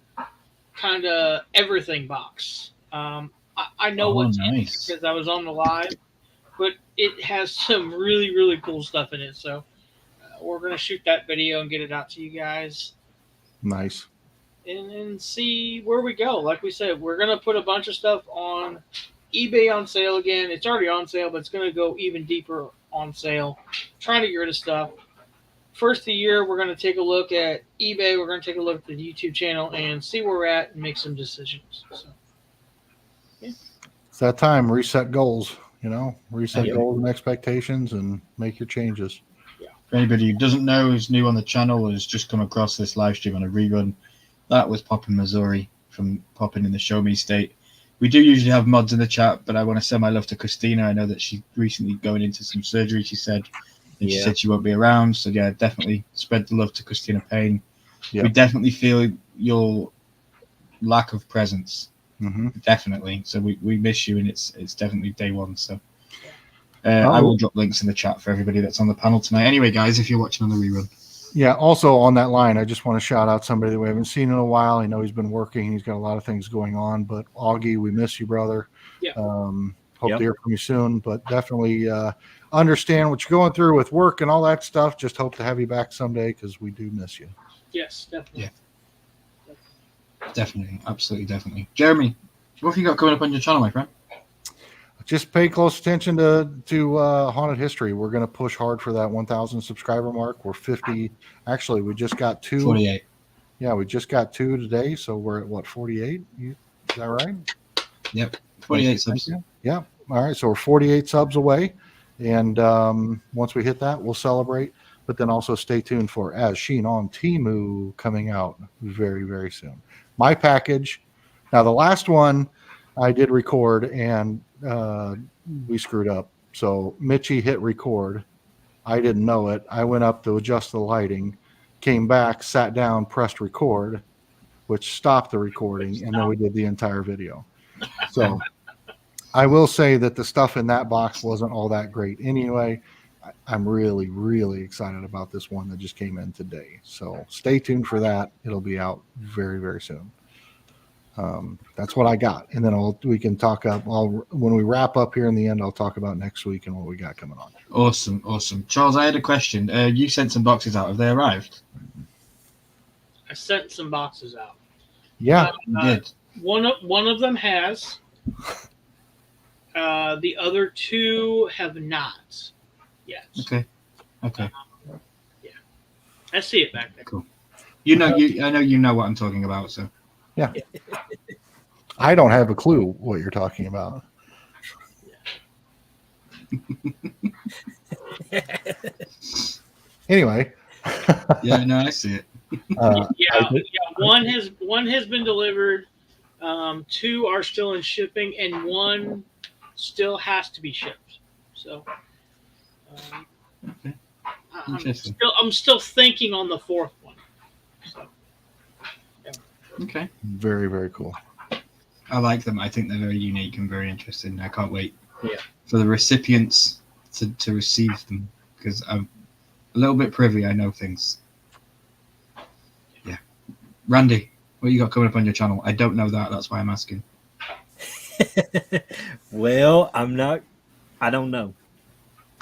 kind of everything box. I know what's in it because I was on the live, but it has some really, really cool stuff in it. So we're going to shoot that video and get it out to you guys. Nice. And see where we go. Like we said, we're going to put a bunch of stuff on eBay on sale again. It's already on sale, but it's going to go even deeper on sale. Trying to get rid of stuff. First of the year, we're going to take a look at eBay. We're going to take a look at the YouTube channel and see where we're at and make some decisions. So, yeah. It's that time. Reset goals, reset goals and expectations and make your changes. For anybody who doesn't know, who's new on the channel or has just come across this live stream on a rerun, that was Poppin' Missouri from Poppin' in the Show Me State. We do usually have mods in the chat, but I want to send my love to Christina. I know that she's recently going into some surgery, she said. And she said she won't be around. So, yeah, definitely spread the love to Christina Payne. Yep. We definitely feel your lack of presence. Mm-hmm. Definitely. So we miss you, and it's definitely day one. So I will drop links in the chat for everybody that's on the panel tonight. Anyway, guys, if you're watching on the rerun. Yeah, also on that line, I just want to shout out somebody that we haven't seen in a while. I know he's been working. He's got a lot of things going on. But Augie, we miss you, brother. Yeah. Hope to hear from you soon. But definitely understand what you're going through with work and all that stuff. Just hope to have you back someday because we do miss you. Yes, definitely. Yeah. Definitely. Absolutely, definitely. Jeremy, what have you got coming up on your channel, my friend? Just pay close attention to Haunted History. We're going to push hard for that 1,000 subscriber mark. We're 50. Actually, we just got 2. 48. Yeah, we just got 2 today. So we're at, what, 48? Is that right? Yep. 48 subs. Yeah. All right. So we're 48 subs away. And once we hit that, we'll celebrate. But then also stay tuned for As Sheen on Temu coming out very, very soon. My package. Now, the last one I did record and we screwed up. So Mitchie hit record. I didn't know it. I went up to adjust the lighting, came back, sat down, pressed record, which stopped the recording, and then we did the entire video. So I will say that the stuff in that box wasn't all that great anyway. I'm really, really excited about this one that just came in today. So stay tuned for that. It'll be out very, very soon. That's what I got. And then we can talk up. When we wrap up here in the end, I'll talk about next week and what we got coming on. Awesome. Awesome. Charles, I had a question. You sent some boxes out. Have they arrived? I sent some boxes out. Yeah. You did. One of them has. The other 2 have not yet. Okay. Yeah. I see it back there. Cool. I know you know what I'm talking about, so. Yeah. I don't have a clue what you're talking about. Anyway. Yeah, no, I see it. One has been delivered. 2 are still in shipping, and 1 still has to be shipped. So, Okay. I'm still thinking on the 4th one. So, yeah. Okay. Very, very cool. I like them. I think they're very unique and very interesting. I can't wait for the recipients to receive them, because I'm a little bit privy. I know things. Yeah. Randy, what you got coming up on your channel? I don't know that. That's why I'm asking. Well, I don't know.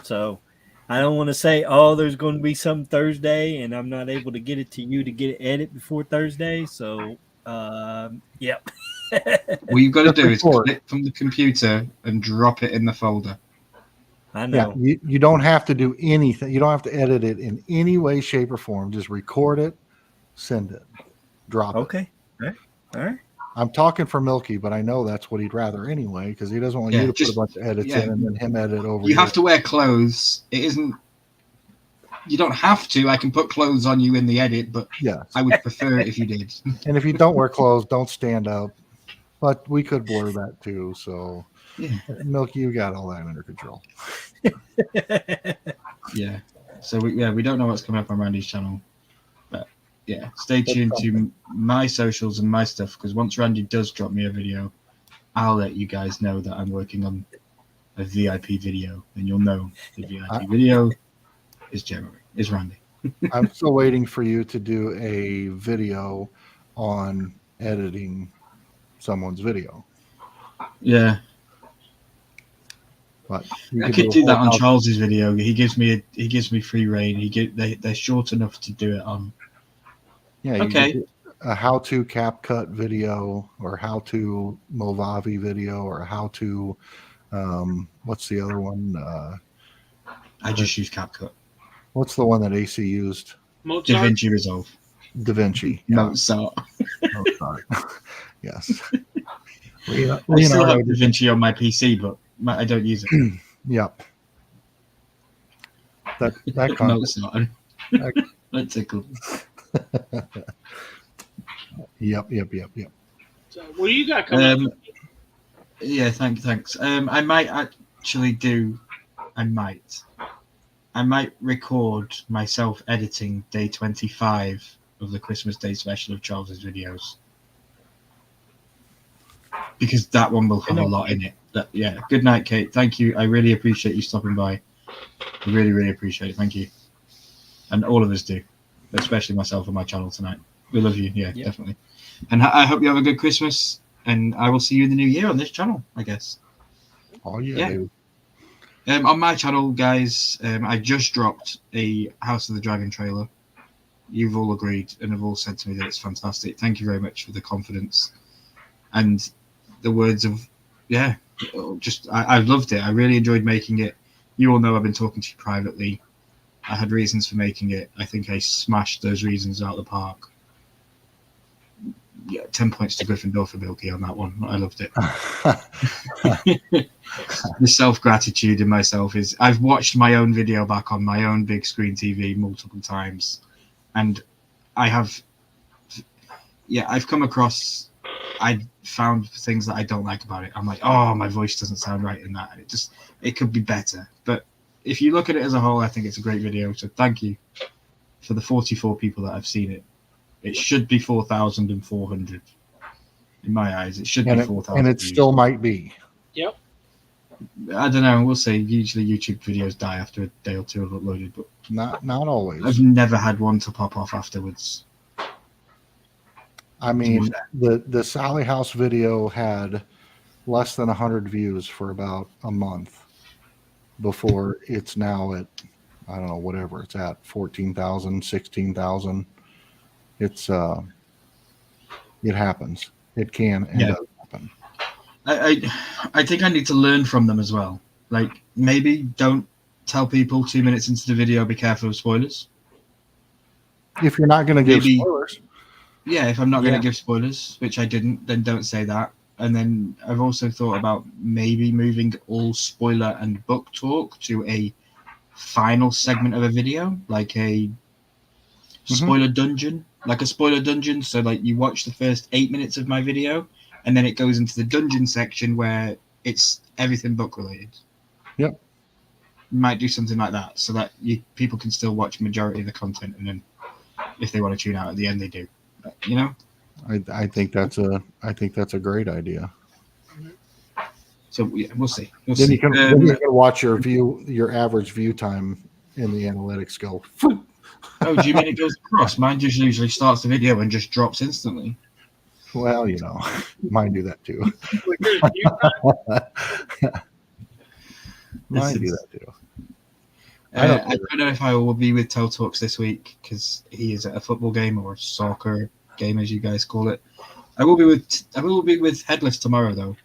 So I don't want to say, oh, there's going to be some Thursday and I'm not able to get it to you to get it edited before Thursday. So, yep. What you've got to do is click from the computer and drop it in the folder. I know. Yeah, you don't have to do anything. You don't have to edit it in any way, shape, or form. Just record it, send it, drop it. Okay. All right. I'm talking for Milky, but I know that's what he'd rather anyway, because he doesn't want you to put a bunch of edits in and then him edit over. You have to wear clothes. It isn't. You don't have to. I can put clothes on you in the edit, but I would prefer it if you did. And if you don't wear clothes, don't stand up. But we could blur that too. So, Milky, you got all that under control. Yeah. So we don't know what's coming up on Randy's channel, but yeah, stay tuned to my socials and my stuff, because once Randy does drop me a video, I'll let you guys know that I'm working on a VIP video, and you'll know the VIP video is Randy. I'm still waiting for you to do a video on editing someone's video. Yeah. But I could do that on Charles's video. He gives me free reign. They're short enough to do it on. Yeah. Okay. A how-to CapCut video, or how-to Movavi video, or how-to what's the other one? I just use CapCut. What's the one that AC used? Mozart? DaVinci Resolve. DaVinci. Yeah. Mozart. Mozart. Yes. I still have DaVinci on my PC, but I don't use it. Yep. That Mozart. That tickled. Yep. So, what do you got coming up? Yeah, thanks. I might actually I might record myself editing day 25 of the Christmas Day special of Charles's videos, because that one will have a lot in it. Good night, Kate. Thank you. I really appreciate you stopping by. I really, really appreciate it. Thank you. And all of us do, especially myself on my channel tonight. We love you. Yeah, definitely. And I hope you have a good Christmas, and I will see you in the new year on this channel, I guess. Oh, yeah. On my channel, guys, I just dropped a House of the Dragon trailer. You've all agreed and have all said to me that it's fantastic. Thank you very much for the confidence and the words of, I loved it. I really enjoyed making it. You all know I've been talking to you privately. I had reasons for making it. I think I smashed those reasons out of the park. Yeah, 10 points to Gryffindor for Milky on that one. I loved it. The self-gratitude in myself is, I've watched my own video back on my own big screen TV multiple times, and I've come across, I found things that I don't like about it. I'm like, oh, my voice doesn't sound right in that. It could be better. But if you look at it as a whole, I think it's a great video. So thank you for the 44 people that have seen it. It should be 4,400 in my eyes. It should be 4,000. And it still might be. Yep. I don't know. We'll see. Usually YouTube videos die after a day or two of uploaded, but not always. I've never had one to pop off afterwards. I mean, the Sally House video had less than 100 views for about a month before it's now at, I don't know, whatever it's at, 14,000, 16,000. It's it happens. It can and does happen. I think I need to learn from them as well. Like, maybe don't tell people 2 minutes into the video, be careful of spoilers. If you're not going to give spoilers. Yeah, if I'm not going to give spoilers, which I didn't, then don't say that. And then I've also thought about maybe moving all spoiler and book talk to a final segment of a video, like a spoiler dungeon, So like you watch the first 8 minutes of my video, and then it goes into the dungeon section where it's everything book related. Yep. Might do something like that, so that people can still watch majority of the content, and then if they want to tune out at the end, they do. You know. I think that's a great idea. So we'll see. Then you can watch your average view time in the analytics go. Oh, do you mean it goes across? Mine just usually starts the video and just drops instantly. Well, mine do that too. Mine do that too. I don't know if I will be with Toe Talks this week because he is at a football game or a soccer game, as you guys call it. I will be with Headless tomorrow, though,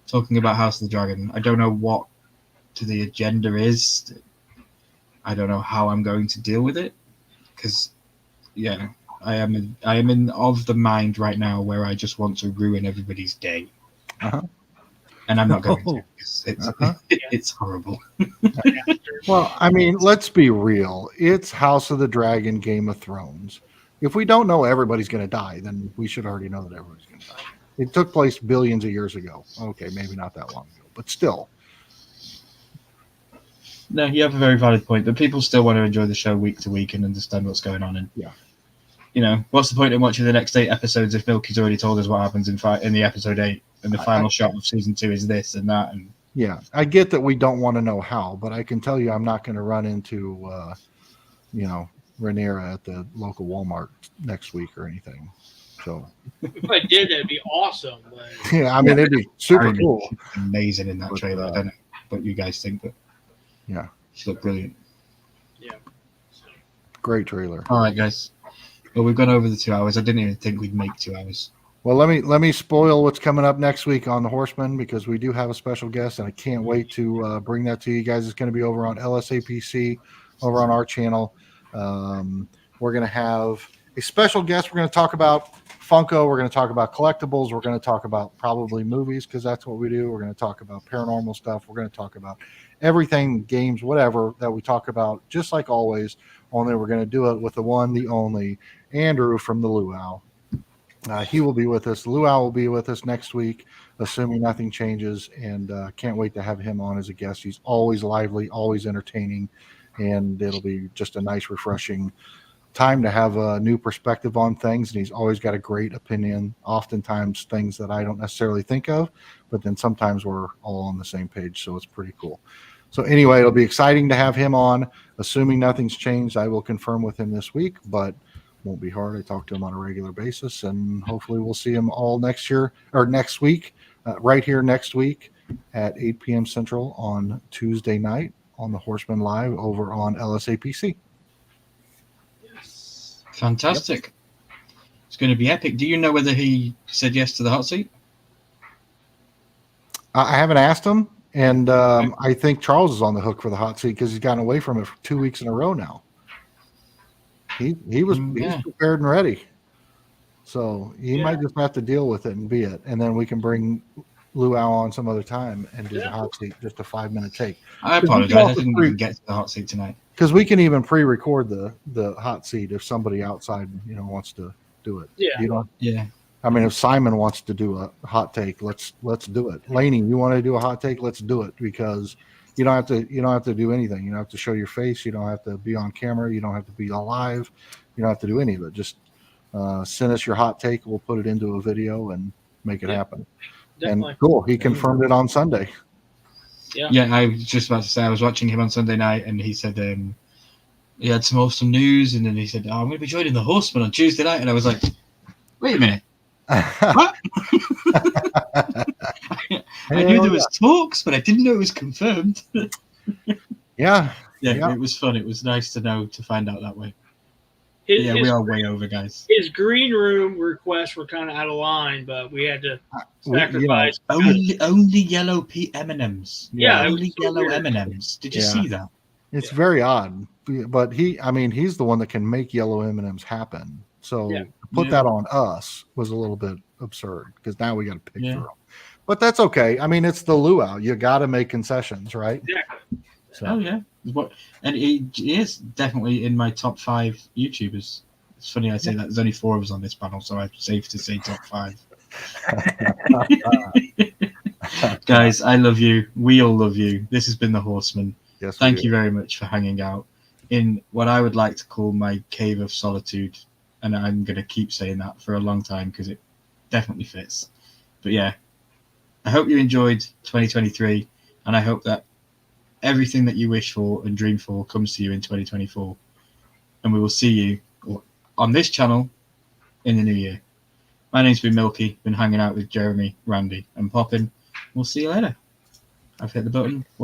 talking about House of the Dragon. I don't know what the agenda is. I don't know how I'm going to deal with it because, I am in of the mind right now where I just want to ruin everybody's day, and I'm not going to. It's horrible. Well, I mean, let's be real. It's House of the Dragon, Game of Thrones. If we don't know everybody's going to die, then we should already know that everybody's going to die. It took place billions of years ago. Okay, maybe not that long ago, but still. No, you have a very valid point, but people still want to enjoy the show week to week and understand what's going on. And what's the point in watching the next 8 episodes if Milky's already told us what happens in the episode 8, and the final shot of season 2 is this and that? And I get that we don't want to know how, but I can tell you I'm not going to run into, Rhaenyra at the local Walmart next week or anything. So if I did, that'd be awesome. But... Yeah, I mean, it'd be super cool. Amazing in that trailer. I don't know what you guys think, but yeah, she looked brilliant. Yeah, great trailer. All right, guys. Well, we've gone over the 2 hours. I didn't even think we'd make 2 hours. Well, let me spoil what's coming up next week on the Horseman, because we do have a special guest, and I can't wait to bring that to you guys. It's going to be over on LSAPC, over on our channel. We're going to have a special guest. We're going to talk about Funko. We're going to talk about collectibles. We're going to talk about probably movies, because that's what we do. We're going to talk about paranormal stuff. We're going to talk about everything, games, whatever that we talk about, just like always. Only we're going to do it with the one, the only Andrew from the Luau. He will be with us. Luau will be with us next week, assuming nothing changes, and can't wait to have him on as a guest. He's always lively, always entertaining, and it'll be just a nice, refreshing time to have a new perspective on things. And he's always got a great opinion, oftentimes things that I don't necessarily think of, but then sometimes we're all on the same page, so it's pretty cool. So anyway, it'll be exciting to have him on. Assuming nothing's changed, I will confirm with him this week, but won't be hard. I talk to him on a regular basis, and hopefully we'll see him all next week, right here next week at 8 p.m. Central on Tuesday night on the Horseman Live over on LSAPC. Yes. Fantastic. Yep. It's going to be epic. Do you know whether he said yes to the hot seat? I haven't asked him, and I think Charles is on the hook for the hot seat because he's gotten away from it for 2 weeks in a row now. He's prepared and ready, so he might just have to deal with it and be it, and then we can bring Luau on some other time and do the hot seat, just a 5-minute take. I apologize, I didn't even get to the hot seat tonight, because we can even pre-record the hot seat if somebody outside wants to do it. I mean, if Simon wants to do a hot take, let's do it. Lainey, you want to do a hot take? Let's do it, because you don't have to do anything. You don't have to show your face. You don't have to be on camera. You don't have to be alive. You don't have to do any of it. Just send us your hot take. We'll put it into a video and make it happen. Definitely. And cool. He confirmed it on Sunday. Yeah, I was just about to say I was watching him on Sunday night, and he said he had some awesome news, and then he said, I'm going to be joining the Horseman on Tuesday night, and I was like, wait a minute. What? I knew there was talks, but I didn't know it was confirmed. Yeah, it was fun. It was nice to find out that way. We are way over, guys. His green room requests were kind of out of line, but we had to sacrifice. Only yellow M&Ms. Yeah, only yellow M&Ms. Did you see that? It's very odd, but he's the one that can make yellow M&Ms happen. So put Yeah. that on us was a little bit absurd because now we got to pick Yeah. through them. But that's okay. I mean, it's the luau. You got to make concessions, right? Exactly. So, Oh yeah, and he is definitely in my top 5 YouTubers. It's funny I say that. There's only 4 of us on this panel, so I'm safe to say top 5. Guys, I love you. We all love you. This has been the Horseman. yes, Thank you very much for hanging out in what I would like to call my cave of solitude, and I'm going to keep saying that for a long time because it definitely fits. But yeah, I hope you enjoyed 2023, and I hope that everything that you wish for and dream for comes to you in 2024. And we will see you on this channel in the new year. My name's been Milky, been hanging out with Jeremy, Randy, and Poppin. We'll see you later. I've hit the button.